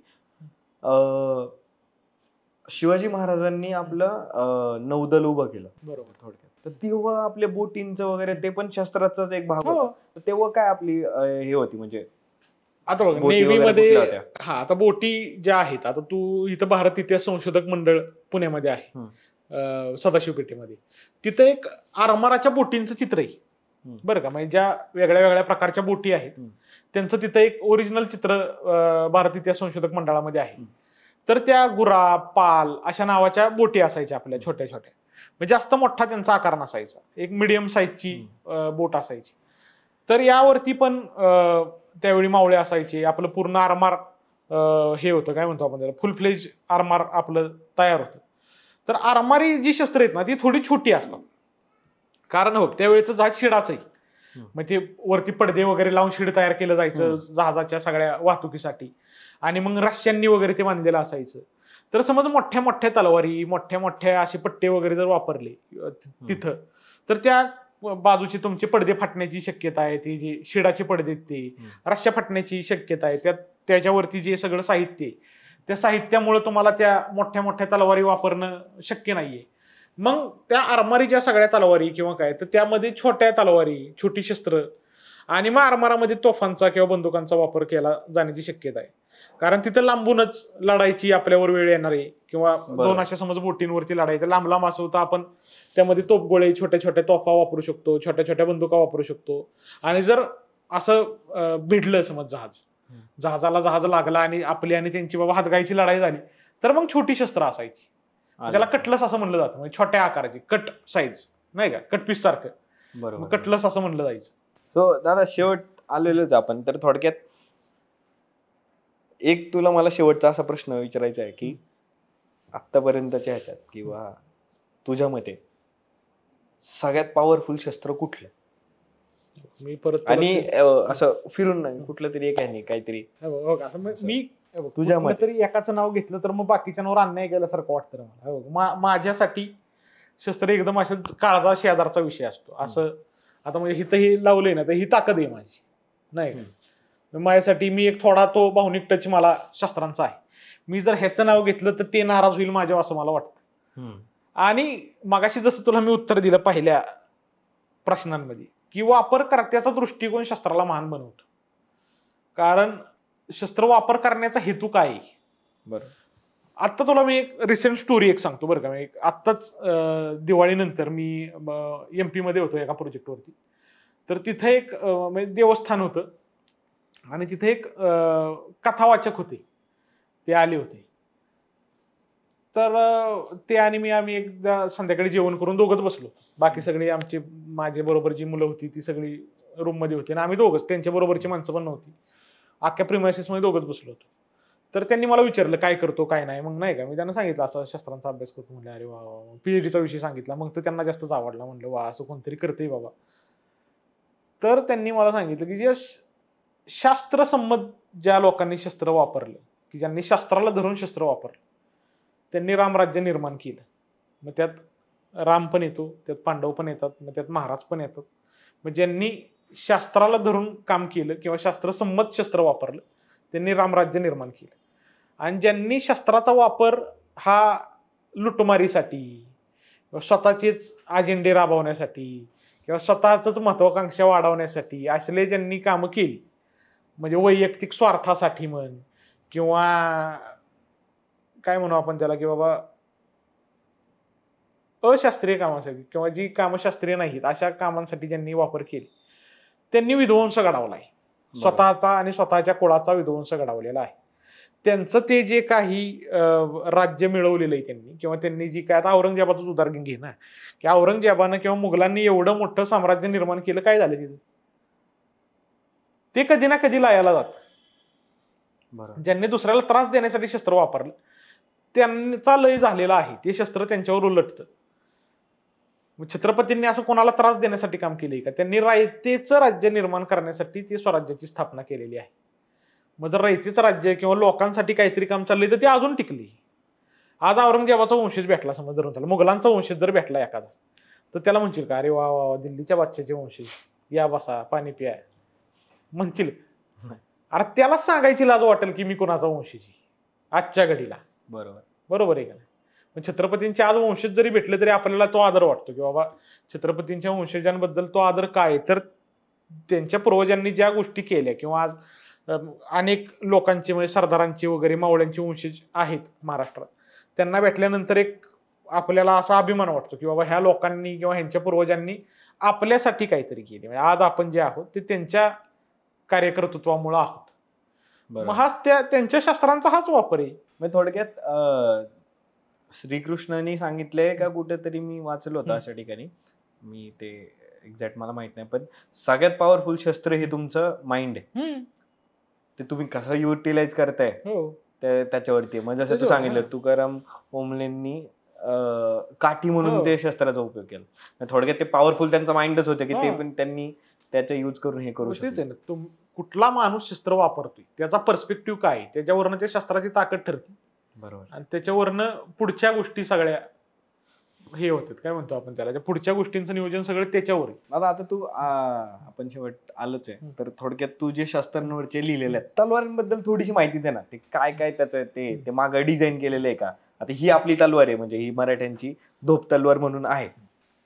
शिवाजी महाराजांनी आपलं नौदल उभं केलं. बरोबर, थोडक्यात. तर तेव्हा आपल्या बोटींचं वगैरे ते पण शस्त्राचाच एक भाग होता. तेव्हा काय आपली हे होती, म्हणजे आता बघ नेव्हीमध्ये, आता बोटी ज्या आहेत, आता तू इथं भारत इतिहास संशोधक मंडळ पुण्यामध्ये आहे, सदाशिव पेठेमध्ये, तिथं एक आरमाराच्या बोटींचं चित्र आहे बरं का. म्हणजे ज्या वेगळ्या वेगळ्या प्रकारच्या बोटी आहेत त्यांचं तिथं एक ओरिजिनल चित्र भारत इतिहास संशोधक मंडळामध्ये आहे. तर त्या गुरा, पाल अशा नावाच्या बोटी असायच्या आपल्या, छोट्या छोट्या, म्हणजे जास्त मोठा त्यांचा आकार नसायचा, एक मिडियम साईजची बोट असायची. तर यावरती पण त्यावेळी मावळे असायचे. आपलं पूर्ण आरमार हे होतं, काय म्हणतो आपण त्याला, फुल फ्लेज आरमार आपलं तयार होतं. तर आरमारी जी शस्त्र आहेत ना ती थोडी छोटी असतात, कारण हो त्यावेळेचं जहाज शिडाच आहे. मग ते वरती पडदे वगैरे लावून शिड तयार केलं जायचं जहाजाच्या सगळ्या वाहतुकीसाठी, आणि मग रश्यांनी वगैरे ते बांधलेलं असायचं. तर समज मोठ्या मोठ्या तलवारी, मोठ्या मोठ्या असे पट्टे वगैरे जर वापरले तिथं, तर त्या बाजूचे तुमचे पडदे फाटण्याची शक्यता आहे, ती जी शिडाचे पडदे आहेत ते रश्या फाटण्याची शक्यता आहे. त्याच्यावरती जे सगळं साहित्य, त्या साहित्यामुळे तुम्हाला त्या मोठ्या मोठ्या तलवारी वापरणं शक्य नाहीये. मग त्या आरमारीच्या सगळ्या तलवारी किंवा काय, तर त्यामध्ये छोट्या तलवारी, छोटी शस्त्र, आणि मग आरमारामध्ये तोफांचा किंवा बंदुकांचा वापर केला जाण्याची शक्यता आहे. कारण तिथं लांबूनच लढायची आपल्यावर वेळ येणार आहे, किंवा दोन अशा समज बोटींवरती लढायचं, लांब लांब असं होतं, आपण त्यामध्ये तोफगोळे, छोट्या छोट्या तोफा वापरू शकतो, छोट्या छोट्या बंदुका वापरू शकतो. आणि जर असं भिडलं समज जहाजाला जहाज लागला आणि आपली आणि त्यांची बाबा हातगाईची लढाई झाली, तर मग छोटी शस्त्र असायची, त्याला कटलस असं म्हणलं जातं, म्हणजे छोट्या आकाराची कट साईज नाही का, कटपीस सारखं. बरोबर. कटलस असं म्हणलं जायचं. सो दादा शेवट आलेलोच आपण, तर थोडक्यात एक तुला मला शेवटचा असा प्रश्न विचारायचा आहे की आतापर्यंतच्या ह्याच्यात किंवा तुझ्या मते सगळ्यात पॉवरफुल शस्त्र कुठलं? मी परत आणि असं फिरून नाही, कुठलं तरी एक आहे नाही काहीतरी मी तुझ्या कुठलं तरी एकाचं नाव घेतलं तर मग बाकीच्यांवर अन्याय केल्यासारखं वाटतं रे मला. माझ्यासाठी शस्त्र एकदम असं काळजा शेजारचा विषय असतो. असं आता म्हणजे हिथं हे लावलंय ना, तर ही ताकद आहे माझी, नाही का. माझ्यासाठी मी एक थोडा तो भावनिक टच मला शस्त्रांचा आहे. मी जर ह्याचं नाव घेतलं तर ते नाराज होईल माझ्यावर असं मला वाटतं. आणि मगाशी जसं तुला मी उत्तर दिलं पहिल्या प्रश्नांमध्ये की वापरकर्त्याचा दृष्टिकोन शस्त्राला महान बनवतो. कारण शस्त्र वापर करण्याचा हेतू काय आहे? बरं. आता तुला मी एक रिसेंट स्टोरी एक सांगतो बरं का. मी आत्ताच दिवाळीनंतर मी MP मध्ये होतो एका प्रोजेक्टवरती. तर तिथे एक म्हणजे देवस्थान होतं आणि तिथे एक कथावाचक होते, ते आले होते. तर ते आणि आम्ही एकदा संध्याकाळी जेवण करून दोघंच बसलो. बाकी सगळी आमची माझ्या बरोबर जी मुलं होती ती सगळी रूम मध्ये होती आणि आम्ही दोघंच, त्यांच्या बरोबरची माणसं पण नव्हती. अख्ख्या प्रिमायसिस मध्ये दोघंच बसलो होतो. तर त्यांनी मला विचारलं काय करतो काय नाही. मग नाही का मी त्यांना सांगितलं असं शस्त्रांचा अभ्यास करतो. म्हणलं अरे वा, PhDचा विषय सांगितला. मग तर त्यांना जास्तच आवडला. म्हणलं वा, असं कोणतरी करतंय बाबा. तर त्यांनी मला सांगितलं की जे शास्त्रसंमत ज्या लोकांनी शस्त्र वापरलं, की ज्यांनी शास्त्राला धरून शस्त्र वापरलं, त्यांनी रामराज्य निर्माण केलं. मग त्यात राम पण येतो, त्यात पांडव पण येतात, मग त्यात महाराज पण येतात. मग ज्यांनी शास्त्राला धरून काम केलं किंवा शास्त्रसंमत शस्त्र वापरलं त्यांनी रामराज्य निर्माण केलं. आणि ज्यांनी शस्त्राचा वापर हा लुटमारीसाठी स्वतःचेच अजेंडे राबवण्यासाठी किंवा स्वतःच महत्वाकांक्षा वाढवण्यासाठी असले ज्यांनी कामं केली, म्हणजे वैयक्तिक स्वार्थासाठी म्हण किंवा काय म्हणू आपण त्याला की बाबा अशास्त्रीय कामासाठी किंवा जी कामं शास्त्रीय नाहीत अशा कामांसाठी ज्यांनी वापर केले त्यांनी विध्वंस घडवलाय. स्वतःचा आणि स्वतःच्या कुळाचा विध्वंस घडवलेला आहे. त्यांचं ते जे काही राज्य मिळवलेलं आहे त्यांनी किंवा त्यांनी जी काय, आता औरंगजेबाचं उदाहरण घे ना, की औरंगजेबानं किंवा मुघलांनी एवढं मोठं साम्राज्य निर्माण केलं, काय झालं तिथं? ते कधी ना कधी लायाला जात. ज्यांनी दुसऱ्याला त्रास देण्यासाठी शस्त्र वापरलं त्यांचा लय झालेला आहे, ते शस्त्र त्यांच्यावर उलटतं. छत्रपतींनी असं कोणाला त्रास देण्यासाठी काम केलंय का? त्यांनी रायतेचं राज्य निर्माण करण्यासाठी ती स्वराज्याची स्थापना केलेली आहे. मग जर रयतेचं राज्य किंवा लोकांसाठी काहीतरी काम चाललंय तर ते अजून टिकली. आज औरंगजेबाचा वंशज भेटला समज धरून त्याला, मुघलांचा वंशज जर भेटला एखादा, तर त्याला म्हणशील का अरे वा वा दिल्लीच्या बादशाहचे वंशज, या बसा पाणी प्या म्हणतील? अरे त्याला सांगायची लाज वाटेल की मी कोणाचा वंशज आजच्या घडीला. बरोबर आहे का नाही? पण छत्रपतींचे आज वंशज जरी भेटले तरी आपल्याला तो आदर वाटतो की बाबा छत्रपतींच्या वंशजांबद्दल तो आदर काय, तर त्यांच्या पूर्वजांनी ज्या गोष्टी केल्या किंवा आज अनेक लोकांचे म्हणजे सरदारांचे वगैरे मावळ्यांचे वंशज आहेत महाराष्ट्रात, त्यांना भेटल्यानंतर एक आपल्याला असा अभिमान वाटतो की बाबा ह्या लोकांनी किंवा ह्यांच्या पूर्वजांनी आपल्यासाठी काहीतरी केले. म्हणजे आज आपण जे आहोत ते त्यांच्या कार्यकर्तृत्वामुळे आहोत. मग हाच त्यांच्या शस्त्रांचा हाच वापर आहे. म्हणजे थोडक्यात श्रीकृष्णांनी सांगितलंय का कुठेतरी मी वाचलं होतं अशा ठिकाणी, मी ते एक्झॅक्ट मला माहित नाही, पण सगळ्यात पॉवरफुल शस्त्र हे तुमचं माइंड आहे. ते तुम्ही कसं युटिलाइज करताय त्याच्यावरती. म्हणजे जसं तू सांगितलं तुकाराम ओमलेंनी काठी म्हणून ते शस्त्राचा उपयोग केला. थोडक्यात ते पॉवरफुल त्यांचा माइंडच होतं की ते पण त्यांनी त्याचा यूज करून हे करू शकतो. कुठला माणूस शस्त्र वापरतोय त्याचा पर्स्पेक्टिव्ह काय, त्याच्यावरनं त्या शस्त्राची ताकद ठरते. बरोबर. आणि त्याच्यावरनं पुढच्या गोष्टी सगळ्या हे होतात, काय म्हणतो आपण त्याला, पुढच्या गोष्टींचं नियोजन सगळं त्याच्यावर आहे. दादा आता तू आपण शेवट आलोच आहे, तर थोडक्यात तू जे शस्त्रांवरचे लिहिलेले आहेत तलवारींबद्दल थोडीशी माहिती दे ना. ते काय काय त्याचं ते मागं डिझाईन केलेलं आहे का? आता ही आपली तलवार आहे, म्हणजे ही मराठ्यांची धोप तलवार म्हणून आहे.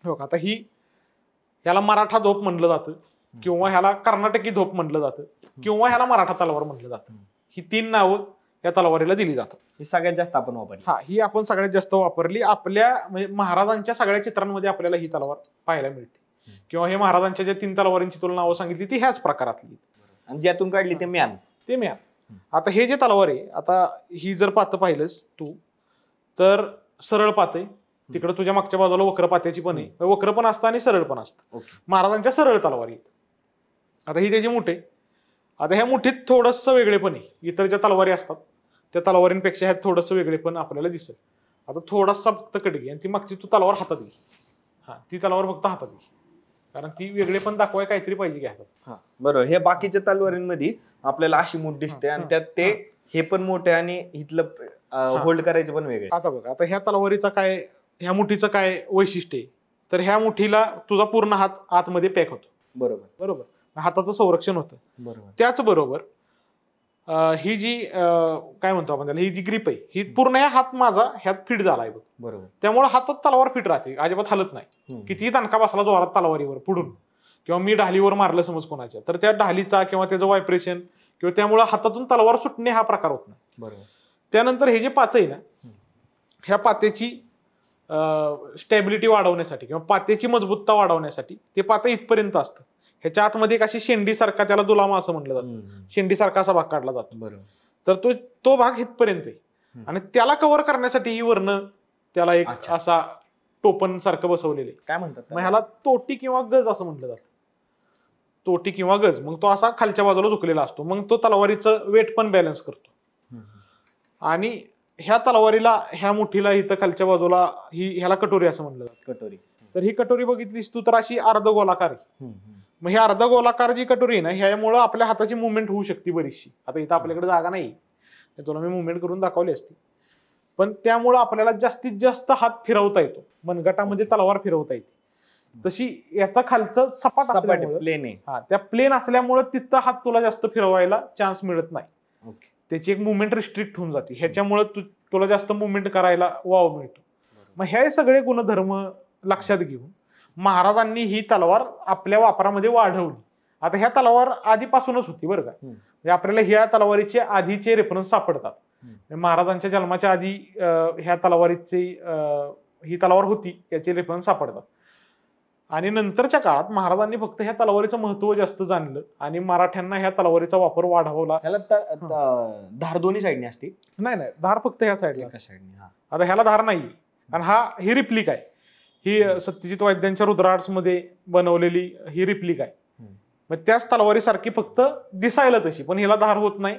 हो का? आता ह्याला मराठा धोप म्हणलं जातं किंवा ह्याला कर्नाटकी धोप म्हणलं जातं किंवा ह्याला मराठा तलवार म्हणलं जातं. ही 3 नावं या तलवारीला दिली जातात. ही सगळ्यात जास्त आपण वापरली. ही आपण सगळ्यात जास्त वापरली. आपल्या म्हणजे महाराजांच्या सगळ्या चित्रांमध्ये आपल्याला ही तलवार पाहायला मिळते किंवा हे महाराजांच्या ज्या 3 तलवारींची तुला नावं सांगितली ती ह्याच प्रकारातली. आणि ज्यातून काढली ते म्यान. आता हे जे तलवार आहे, आता ही जर पातं पाहिलंस तू तर सरळ पात आहे तिकडे तुझ्या मागच्या बाजूला वक्र पात्याची पण आहे, वक्र पण असतं आणि सरळ पण असतं. ओके. महाराजांच्या सरळ तलवारी आहेत. आता ही त्याची मुठ आहे. आता ह्या मुठीत थोडंसं वेगळेपण आहे. इतर ज्या तलवारी असतात त्या तलवारींपेक्षा ह्यात थोडंसं वेगळेपण आपल्याला दिसेल. आता थोडासा फक्त कटकी आणि ती मागची तू तलवार हातात घे. हा, ती तलवार फक्त हातात घे, कारण ती वेगळेपण दाखवाय काहीतरी पाहिजे घ्या. हा बरोबर. हे बाकीच्या तलवारींमध्ये आपल्याला अशी मूठ दिसते आणि त्यात ते हे पण मोठे आणि इथलं होल्ड करायचं पण वेगळे. आता बघ, आता ह्या तलवारीचा काय, ह्या मुठीचं काय वैशिष्ट्य आहे, तर ह्या मुठीला तुझा पूर्ण हात आतमध्ये पॅक होतो. बरोबर बरोबर, हाताचं संरक्षण होतं. बरोबर. त्याचबरोबर ही जी काय म्हणतो आपण त्याला, ही जी ग्रीप आहे ही पूर्ण या हात माझा ह्यात फिट झालाय बघ. बरोबर. त्यामुळे हातात तलवार फिट राहते, अजिबात हलत नाही. कितीही दणका बसला जोरात तलवारीवर पुढून, किंवा मी ढालीवर मारलं समज कोणाच्या, तर त्या ढालीचा किंवा त्याचं व्हायब्रेशन किंवा त्यामुळे हातातून तलवार सुटणे हा प्रकार होत नाही. बरोबर. त्यानंतर हे जे पातं आहे ना, ह्या पात्याची स्टॅबिलिटी वाढवण्यासाठी किंवा पात्याची मजबूतता वाढवण्यासाठी ते पातं इथपर्यंत असतं. ह्याच्या आतमध्ये एक अशी शेंडीसारखा, त्याला दुलामा असं म्हटलं जातं, शेंडीसारखा असा भाग काढला जातो. बरोबर. तर तो भाग इथपर्यंत आहे आणि त्याला कव्हर करण्यासाठी ही वर्ण त्याला एक असा टोपण सारखं बसवलेलं आहे. काय म्हणतात, मग ह्याला तोटी किंवा गज असं म्हटलं जातं. तोटी किंवा गज. मग तो असा खालच्या बाजूला झुकलेला असतो. मग तो तलवारीचं वेट पण बॅलन्स करतो. आणि ह्या तलवारीला, ह्या मुठीला इथं खालच्या बाजूला ह्याला कटोरी असं म्हणलं जातं. कटोरी. तर ही कटोरी बघितलीस तू तर अशी अर्धगोलाकार आहे. मग ही अर्धगोलाकार जी कटोरी आहे ना, ह्यामुळं आपल्या हाताची मुवमेंट होऊ शकते बरीचशी. आता इथं आपल्याकडे जागा नाही, तुला मी मुवमेंट करून दाखवली असती, पण त्यामुळं आपल्याला जास्तीत जास्त हात फिरवता येतो, मनगटामध्ये तलवार फिरवता येते. तशी याचा खालचं सपाट प्लेन आहे. हा, त्या प्लेन असल्यामुळं तिथं हात तुला जास्त फिरवायला चान्स मिळत नाही. त्याची एक मुवमेंट रिस्ट्रिक्ट होऊन जाते. ह्याच्यामुळे तुला जास्त मुवमेंट करायला वाव मिळतो. मग हे सगळे गुणधर्म लक्षात घेऊन महाराजांनी ही तलवार आपल्या वापरामध्ये वाढवली. आता ह्या तलवार आधीपासूनच होती बरं का, म्हणजे आपल्याला ह्या तलवारीचे आधीचे रेफरन्स सापडतात. महाराजांच्या जन्माच्या आधी ह्या तलवारीची ही तलवार होती याचे रेफरन्स सापडतात. आणि नंतरच्या काळात महाराजांनी फक्त ह्या तलवारीचं महत्व जास्त जाणलं आणि मराठ्यांना ह्या तलवारीचा वापर वाढवला. धार दोन्ही साईडने असते? नाही, धार फक्त ह्या साईडला. साईडने. आता ह्याला धार नाही, कारण ही रिप्लिक आहे. ही सत्यजित वैद्यांच्या रुद्रार्ट्स मध्ये बनवलेली ही रिप्लिक आहे. मग त्याच तलवारीसारखी फक्त दिसायला तशी, पण हिला धार होत नाही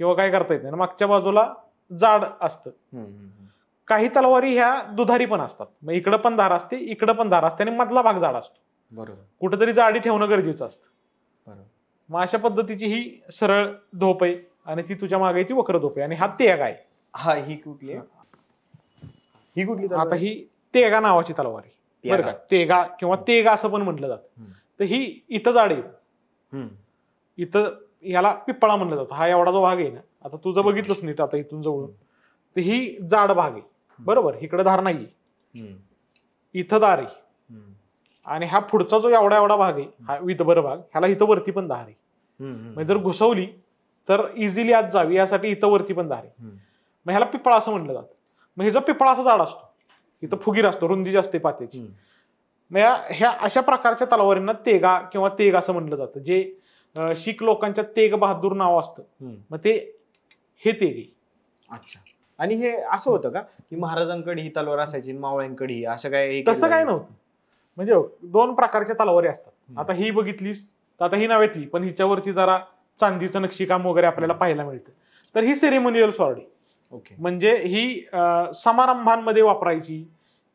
किंवा काय करता येत नाही. मागच्या बाजूला जाड असतं. काही तलवारी ह्या दुधारी पण असतात, मग इकडं पण धार असते, इकडं पण धार असते आणि मधला भाग जाड असतो. बरोबर. कुठेतरी जाडी ठेवणं गरजेचं असतं. बरोबर. मग अशा पद्धतीची ही सरळ धोप आहे आणि ती तुझ्या मागे ती वक्र धोप आहे. आणि हा तेग आहे. हा, ही कुठली आहे? ही कुठली? आता ही तेगा नावाची तलवार आहे बरं का. तेगा किंवा तेगा असं पण म्हटलं जातं. तर ही इथं जाड आहे, इथं याला पिप्पळा म्हणलं जातं. हा एवढा जो भाग आहे ना, आता तुझं बघितलंच नीट आता इथून जवळून, तर ही जाड भाग आहे. बरोबर. इकडे धार नाही, इथं धार आहे. आणि हा पुढचा जो एवढा भाग आहे, हा विधभर भाग, ह्याला इथं वरती पण धार आहे. म्हणजे जर घुसवली तर इझिली आत जावी यासाठी इथं वरती पण धार आहे. मग ह्याला पिपळा असं म्हणलं जातं. मग ह्याचा पिपळा असा जाड असतो, इथं फुगीर असतो, रुंदी जास्त आहे पात्याची. मग ह्या अशा प्रकारच्या तलवारींना तेगा किंवा तेग असं म्हणलं जातं. जे शीख लोकांच्या तेग बहादूर नाव असतं, मग ते हे तेग आहे. अच्छा. आणि हे असं होतं का की महाराजांकडे ही तलवार असायची, मावळ्यांकडे ही, असं काय? तसं काय नव्हतं. म्हणजे दोन प्रकारच्या तलवारी असतात. आता ही बघितलीस तर आता ही नावेतली, पण हिच्यावरती जरा चांदीचं नक्षीकाम वगैरे आपल्याला पाहायला मिळतं. तर ही सेरेमोनियल स्वॉर्ड आहे. ओके. म्हणजे ही समारंभांमध्ये वापरायची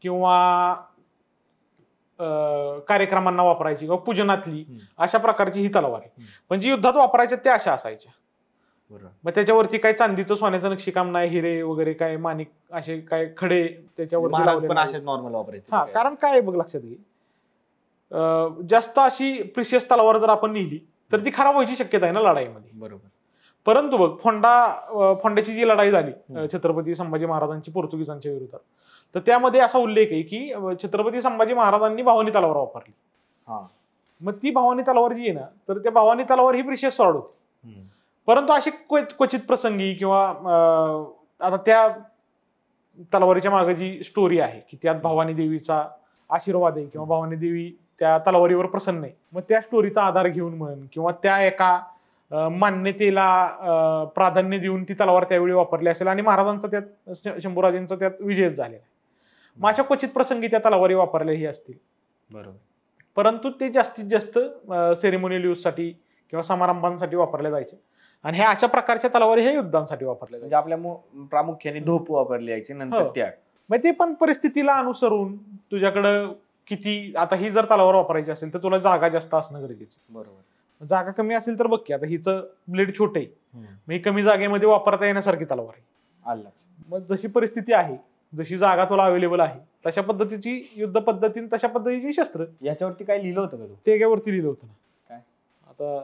किंवा कार्यक्रमांना वापरायची किंवा पूजनातली, अशा प्रकारची ही तलवार आहे. पण जी युद्धात वापरायच्या त्या अशा असायच्या. मग त्याच्यावरती काही चांदीचं सोन्याचं नक्षीकाम नाही, हिरे वगैरे काय माणिक असे काय खडे त्याच्यावर नॉर्मल वापरायचे. हा, कारण काय बघ लक्षात घे, जास्त अशी प्रिशियस तलवार जर आपण नेली तर ती खराब व्हायची शक्यता आहे ना लढाईमध्ये. बरोबर. परंतु बघ, फोंड्याची जी लढाई झाली छत्रपती संभाजी महाराजांची पोर्तुगीजांच्या विरोधात, तर त्यामध्ये असा उल्लेख आहे की छत्रपती संभाजी महाराजांनी भवानी तलवार वापरली. मग ती भवानी तलवार जी आहे ना, तर त्या भवानी तलवार ही प्रिशियस स्वॉर्ड होती. परंतु अशी क्वचित प्रसंगी किंवा आता त्या तलवारीच्या मागे जी स्टोरी आहे की त्यात भवानी देवीचा आशीर्वाद आहे किंवा भवानी देवी त्या तलवारीवर प्रसन्न आहे, मग त्या स्टोरीचा आधार घेऊन म्हण किंवा त्या एका मान्यतेला प्राधान्य देऊन ती तलवार त्यावेळी वापरली असेल आणि महाराजांचा त्यात, शंभूराजांचा त्यात विजय झालेला आहे. मग अशा क्वचित प्रसंगी त्या तलवारी वापरल्याही असतील, बरोबर. परंतु ते जास्तीत जास्त सेरेमोनियल यूजसाठी किंवा समारंभांसाठी वापरले जायचे. आणि ह्या अशा प्रकारच्या तलवारी हे युद्धांसाठी वापरल्या म्हणजे जायच्या. आपल्या प्रामुख्याने धोप वापरली जायची, नंतर हो. त्या मग ते पण परिस्थितीला अनुसरून तुझ्याकडं किती, आता ही जर तलवार वापरायची असेल तर तुला जागा जास्त असणं गरजेचं. बरोबर. जागा कमी असेल तर बघ की आता हिचं ब्लेड छोटे आहे, हम्म. मग ही कमी जागेमध्ये वापरता येण्यासारखी तलवार आहे. आलं. मग जशी परिस्थिती आहे, जशी जागा तुला अवेलेबल आहे, तशा पद्धतीची युद्ध पद्धतीने तशा पद्धतीची शस्त्र. याच्यावरती काय लिहिलं होतं का तू? त्याच्यावरती लिहिलं होतं ना. काय? आता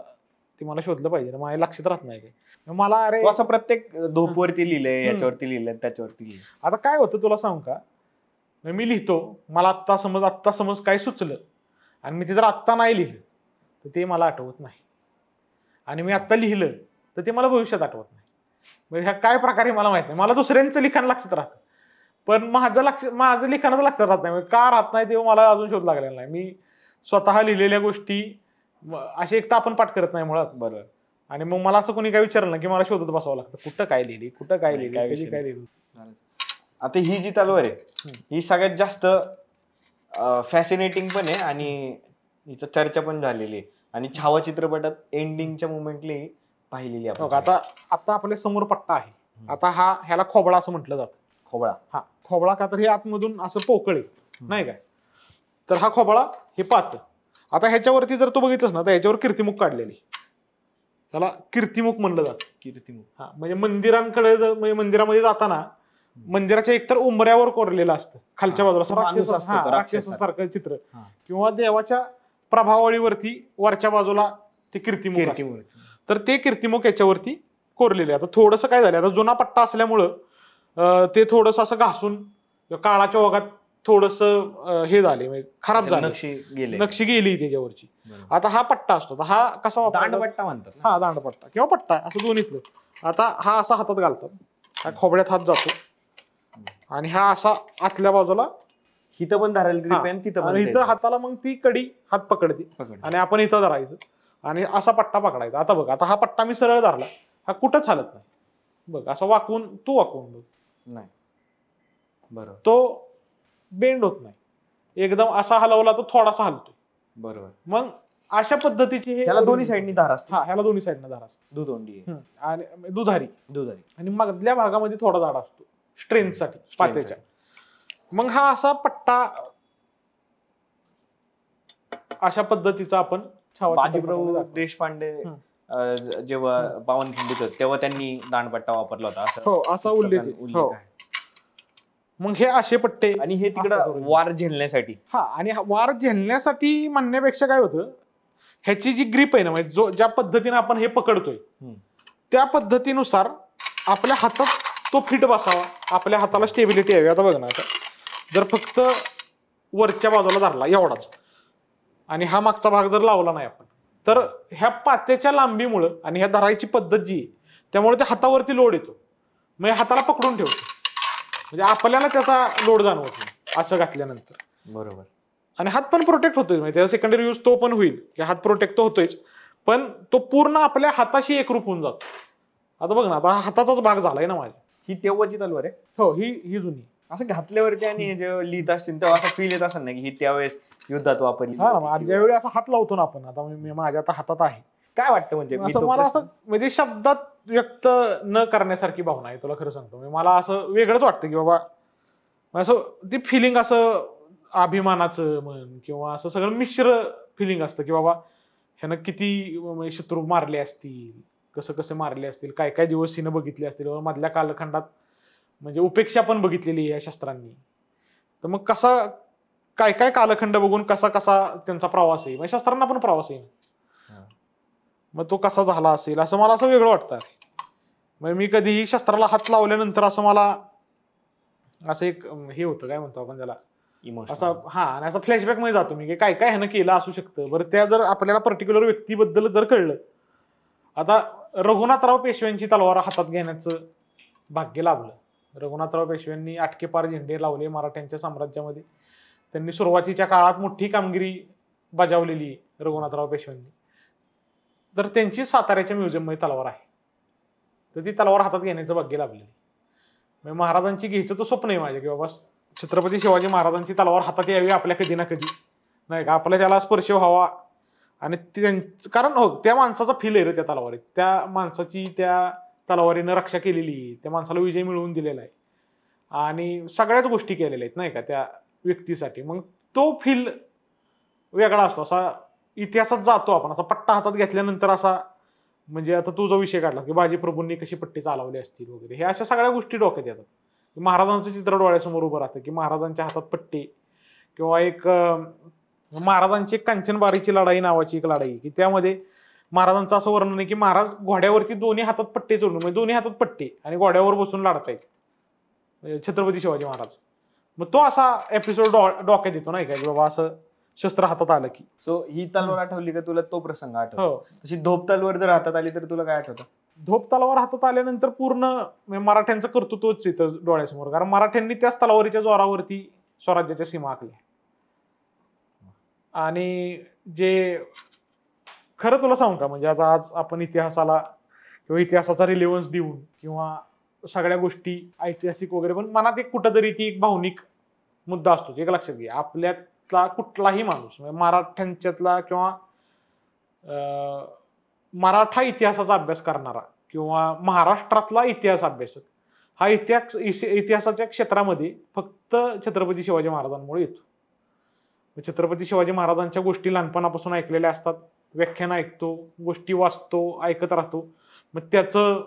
ते मला शोधलं पाहिजे ना, माझ्या लक्षात राहत नाही काय. मला अरे तू असं प्रत्येक धोपवरती लिहिलंय, याच्यावरती लिहिलंय, त्याच्यावरती लिहिलंय. आता काय होतं तुला सांगू का, मी लिहितो, मला आत्ता समज काय सुचलं आणि मी ते जर आत्ता नाही लिहिलं तर ते मला आठवत नाही, आणि मी आत्ता लिहिलं तर ते मला भविष्यात आठवत नाही. म्हणजे ह्या काय प्रकारे मला माहित नाही. मला दुसऱ्यांचं लिखाण लक्षात राहतं, पण माझं लिखाणच लक्षात राहत नाही. का राहत नाही ते मला अजून शोध लागलेला नाही. मी स्वतः लिहिलेल्या गोष्टी असे एक तर आपण पाठ करत नाही मुळात. बरोबर. आणि मग मला असं कोणी काय विचारलं ना की मला शोधत बसावं लागतं, कुठं काय लिहिली, कुठं काय नाही, लिहिली, काय कधी विषय काय नाही. लिहिली. आता ही जी तलवार आहे ही सगळ्यात जास्त फॅसिनेटिंग पण आहे आणि हिचं चर्चा पण झालेली आहे, आणि छावा चित्रपटात एंडिंगच्या मुमेंटली पाहिलेली आहे हो आपण. का, आता आपल्या समोर पट्टा आहे. आता ह्याला खोबळा असं म्हटलं जातं. खोबळा. हा खोबळा का तर हे आतमधून असं पोकळ आहे नाही काय, तर हा खोबळा हे पात. आता ह्याच्यावरती जर तू बघितलंस ना तर ह्याच्यावर कीर्तिमुख काढलेली, ह्याला कीर्तिमुख म्हणलं जातं. कीर्तिमुख. हा म्हणजे मंदिरांकडे म्हणजे मंदिरामध्ये जाताना मंदिराच्या एकतर उंबऱ्यावर कोरलेलं असतं खालच्या हा, बाजूला माणूस असतो तो, राक्षसासारखं चित्र, हा. किंवा देवाच्या प्रभावळीवरती वरच्या बाजूला ते कीर्तिमुख असतं. कीर्तिमुख. तर ते कीर्तिमुख याच्यावरती कोरलेले. आता थोडंसं काय झालं, आता जुना पट्टा असल्यामुळं ते थोडंसं असं घासून काळाच्या ओघात थोडस हे झाले, म्हणजे खराब झाले, नक्षी गेले. नक्षी गेली त्याच्यावरची. बरोबर. आता हा पट्टा असतो, तर हा कसा वापरायचा? दांडपट्टा म्हणतात ना? हा दांडपट्टा किंवा पट्टा असं दोन्हीतलं. आता हा असा हातात घालतात, हा खोबड्यात हात जातो, आणि हा असा आतल्या बाजूला इथं पण धरायला grip हा, आहे आणि तिथं पण आणि इथं द्यायचं. हाताला मग ती कडी हात पकडते, पकड. आणि आपण इथं धरायचं आणि असा पट्टा पकडायचा. आता बघ, आता हा पट्टा मी सरळ धरला, हा कुठंच हालत नाही. बघ असं वाकून वाकून बघ, नाही. बरोबर. तो बेंड होत नाही. एकदम असा हलवला तर थोडासा हलतो. बरोबर. मग अशा पद्धतीची हे ह्याला दोन्ही साईडनी धार असते. हा, ह्याला दोन्ही साईडनं धार असते. दुधोंडी आहे. आणि दुधारी, दुधारी. आणि मधल्या भागामध्ये थोडा दाढ असतो स्ट्रेंथसाठी पात्याच्या. मग हा असा पट्टा अशा पद्धतीचा आपण बाजीप्रभू देशपांडे जेव्हा पावनखिंडीत होते तेव्हा त्यांनी दांडपट्टा वापरला होता, असं हो, असा उल्लेख आहे. हो. आहे. मग हे असे पट्टे, आणि हे तिकडं वार झेलण्यासाठी. हा, आणि वार झेलण्यासाठी म्हणण्यापेक्षा काय होतं, ह्याची जी ग्रीप आहे ना, म्हणजे ज्या पद्धतीने आपण हे पकडतोय त्या पद्धतीनुसार आपल्या हातात तो फिट बसावा, आपल्या हाताला स्टेबिलिटी यावी. आता बघ ना, आता जर फक्त वरच्या बाजूला धरला एवढाच आणि हा मागचा भाग जर लावला नाही आपण, तर ह्या पात्याच्या लांबीमुळं आणि ह्या धरायची पद्धत जी आहे त्यामुळे त्या हातावरती लोड येतो, मग हाताला पकडून ठेवतो, म्हणजे आपल्याला त्याचा लोड जाणवत नाही असं घातल्यानंतर. बरोबर. आणि हात पण प्रोटेक्ट होतोय, म्हणजे त्याचा सेकंडरी यूज तो पण होईल की हात प्रोटेक्ट तो होतोयच, पण तो पूर्ण आपल्या हाताशी एकरूप होऊन जातो. आता बघ ना, आता हा हाताचाच भाग झालाय ना माझ्या. ही तेव्हाची तलवार आहे. हो, ही जुनी. असं घातल्यावरती आणि जेव्हा लिहित असतील तेव्हा असं फील येत असेल ना की ही त्यावेळेस युद्धात वापरली हा होती ना, किंवा- ज्यावेळी असा हात लावतो ना आपण, आता मी माझ्या आता हातात आहे, काय वाटतं म्हणजे मी असं तो मला प्रश्न- असं म्हणजे शब्दात व्यक्त न करण्यासारखी भावना आहे, तुला खरं सांगतो. म्हणजे मला असं वेगळंच वाटतं की बाबा, असं ती फिलिंग असं अभिमानाचं म्हण किंवा असं सगळं मिश्र फिलिंग असतं की बाबा ह्यानं किती म्हणजे शत्रू मारले असतील, कसं कसे मारले असतील, काय काय दिवस हिनं बघितले असतील, मधल्या कालखंडात म्हणजे उपेक्षा पण बघितलेली आहे या शस्त्रांनी. तर मग कसा काय काय कालखंड बघून कसा कसा त्यांचा प्रवास आहे, म्हणजे शस्त्रांना पण प्रवास आहे, मग तो कसा झाला असेल असं मला असं वेगळं वाटतं. म्हणजे मी कधीही शस्त्राला हात लावल्यानंतर असं मला असं एक हे होतं, काय म्हणतो आपण त्याला, Emotional. असं हा, आणि असं फ्लॅशबॅक मध्ये जातो मी की काय काय ह्यानं केलं असू शकतं. बरं, त्या जर आपल्याला पर्टिक्युलर व्यक्तीबद्दल जर कळलं, आता रघुनाथराव पेशव्यांची तलवार हातात घेण्याचं भाग्य लाभलं. रघुनाथराव पेशव्यांनी आटकेपार झेंडे लावले मराठ्यांच्या साम्राज्यामध्ये. त्यांनी सुरुवातीच्या काळात मोठी कामगिरी बजावलेली रघुनाथराव पेशव्यांनी. तर त्यांची साताऱ्याच्या म्युझियम मध्ये तलवार आहे, तर ती तलवार हातात घेण्याचं भाग्य लाभलेली. म्हणजे महाराजांची घ्यायचं तर स्वप्न आहे माझ्या की बाबा छत्रपती शिवाजी महाराजांची तलवार हातात यावी आपल्या कधी ना कधी, नाही का, आपल्या त्याला स्पर्श व्हावा. आणि कारण हो त्या माणसाचा फील आहे रे त्या तलवारीत, त्या माणसाची त्या तलवारीनं रक्षा केलेली आहे, त्या माणसाला विजय मिळवून दिलेला आहे आणि सगळ्याच गोष्टी केलेल्या आहेत नाही का त्या व्यक्तीसाठी. मग तो फील वेगळा असतो, असा इतिहासात जातो आपण, असा पट्टा हातात घेतल्यानंतर असा. म्हणजे आता तू जो विषय काढला की बाजीप्रभूंनी कशी पट्टी चालवली असतील वगैरे, हे अशा सगळ्या गोष्टी डोक्यात येतात. महाराजांचं चित्र डोळ्यासमोर उभं राहतं की महाराजांच्या हातात पट्टी, किंवा एक महाराजांची एक कांचनबारीची लढाई नावाची एक लढाई की त्यामध्ये महाराजांचं असं वर्णन आहे की महाराज घोड्यावरती दोन्ही हातात पट्टे चढून, म्हणजे दोन्ही हातात पट्टे आणि घोड्यावर बसून लढतायत छत्रपती शिवाजी महाराज. मग तो असा एपिसोड डोक्यात येतो नाही का, की बाबा असं शस्त्र हातात आलं की. सो ही तलवार आठवली का तुला तो प्रसंग आठवतो? हो, तशी धोप तलवार जर हातात आली तर तुला काय आठवतं? धोप तलवार हातात आल्यानंतर पूर्ण मराठ्यांचं कर्तृत्वच येतं डोळ्यासमोर, कारण मराठ्यांनी त्याच तलवारीच्या जोरावरती स्वराज्याच्या सीमा आखल्या. आणि जे खरं तुला सांगू का, म्हणजे आता आज आपण इतिहासाला किंवा इतिहासाचा रिलेव्हन्स देऊन किंवा सगळ्या गोष्टी ऐतिहासिक वगैरे, पण मनात एक कुठंतरी ती एक भावनिक मुद्दा असतो. एक लक्षात घे, आपल्यातला कुठलाही माणूस म्हणजे मराठ्यांच्यातला किंवा मराठा इतिहासाचा अभ्यास करणारा किंवा महाराष्ट्रातला इतिहास अभ्यासक हा इतिहासाच्या क्षेत्रामध्ये फक्त छत्रपती शिवाजी महाराजांमुळे येतो. छत्रपती शिवाजी महाराजांच्या गोष्टी लहानपणापासून ऐकलेल्या असतात, व्याख्यान ऐकतो, गोष्टी वाचतो, ऐकत राहतो. मग त्याचं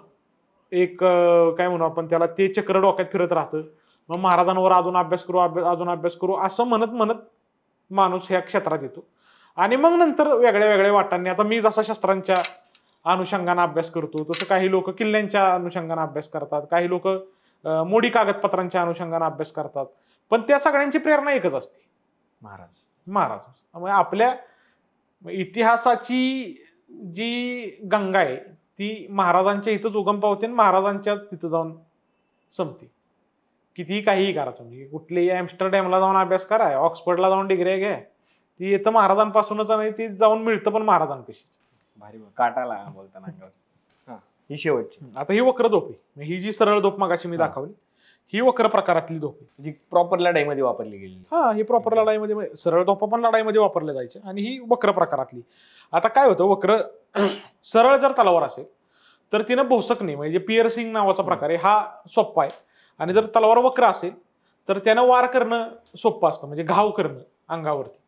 एक काय म्हणू आपण त्याला, ते चक्र डोक्यात फिरत राहतं. मग महाराजांवर अजून अभ्यास करू, अजून अभ्यास करू असं म्हणत म्हणत माणूस ह्या क्षेत्रात येतो. आणि मग नंतर वेगळ्या वेगळ्या वाटांनी, आता मी जसा शस्त्रांच्या अनुषंगाने अभ्यास करतो तसं काही लोक किल्ल्यांच्या अनुषंगाने अभ्यास करतात, काही लोक मोडी कागदपत्रांच्या अनुषंगाने अभ्यास करतात, पण त्या सगळ्यांची प्रेरणा एकच असते, महाराज. त्यामुळे आपल्या इतिहासाची जी गंगा आहे ती महाराजांच्या इथंच उगम पावते आणि महाराजांच्या तिथं जाऊन संपते. कितीही काहीही करा तुम्ही, कुठलेही एम्स्टरडॅमला जाऊन अभ्यास करा, ऑक्सफर्डला जाऊन डिग्री घ्या, ती येतं महाराजांपासूनच आणि ती जाऊन मिळतं पण महाराजांपेक्षा. भारी काटाला बोलताना अंगावर. ही शेवटची, आता ही वक्र धोप आहे, ही जी सरळ धोप मगाशी मी दाखवली ही वक्र प्रकारातली धोप आहे, जी प्रॉपर लढाईमध्ये वापरली गेली. हा, ही प्रॉपर लढाईमध्ये, सरळ धोपा पण लढाईमध्ये वापरले जायचे आणि ही वक्र प्रकारातली. आता काय होतं, वक्र सरळ जर तलवार असेल तर तिनं भोसकणे म्हणजे पिअर्सिंग नावाचा प्रकार आहे, हा सोप्पा आहे. आणि जर तलवार वक्र असेल तर त्यानं वार करणं सोपं असतं, म्हणजे घाव करणं अंगावरती.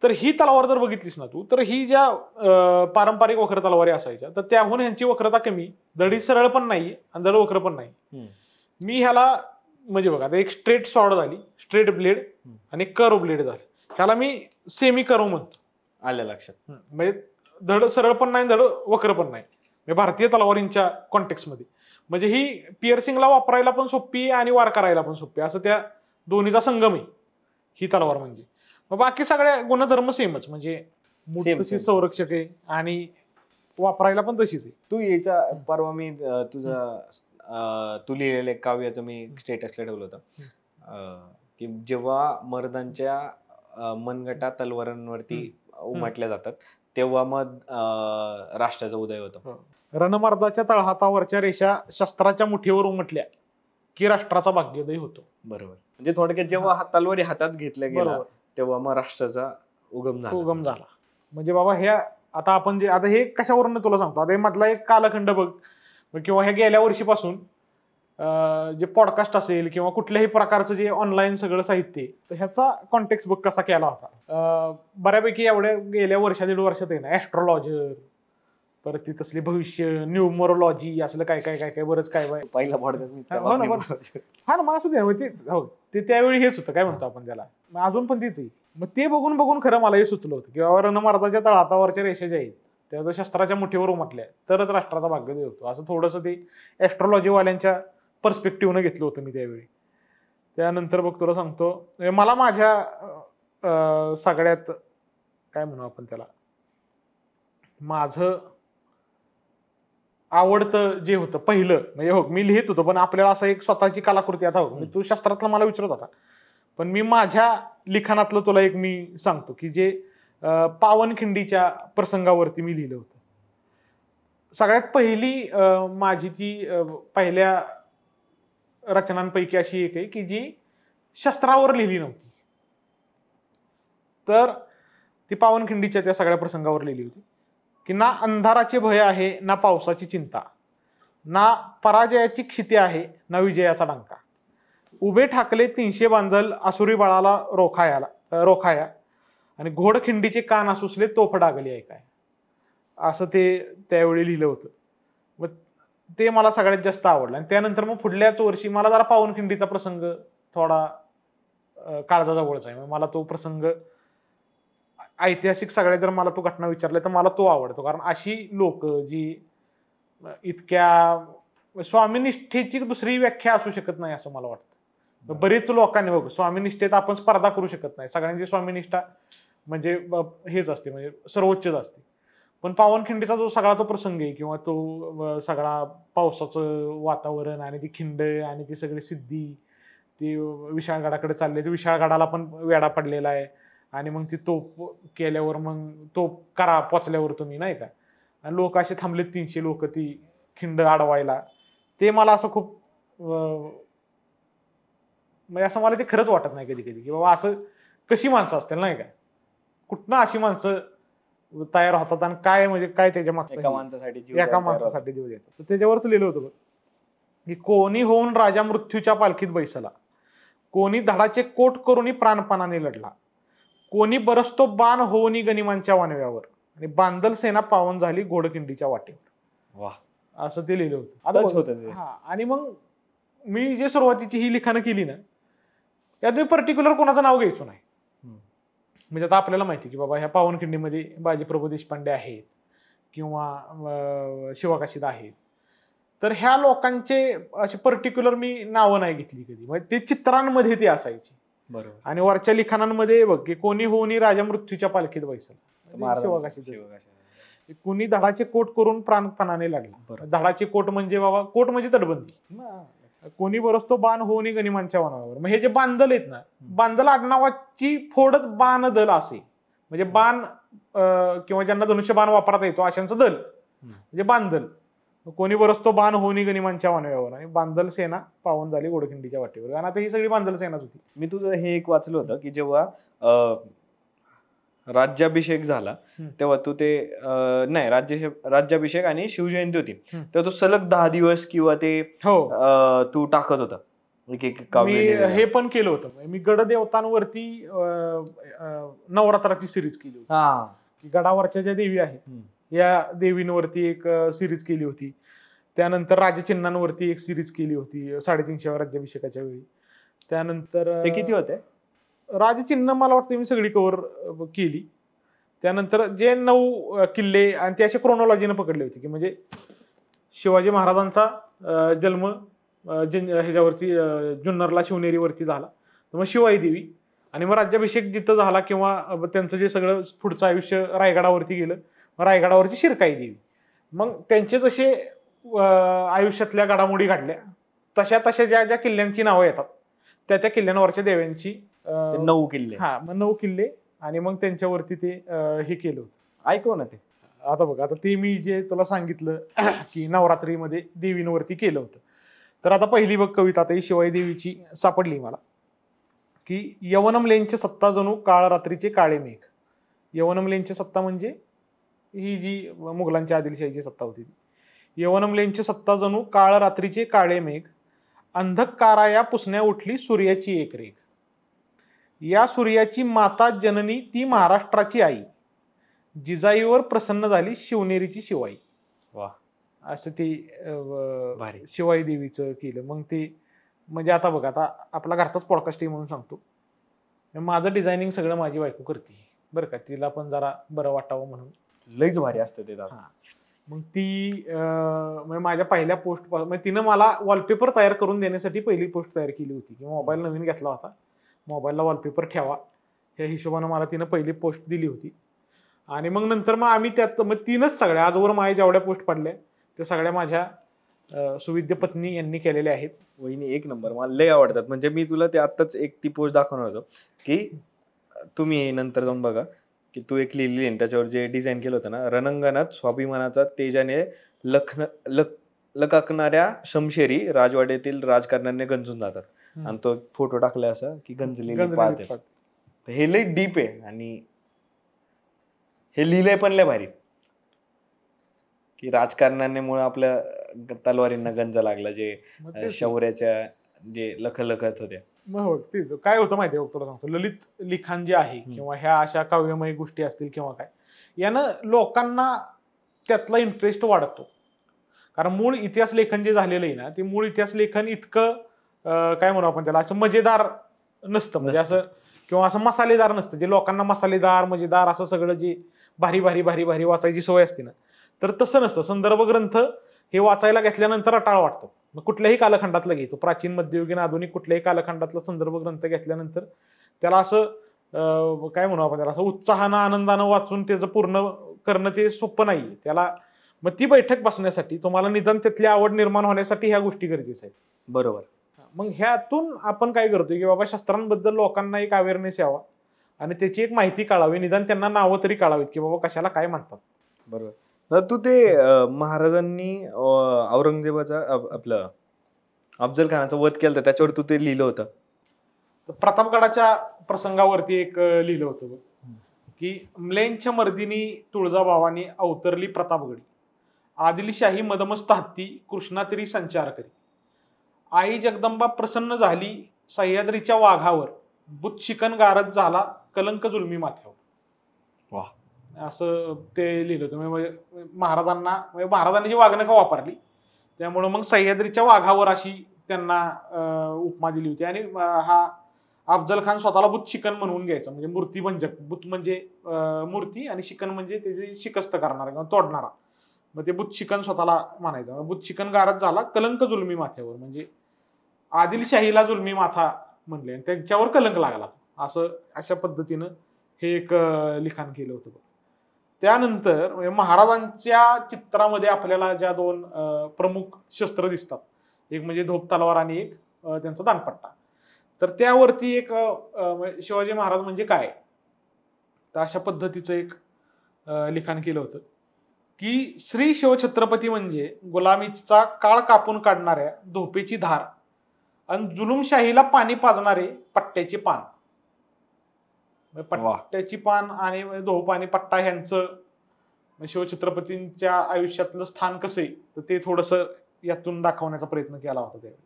तर ही तलवार जर बघितलीस ना तू, तर ही ज्या पारंपरिक वक्र तलवारी असायच्या तर त्याहून ह्यांची वक्रता कमी, दडी सरळ पण नाही आणि दड वक्र पण नाही. मी ह्याला म्हणजे बघा, आता एक स्ट्रेट सॉर्ड झाली, स्ट्रेट ब्लेड, आणि कर्व ब्लेड झालं, ह्याला मी सेमी कर्व म्हणतो. आलं लक्षात? म्हणजे धड सरळ पण नाही, धड वक्र पण नाही, म्हणजे भारतीय तलवारींच्या कॉन्टेक्स्टमध्ये. म्हणजे ही पिअर्सिंगला वापरायला पण सोपी आणि वार करायला पण सोपी, असं त्या दोन्हीचा संगम आहे ही तलवार. म्हणजे मग बाकी सगळ्या गुणधर्म सेमच, म्हणजे तशी संरक्षक आहे आणि वापरायला पण तशीच आहे. तू याचा परवा मी तू लिहिलेलं काव्याचं मी स्टेटसला ठेवलं होतं की जेव्हा मर्दांच्या मनगटा तलवारांवरती उमटल्या जातात तेव्हा मग राष्ट्राचा उदय होतो. रणमर्दाच्या तळहातावरच्या रेषा शस्त्राच्या मुठीवर उमटल्या की राष्ट्राचा भाग्योदय होतो. बरोबर. म्हणजे थोडक्यात जेव्हा तलवारी हातात घेतल्या गेल्या तेव्हा मग राष्ट्राचा उगम झाला. म्हणजे बाबा ह्या आता आपण जे आता हे कशावरून तुला सांगतो, आता मधला एक कालखंड बघ, किंवा ह्या गेल्या वर्षीपासून जे पॉडकास्ट असेल किंवा कुठल्याही प्रकारचं जे ऑनलाईन सगळं साहित्य, तर ह्याचा कॉन्टेक्स्ट बघ कसा केला होता. बऱ्यापैकी एवढ्या गेल्या दीड वर्षात आहे ना, ऍस्ट्रॉलॉजर, परत ती तसली भविष्य, न्यूमरोलॉजी, असलं काय काय काय काय बरंच काय काय पहिला पॉडकास्ट. हा ना, मग असू दे, ते त्यावेळी हेच होतं, काय म्हणतो आपण त्याला, अजून पण तेच आहे. मग ते बघून बघून खरं मला हे सुचलं होतं की बाबा रणमर्दाच्या तळहातावरच्या रेषा ज्या आहेत त्या जर शस्त्राच्या मुठीवर उमटल्या तरच राष्ट्राचा भाग्योदय होतो, असं थोडंसं ते ऍस्ट्रॉलॉजीवाल्यांच्या पर्स्पेक्टिव्हनं घेतलं होतं मी त्यावेळी. त्यानंतर बघ तुला सांगतो, मला माझ्या सगळ्यात काय म्हणू आपण त्याला, माझं आवडतं जे होतं पहिलं, म्हणजे हो मी लिहित होतो पण आपल्याला असं एक स्वतःची कलाकृती, आता हो तू शास्त्रातला मला विचारत होता पण मी माझ्या लिखाणातलं तुला एक मी सांगतो की जे पावनखिंडीच्या प्रसंगावरती मी लिहिलं होतं. सगळ्यात पहिली माझी ती पहिल्या रचनांपैकी अशी एक आहे की जी शस्त्रावर लिहिली नव्हती. तर ती पावनखिंडीच्या त्या सगळ्या प्रसंगावर लिहिली होती की ना अंधाराचे भय आहे, ना पावसाची चिंता, ना पराजयाची क्षिती आहे, ना विजयाचा डंका. उभे ठाकले 300 बांधल आसुरी बाळाला रोखाया आणि घोडखिंडीचे कान आसुसले तोफ डागली ऐकाय. असं ते त्यावेळी लिहिलं होतं. मग ते मला सगळ्यात जास्त आवडलं. आणि त्यानंतर मग पुढल्याच वर्षी मला जरा पावनखिंडीचा प्रसंग थोडा काळजाजवळचा आहे. मला तो प्रसंग ऐतिहासिक सगळ्या जर मला तो घटना विचारल्या तर मला तो आवडतो. कारण अशी लोक जी इतक्या स्वामीनिष्ठेची दुसरी व्याख्या असू शकत नाही असं मला वाटतं. बरेच लोकांनी बघ स्वामीनिष्ठेत आपण स्पर्धा करू शकत नाही. सगळ्यांची स्वामीनिष्ठा म्हणजे हेच असते, म्हणजे सर्वोच्चच असते. पण पावनखिंडीचा जो सगळा तो प्रसंग आहे किंवा तो सगळा पावसाचं वातावरण आणि ती खिंड आणि ती सगळी सिद्धी, ती विशाळगडाकडे चालली, ती विशाळगडाला पण वेढा पडलेला आहे. आणि मग ती तोप केल्यावर मग तोप करा पोचल्यावर तुम्ही नाही का, आणि लोक असे थांबलेत 300 लोक ती खिंड अडवायला. ते मला असं खूप म्हणजे असं मला ते खरंच वाटत नाही कधी कधी की बाबा असं कशी माणसं असतील नाही का, कुठनं अशी माणसं तयार होतात आणि काय म्हणजे काय त्याच्या मागचं एका माणसासाठी जीव देतात. तर त्याच्यावरच लिहिलं होतं बघ की कोणी होऊन राजा मृत्यूच्या पालखीत बैसला, कोणी धडाचे कोट करूनी प्राणपणाने लढला, कोणी बरसतो बाण होऊनी गनिमांच्या वानव्यावर आणि बांदल सेना पावन झाली घोडखिंडीच्या वाटेवर. वा, असं ते लिहिलं होतं. आता आणि मग मी जे सुरुवातीची ही लिखाणं केली ना, त्यात मी पर्टिक्युलर कोणाचं नाव घ्यायचो नाही. म्हणजे आता आपल्याला माहिती की बाबा ह्या पावनखिंडीमध्ये बाजीप्रभू देशपांडे आहेत किंवा शिवाकाशीद आहेत. तर ह्या लोकांचे असे पर्टिक्युलर मी नावं नाही घेतली कधी. म्हणजे ते चित्रांमध्ये ते असायची. बरोबर. आणि वरच्या लिखाणांमध्ये बघ की कोणी होऊनी राजा मृत्यूच्या पालखीत बैसला, शिवाकाशीद. कुणी धडाचे कोट करून प्राणपणाने लढला. धडाचे कोट म्हणजे बाबा कोट म्हणजे तटबंदी. कोणी बरसतो बाण होऊनी गनिमांच्या वनावर. मग हे जे बांदल आहेत ना, बांदल आडनावाची फोडच बाण दल असे, म्हणजे बाण किंवा ज्यांना धनुष्य बाण वापरता येतो अशांचं दल म्हणजे बांदल. कोणी बरसतो बाण होऊनी गनिमांच्या वनावर आणि बांदल सेना पावन झाली घोडखिंडीच्या वाटेवर. आणि आता ही सगळी बांदल सेनाच होती. मी तुझं हे एक वाचलं होतं की जेव्हा राज्याभिषेक झाला तेव्हा तू ते नाही राज्याभिषेक आणि शिवजयंती होती तेव्हा तू सलग 10 दिवस किंवा ते तू टाकत होता. मी हे पण केलं होतं. मी गडदेवतांवरती नवरात्राची सिरीज केली होती. गडावरच्या ज्या देवी आहेत या देवींवरती एक सिरीज केली होती. त्यानंतर राजचिन्हांवरती एक सिरीज केली होती 350व्या राज्याभिषेकाच्या वेळी. त्यानंतर ते किती होते राजचिन्ह मला वाटतं मी सगळी कव्हर केली. त्यानंतर जे 9 किल्ले आणि ते असे क्रोनॉलॉजीने पकडले होते की म्हणजे शिवाजी महाराजांचा जन्म ह्याच्यावरती जुन्नरला शिवनेरीवरती झाला, तर मग शिवाई देवी. आणि मग राज्याभिषेक जिथं झाला किंवा त्यांचं जे सगळं पुढचं आयुष्य रायगडावरती गेलं, रायगडावरची शिरकाई देवी. मग त्यांचे जसे आयुष्यातल्या घडामोडी घडल्या तशा तशा ज्या ज्या किल्ल्यांची नावं येतात त्या किल्ल्यांवरच्या देव्यांची 9 किल्ले. मग 9 किल्ले आणि मग त्यांच्यावरती ते हे केलं होतं. ऐकव ना ते. आता बघ, आता ते मी जे तुला सांगितलं की नवरात्रीमध्ये देवींवरती केलं होतं. तर आता पहिली बघ कविता आता ही शिवाई देवीची सापडली मला की यवनमलेंचे सत्ता जणू काळ रात्रीचे काळे मेघ. यवनमलेंची सत्ता म्हणजे ही जी मुघलांच्या आदिलशाहीची सत्ता होती. यवनमलेंची सत्ता जणू काळ रात्रीचे काळे मेघ, अंधकाराया पुसण्या उठली सूर्याची एक रेघ. या सूर्याची माता जननी ती महाराष्ट्राची आई, जिजाईवर प्रसन्न झाली शिवनेरीची शिवाई. वा, असं ते शिवाई देवीचं केलं. मग ते म्हणजे आता बघ, आता आपला घरचाच पॉडकास्ट आहे म्हणून सांगतो, माझं डिझायनिंग सगळं माझी बायको करते बरं का, तिला पण जरा बरं वाटावं म्हणून. लईच भारी असतं ते. मग ती म्हणजे माझ्या पहिल्या पोस्ट म्हणजे तिनं मला वॉलपेपर तयार करून देण्यासाठी पहिली पोस्ट तयार केली होती की मोबाईल नवीन घेतला होता, मोबाईलला वॉलपेपर ठेवा ह्या हिशोबानं मला तिनं पहिली पोस्ट दिली होती. आणि मग नंतर मग आम्ही त्यात मग तीनच सगळ्या आजवर माझ्या जेवढ्या पोस्ट पडल्या त्या सगळ्या माझ्या सुविद्य पत्नी यांनी केलेल्या आहेत. वहिनी एक नंबर, मला लय आवडतात. म्हणजे मी तुला ते आत्ताच एक ती पोस्ट दाखवणार होतो की तुम्ही नंतर जाऊन बघा की तू एक लिहिली आहे त्याच्यावर जे डिझाईन केलं होतं ना, रणांगणात स्वाभिमानाचा तेजाने लकाकणाऱ्या शमशेरी राजवाड्यातील राजकारण्यांनी गंजून जातात. आणि तो फोटो टाकला असं की गंजलेली गंजलेली पाहते. पात. हे लय डीप आहे आणि हे लिहिलंय पण लय भारी की राजकारणामुळे आपल्या तलवारींना गंज लागला, जे मग तेच शौर्याच्या जे लखलखत होत्या. मग हो तेच काय होतं माहितीये तुला सांगतो, ललित लिखाण जे आहे किंवा ह्या अशा काव्यमय गोष्टी असतील किंवा काय, यानं लोकांना त्यातला इंटरेस्ट वाढतो. कारण मूळ इतिहास लेखन जे झालेलं आहे ना, ते मूळ इतिहास लेखन इतकं काय म्हणू आपण त्याला, असं मजेदार नसतं, म्हणजे असं किंवा असं मसालेदार नसतं, जे लोकांना मसालेदार मजेदार असं सगळं जे भारी भारी भारी भारी वाचायची सवय असते ना, तर तसं नसतं. संदर्भ ग्रंथ हे वाचायला घेतल्यानंतर अटाळ वाटतं. मग कुठल्याही कालखंडातलं घेतो, प्राचीन मध्ययुगीन आधुनिक कुठल्याही कालखंडातला संदर्भ ग्रंथ घेतल्यानंतर त्याला असं काय म्हणू आपण त्याला, असं उत्साहानं आनंदानं वाचून त्याचं पूर्ण करणं ते सोपं नाही त्याला. मग ती बैठक बसण्यासाठी तुम्हाला निदान त्यातली आवड निर्माण होण्यासाठी ह्या गोष्टी गरजेच्या आहेत. बरोबर. मग ह्यातून आपण काय करतोय की बाबा शस्त्रांबद्दल लोकांना एक अवेअरनेस यावा आणि त्याची एक माहिती कळावी, निदान त्यांना नावं तरी कळावीत की बाबा कशाला काय म्हणतात. बरोबर. तर तू ते महाराजांनी औरंगजेबाचा आपलं अफजल खानाचा वध केला होता, त्याच्यावर तू ते लिहिलं होतं. तर प्रतापगडाच्या प्रसंगावरती एक लिहिलं होतं बघ, की म्लेंच्या मर्दिनी तुळजाभवानी अवतरली प्रतापगडी, आदिलशाही मदमस्त हत्ती कृष्णा तरी संचार करी, आई जगदंबा प्रसन्न झाली सह्याद्रीच्या वाघावर, बुत शिकन गारद झाला कलंक जुलमी माथ्यावर. वाह. असं ते लिहिलं होतं. म्हणजे महाराजांनी जी वाघनखं वापरली त्यामुळं मग सह्याद्रीच्या वाघावर अशी त्यांना उपमा दिली होती. आणि हा अफजल खान स्वतःला बुत शिकन म्हणून घ्यायचा, म्हणजे मूर्तिभंजक. बुत म्हणजे मूर्ती आणि शिकन म्हणजे त्याची शिकस्त करणारा किंवा तोडणारा. मग ते बुत शिकन स्वतःला म्हणायचं. बुत शिकन गारद झाला कलंक जुलमी माथ्यावर, म्हणजे आदिलशाहीला जुलमी माथा म्हणले आणि त्यांच्यावर कलंक लागला. असं अशा पद्धतीनं हे एक लिखाण केलं होतं. त्यानंतर म्हणजे महाराजांच्या चित्रामध्ये आपल्याला ज्या दोन प्रमुख शस्त्र दिसतात, एक म्हणजे धोप तलवार आणि एक त्यांचा दानपट्टा. तर त्यावरती एक शिवाजी महाराज म्हणजे काय, तर अशा पद्धतीचं एक लिखाण केलं होतं की श्री शिवछत्रपती म्हणजे गुलामीचा काळ कापून काढणाऱ्या धोपेची धार आणि जुलुमशाहीला पाणी पाजणारे पट्ट्याचे पान. पट्ट्याची पान आणि धोप आणि पट्टा ह्यांचं शिवछत्रपतींच्या आयुष्यातलं स्थान कसं आहे, तर ते थोडंसं यातून दाखवण्याचा प्रयत्न केला होता त्यावेळी.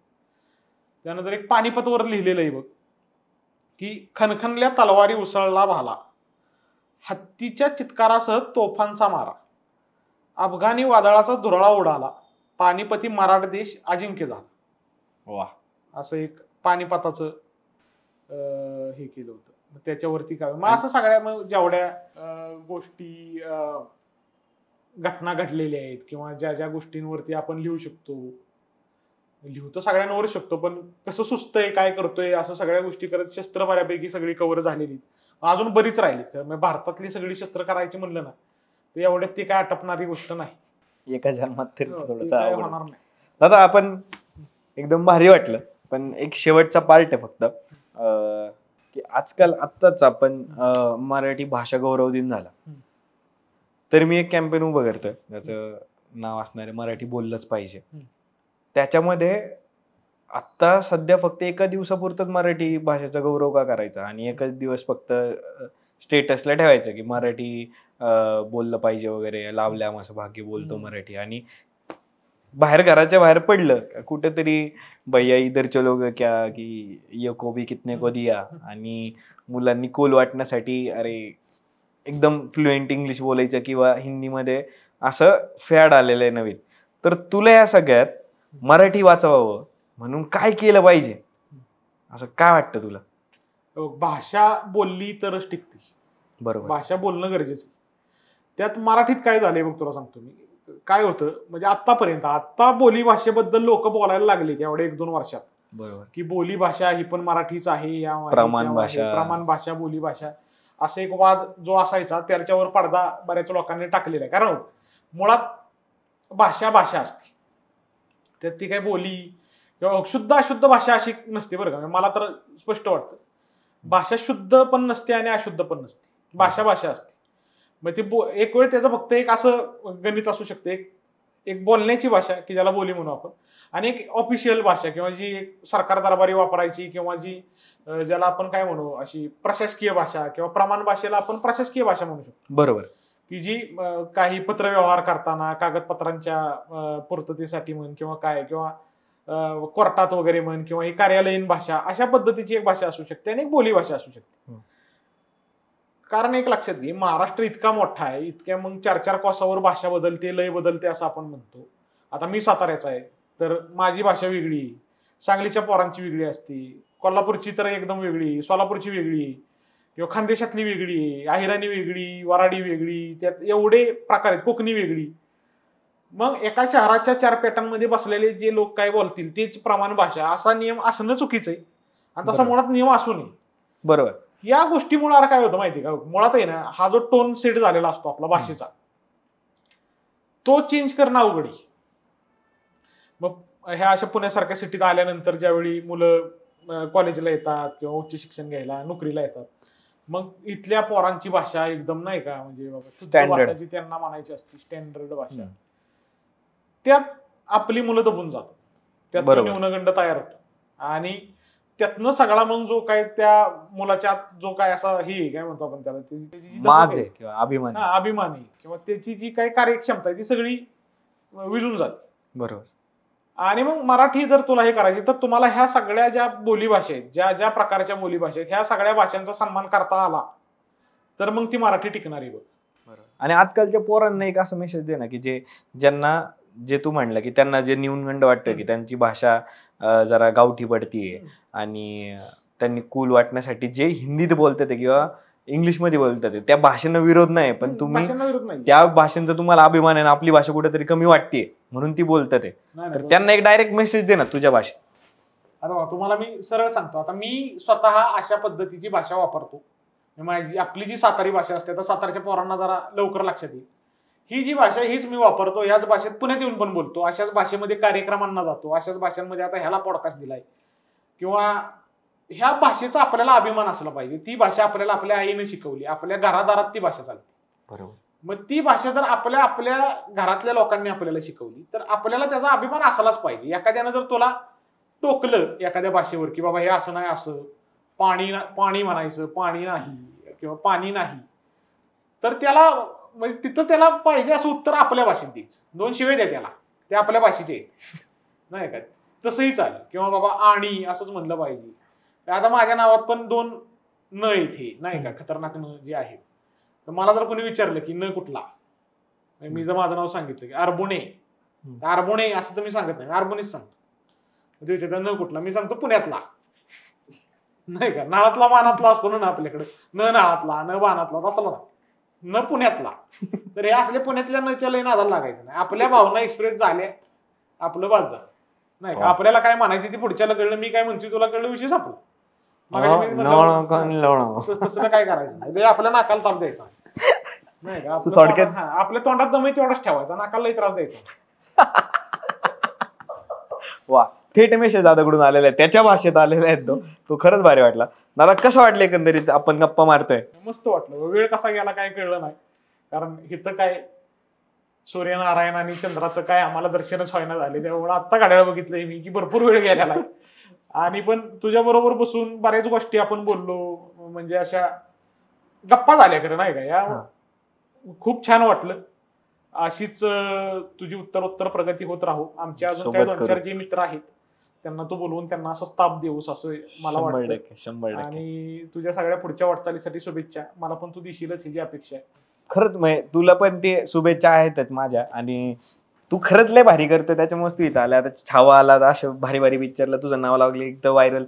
त्यानंतर एक पानिपतवर लिहिलेलं आहे बघ, की खणखणल्या तलवारी उसळला भाला, हत्तीच्या चित्कारासह तोफांचा मारा, अफगाणी वादळाचा धुरळा उडाला, पानिपती मराठ देश अजिंक्य झाला. वा. असं एक पानिपताचं हे केलं होतं. त्याच्यावरती काय मग असं सगळ्या मग जेवढ्या गोष्टी घटना घडलेल्या आहेत किंवा ज्या ज्या गोष्टींवरती आपण लिहू तर सगळ्यांवर शकतो, पण कसं सुचतंय काय करतोय असं सगळ्या गोष्टी करत शस्त्र बऱ्यापैकी सगळी कव्हर झालेली, अजून बरीच राहिली. भारतातली सगळी शस्त्र करायची म्हणलं ना तर एवढ्यात ती काय आटपणारी गोष्ट नाही, एका जन्मात तरी होणार नाही. दादा आपण एकदम भारी वाटलं, पण एक शेवटचा पार्ट आहे फक्त, की आजकाल आत्ताच आपण मराठी भाषा गौरव दिन झाला, तर मी एक कॅम्पेन उभं करतोय त्याचं नाव असणारे मराठी बोललंच पाहिजे. त्याच्यामध्ये आत्ता सध्या फक्त एका दिवसापुरतच मराठी भाषेचा गौरव का करायचा आणि एकच दिवस फक्त स्टेटसला ठेवायचं की मराठी बोललं पाहिजे वगैरे, लावल्या असं भाग्य बोलतो मराठी, आणि बाहेर घराच्या बाहेर पडलं कुठेतरी भैया इधर चलो क्या की ये को भी कितने को दिया, आणि मुलांनी कोल वाटण्यासाठी अरे एकदम फ्लुएंट इंग्लिश बोलायचं किंवा हिंदीमध्ये असं फॅड आलेलं आहे नवीन. तर तुला या सगळ्यात मराठी वाचवावं म्हणून काय केलं पाहिजे असं काय वाटतं तुला? भाषा बोलली तरच टिकते. बरोबर. भाषा बोलणं गरजेचं. त्यात मराठीत काय झालंय बघ तुला सांगतो मी. काय होतं म्हणजे आता बोली भाषेबद्दल लोक बोलायला लागले एवढ्या 1-2 वर्षात. बरोबर. की बोली भाषा ही पण मराठीच आहे, या प्रमाण भाषा बोली भाषा असा एक वाद जो असायचा त्याच्यावर पडदा बऱ्याच लोकांनी टाकलेला आहे. कारण मुळात भाषा असते, त्यात ती काही बोली किंवा शुद्ध अशुद्ध भाषा अशी नसते बरं का. मला तर स्पष्ट वाटतं भाषा शुद्ध पण नसते आणि अशुद्ध पण नसते, भाषा असते. मग ती एक वेळ त्याचं फक्त एक असं गणित असू शकते, एक बोलण्याची भाषा की ज्याला बोली म्हणू आपण, आणि एक ऑफिशियल भाषा किंवा जी एक सरकार दरबारी वापरायची किंवा जी ज्याला आपण काय म्हणू अशी प्रशासकीय भाषा किंवा प्रमाण भाषेला आपण प्रशासकीय भाषा म्हणू शकतो. बरोबर. की जी काही पत्रव्यवहार करताना कागदपत्रांच्या पूर्ततेसाठी म्हण किंवा काय किंवा कोर्टात वगैरे म्हण किंवा ही कार्यालयीन भाषा अशा पद्धतीची एक भाषा असू शकते आणि एक बोली भाषा असू शकते. कारण एक लक्षात घे, महाराष्ट्र इतका मोठा आहे, इतक्या मग 4-4 कोसावर भाषा बदलते, लय बदलते असं आपण म्हणतो. आता मी साताऱ्याचा आहे तर माझी भाषा वेगळी, सांगलीच्या पोरांची वेगळी असती, कोल्हापूरची तर एकदम वेगळी, सोलापूरची वेगळी किंवा खानदेशातली वेगळी, अहिराणी वेगळी, वराडी वेगळी, त्यात एवढे प्रकार आहेत, कोकणी वेगळी. मग एका शहराच्या 4 पेटांमध्ये बसलेले जे लोक काय बोलतील तेच प्रमाण भाषा असा नियम असणं चुकीचं आहे आणि तसा मुळात नियम असू नये. बरोबर. या गोष्टीमुळे काय होतं माहिती का, मुळात आहे ना, हा जो टोन सेट झालेला असतो आपला भाषेचा तो चेंज करणं अवघड आहे. मग ह्या अशा पुण्यासारख्या सिटीत आल्यानंतर ज्यावेळी मुलं कॉलेजला येतात किंवा उच्च शिक्षण घ्यायला नोकरीला येतात, मग इथल्या पोरांची भाषा एकदम नाही का म्हणजे शुद्ध भाषा जी त्यांना म्हणायची असते स्टँडर्ड भाषा, त्यात आपली मुलं दबून जातात, त्यात न्यूनगंड तयार होतो आणि त्यातनं सगळा मग जो काय त्या मुलाच्या जो काय असा ही काय म्हणतो आपण त्याला अभिमान आहे किंवा त्याची जी काही कार्यक्षमता आहे ती सगळी विझून जाते. बरोबर. आणि मग मराठी जर तुला हे करायची तर तुम्हाला ह्या सगळ्या ज्या बोलीभाषा आहेत, ज्या ज्या प्रकारच्या बोलीभाषा आहेत, ह्या सगळ्या भाषांचा सन्मान करता आला तर मग ती मराठी टिकणारी बघ. आणि आजकालच्या पोरांना एक असं मेसेज दे ना की ज्यांना जे तू म्हणलं की त्यांना जे न्यूनगंड वाटतं की त्यांची भाषा जरा गावठी पडतीये आणि त्यांनी कूल वाटण्यासाठी जे हिंदीत बोलतात किंवा इंग्लिशमध्ये बोलतात त्या भाषेनं विरोध नाही, पण तुम्ही त्या भाषेचा तुम्हाला अभिमान आहे ना, आपली भाषा कुठेतरी कमी वाटते म्हणून ती बोलतात, तर त्यांना एक डायरेक्ट मेसेज दे ना तुझ्या भाषेत. आता तुम्हाला मी सरळ सांगतो, आता मी स्वतः अशा पद्धतीची भाषा वापरतो. माझी आपली जी सातारी भाषा असते तर सातारच्या पोरांना जरा लवकर लक्षात येईल. ही जी भाषा हीच मी वापरतो, याच भाषेत पुण्यात येऊन पण बोलतो, अशाच भाषेमध्ये कार्यक्रमांना जातो, अशाच भाषांमध्ये आता ह्याला पॉडकास्ट दिलाय किंवा ह्या भाषेचा आपल्याला अभिमान असला पाहिजे. ती भाषा आपल्याला आपल्या आईने शिकवली, आपल्या घरादारात ती भाषा चालते. बरोबर. मग ती भाषा जर आपल्या घरातल्या लोकांनी आपल्याला शिकवली तर आपल्याला त्याचा अभिमान असलाच पाहिजे. एखाद्यानं जर तुला टोकलं एखाद्या भाषेवर की बाबा हे असं नाही, असं पाणी म्हणायचं, पाणी नाही किंवा पाणी नाही, तर त्याला म्हणजे तिथं त्याला पाहिजे असं उत्तर आपल्या भाषेत द्यायचं. 2 शिवे द्या त्याला, ते आपल्या भाषेचे आहेत नाही का, तसंही चालेल. किंवा बाबा आणि असंच म्हणलं पाहिजे. आता माझ्या नावात पण 2 न इथे नाही का, खतरनाक न जे आहे, तर मला जर कोणी विचारलं की न कुठला, मी जर माझं नाव सांगितलं की अरबुणे, अरबुणे असं तर मी सांगत नाही, अरबुणेच सांगतो. न कुठला मी सांगतो पुण्यातला नाही का, नाळातला बाणातला असतो ना आपल्याकडे, न नाळातला न बाणातला असला न पुण्यातला. तर हे असले पुण्यातल्या नच्या लय नादाला लागायचं नाही. आपल्या भावना एक्सप्रेस झाल्या, आपलं बाज झालं नाही का. आपल्याला काय म्हणायचं ती पुढच्याला कळलं, मी काय म्हणतोय तुला कळलं, विषय संपला. तसं काय करायचं नाही, आपल्या नाकाला ताप द्यायचा नाही का. आपल्या तोंडात दम तेवढाच ठेवायचा, नाकालाही त्रास द्यायचा. वा, थेट मेसेज दादाकडून आलेला आहे, त्याच्या भाषेत आलेला आहे तो खरंच भारी वाटला. दादा कसं वाटलं एकंदरीत आपण गप्पा मारतोय? मस्त वाटलं. वेळ कसा गेला काय कळलं नाही, कारण इथं काय सूर्यनारायण आणि चंद्राचं काय आम्हाला दर्शनच व्हायला झाले. त्यामुळे आत्ता घड्याळ बघितलंय मी की भरपूर वेळ गेलेला आहे. आणि पण तुझ्या बरोबर बसून बऱ्याच गोष्टी आपण बोललो, म्हणजे अशा गप्पा झाल्या खरं नाही का. या खूप छान वाटलं. अशीच तुझी उत्तरोत्तर प्रगती होत राहू. आमचे अजून काही 2-4 जे मित्र आहेत त्यांना तू बोलवून त्यांना असं ताप देऊस असं मला वाटतं. 100%. आणि तुझ्या सगळ्या पुढच्या वाटचालीसाठी शुभेच्छा. मला पण तू दिशीलच ही जी अपेक्षा आहे. खरंच म्हणजे तुला पण ते शुभेच्छा आहेतच माझ्या, आणि तू खरंच लय भारी करतो, त्याच्यामुळे तू इथं आला. आता छावा आला, अशा भारी भारी पिक्चरला तुझं नाव लागले, एकदम व्हायरल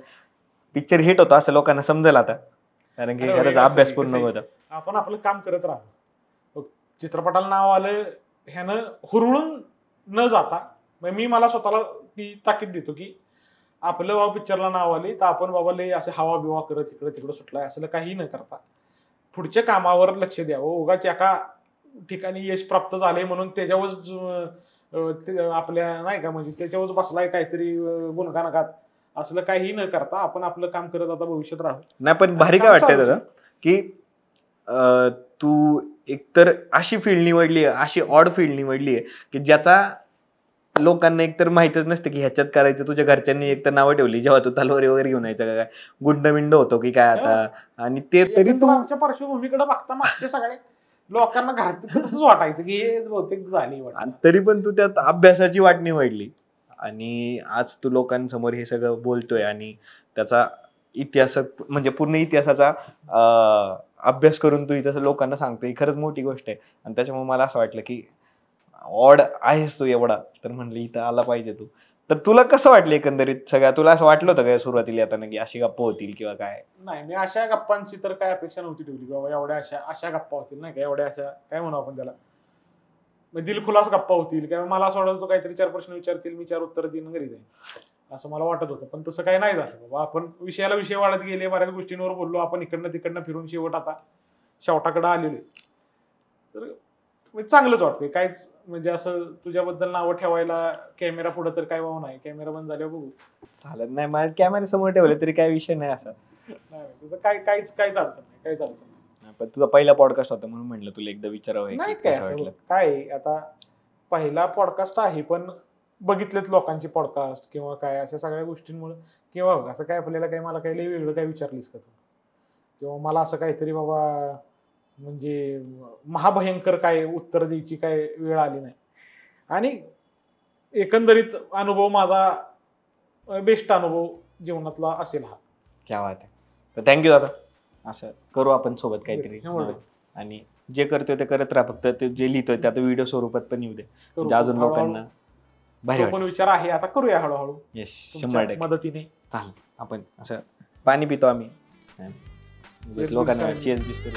पिक्चर हिट होतो असं लोकांना समजेल आता, कारण की खरंच अभ्यास पूर्ण होता. आपण आपलं काम करत राहतो. चित्रपटाला नाव आलं ह्यानं हुरळून न जाता मला स्वतःला ती ताकीद देतो की आपलं बाबा पिक्चरला नाव आले तर आपण बाबा लय असे हवा बिवा करत इकडे तिकडे सुटलाय असं काही न करता पुढच्या कामावर लक्ष द्यावं. उगाच एका ठिकाणी यश प्राप्त झालंय म्हणून त्याच्यावर आपल्या नाही का म्हणजे त्याच्यावर बसलाय काहीतरी गुणगानगात असलं काही न करता आपण आपलं काम करत आता भविष्यात राहू. नाही पण भारी काय वाटतंय दादा की तू एकतर अशी फील्ड निवडली, अशी ऑड फील्ड निवडली आहे की ज्याचा लोकांना एकतर माहितच नसतं की ह्याच्यात करायचं. तुझ्या घरच्यांनी एकतर नावं ठेवली जेव्हा तू तलवारी वगैरे घेऊन यायचं का काय गुंड बिंड होतो की काय आता. आणि ते तरी एकंदर तू आमच्या पार्श्वभूमीकडे बघता मागचे सगळे लोकांना घरात तसंच वाटायचं की हे बहुतेक झाली वाटत. आणि तरी पण तू त्यात अभ्यासाची वाट निवडली आणि आज तू लोकांसमोर हे सगळं बोलतोय आणि त्याचा इतिहास म्हणजे पूर्ण इतिहासाचा अभ्यास करून तू इथं लोकांना सांगतोय. ही खरंच मोठी गोष्ट आहे. आणि त्याच्यामुळे मला असं वाटलं की ऑड आहेस तू एवढा, तर म्हणलं इथं आला पाहिजे तू. तर तुला कसं वाटलं एकंदरीत सगळ्या, तुला असं वाटलं होतं काय सुरुवातीला येताना की अशी गप्पा होतील किंवा काय? नाही, मी अशा गप्पांची तर काय अपेक्षा नव्हती ठेवली बाबा एवढ्या अशा गप्पा होतील नाही का, एवढ्या अशा काय म्हणू आपण त्याला दिलखुलास गप्पा होतील किंवा मला असं वाटत होतं काहीतरी 4 प्रश्न विचारतील, मी 4 उत्तर देईन घरी जाईन असं मला वाटत होतं. पण तसं काही नाही झालं बाबा. आपण विषयाला विषय वाढत गेले, बऱ्याच गोष्टींवर बोललो आपण, इकडनं तिकडनं फिरून शेवट आता शेवटाकडे आलेलो. तर चांगलंच वाटतंय. काहीच म्हणजे असं तुझ्याबद्दल नावं ठेवायला कॅमेरा पुढे तर काय वाव नाही. कॅमेरा बंद झाल्यावर बघू. चालत नाही, माझ्या कॅमेरा समोर ठेवले तरी काय विषय नाही असा. नाही तुझं काहीच अडचण नाही, काहीच अडचण नाही. पण तुझा पहिला पॉडकास्ट होता म्हणून म्हणलं तुला एकदा विचारावं. नाही काय असं काय आता पहिला पॉडकास्ट आहे पण बघितलेत लोकांचे पॉडकास्ट किंवा काय अशा सगळ्या गोष्टींमुळे किंवा असं काय आपल्याला काही मला काही वेगळं काय विचारलीस का तू किंवा मला असं काहीतरी बाबा म्हणजे महाभयंकर काय उत्तर द्यायची काय वेळ आली नाही. आणि एकंदरीत अनुभव माझा बेस्ट अनुभव जीवनातला असेल हा. क्या बात आहे. तर थँक्यू दादा. असं करू आपण सोबत काहीतरी हो. आणि जे करतोय ते करत राहा. फक्त ते जे लिहितोय ते आता व्हिडिओ स्वरूपात पण येऊ दे म्हणजे अजून लोकांना भारी तो पण विचार आहे आता करूया हळूहळू. येस, तुमच्या 100% मदतीने चालेल. आपण असं पाणी पितो आम्ही लोकांना चेंज बिस्किट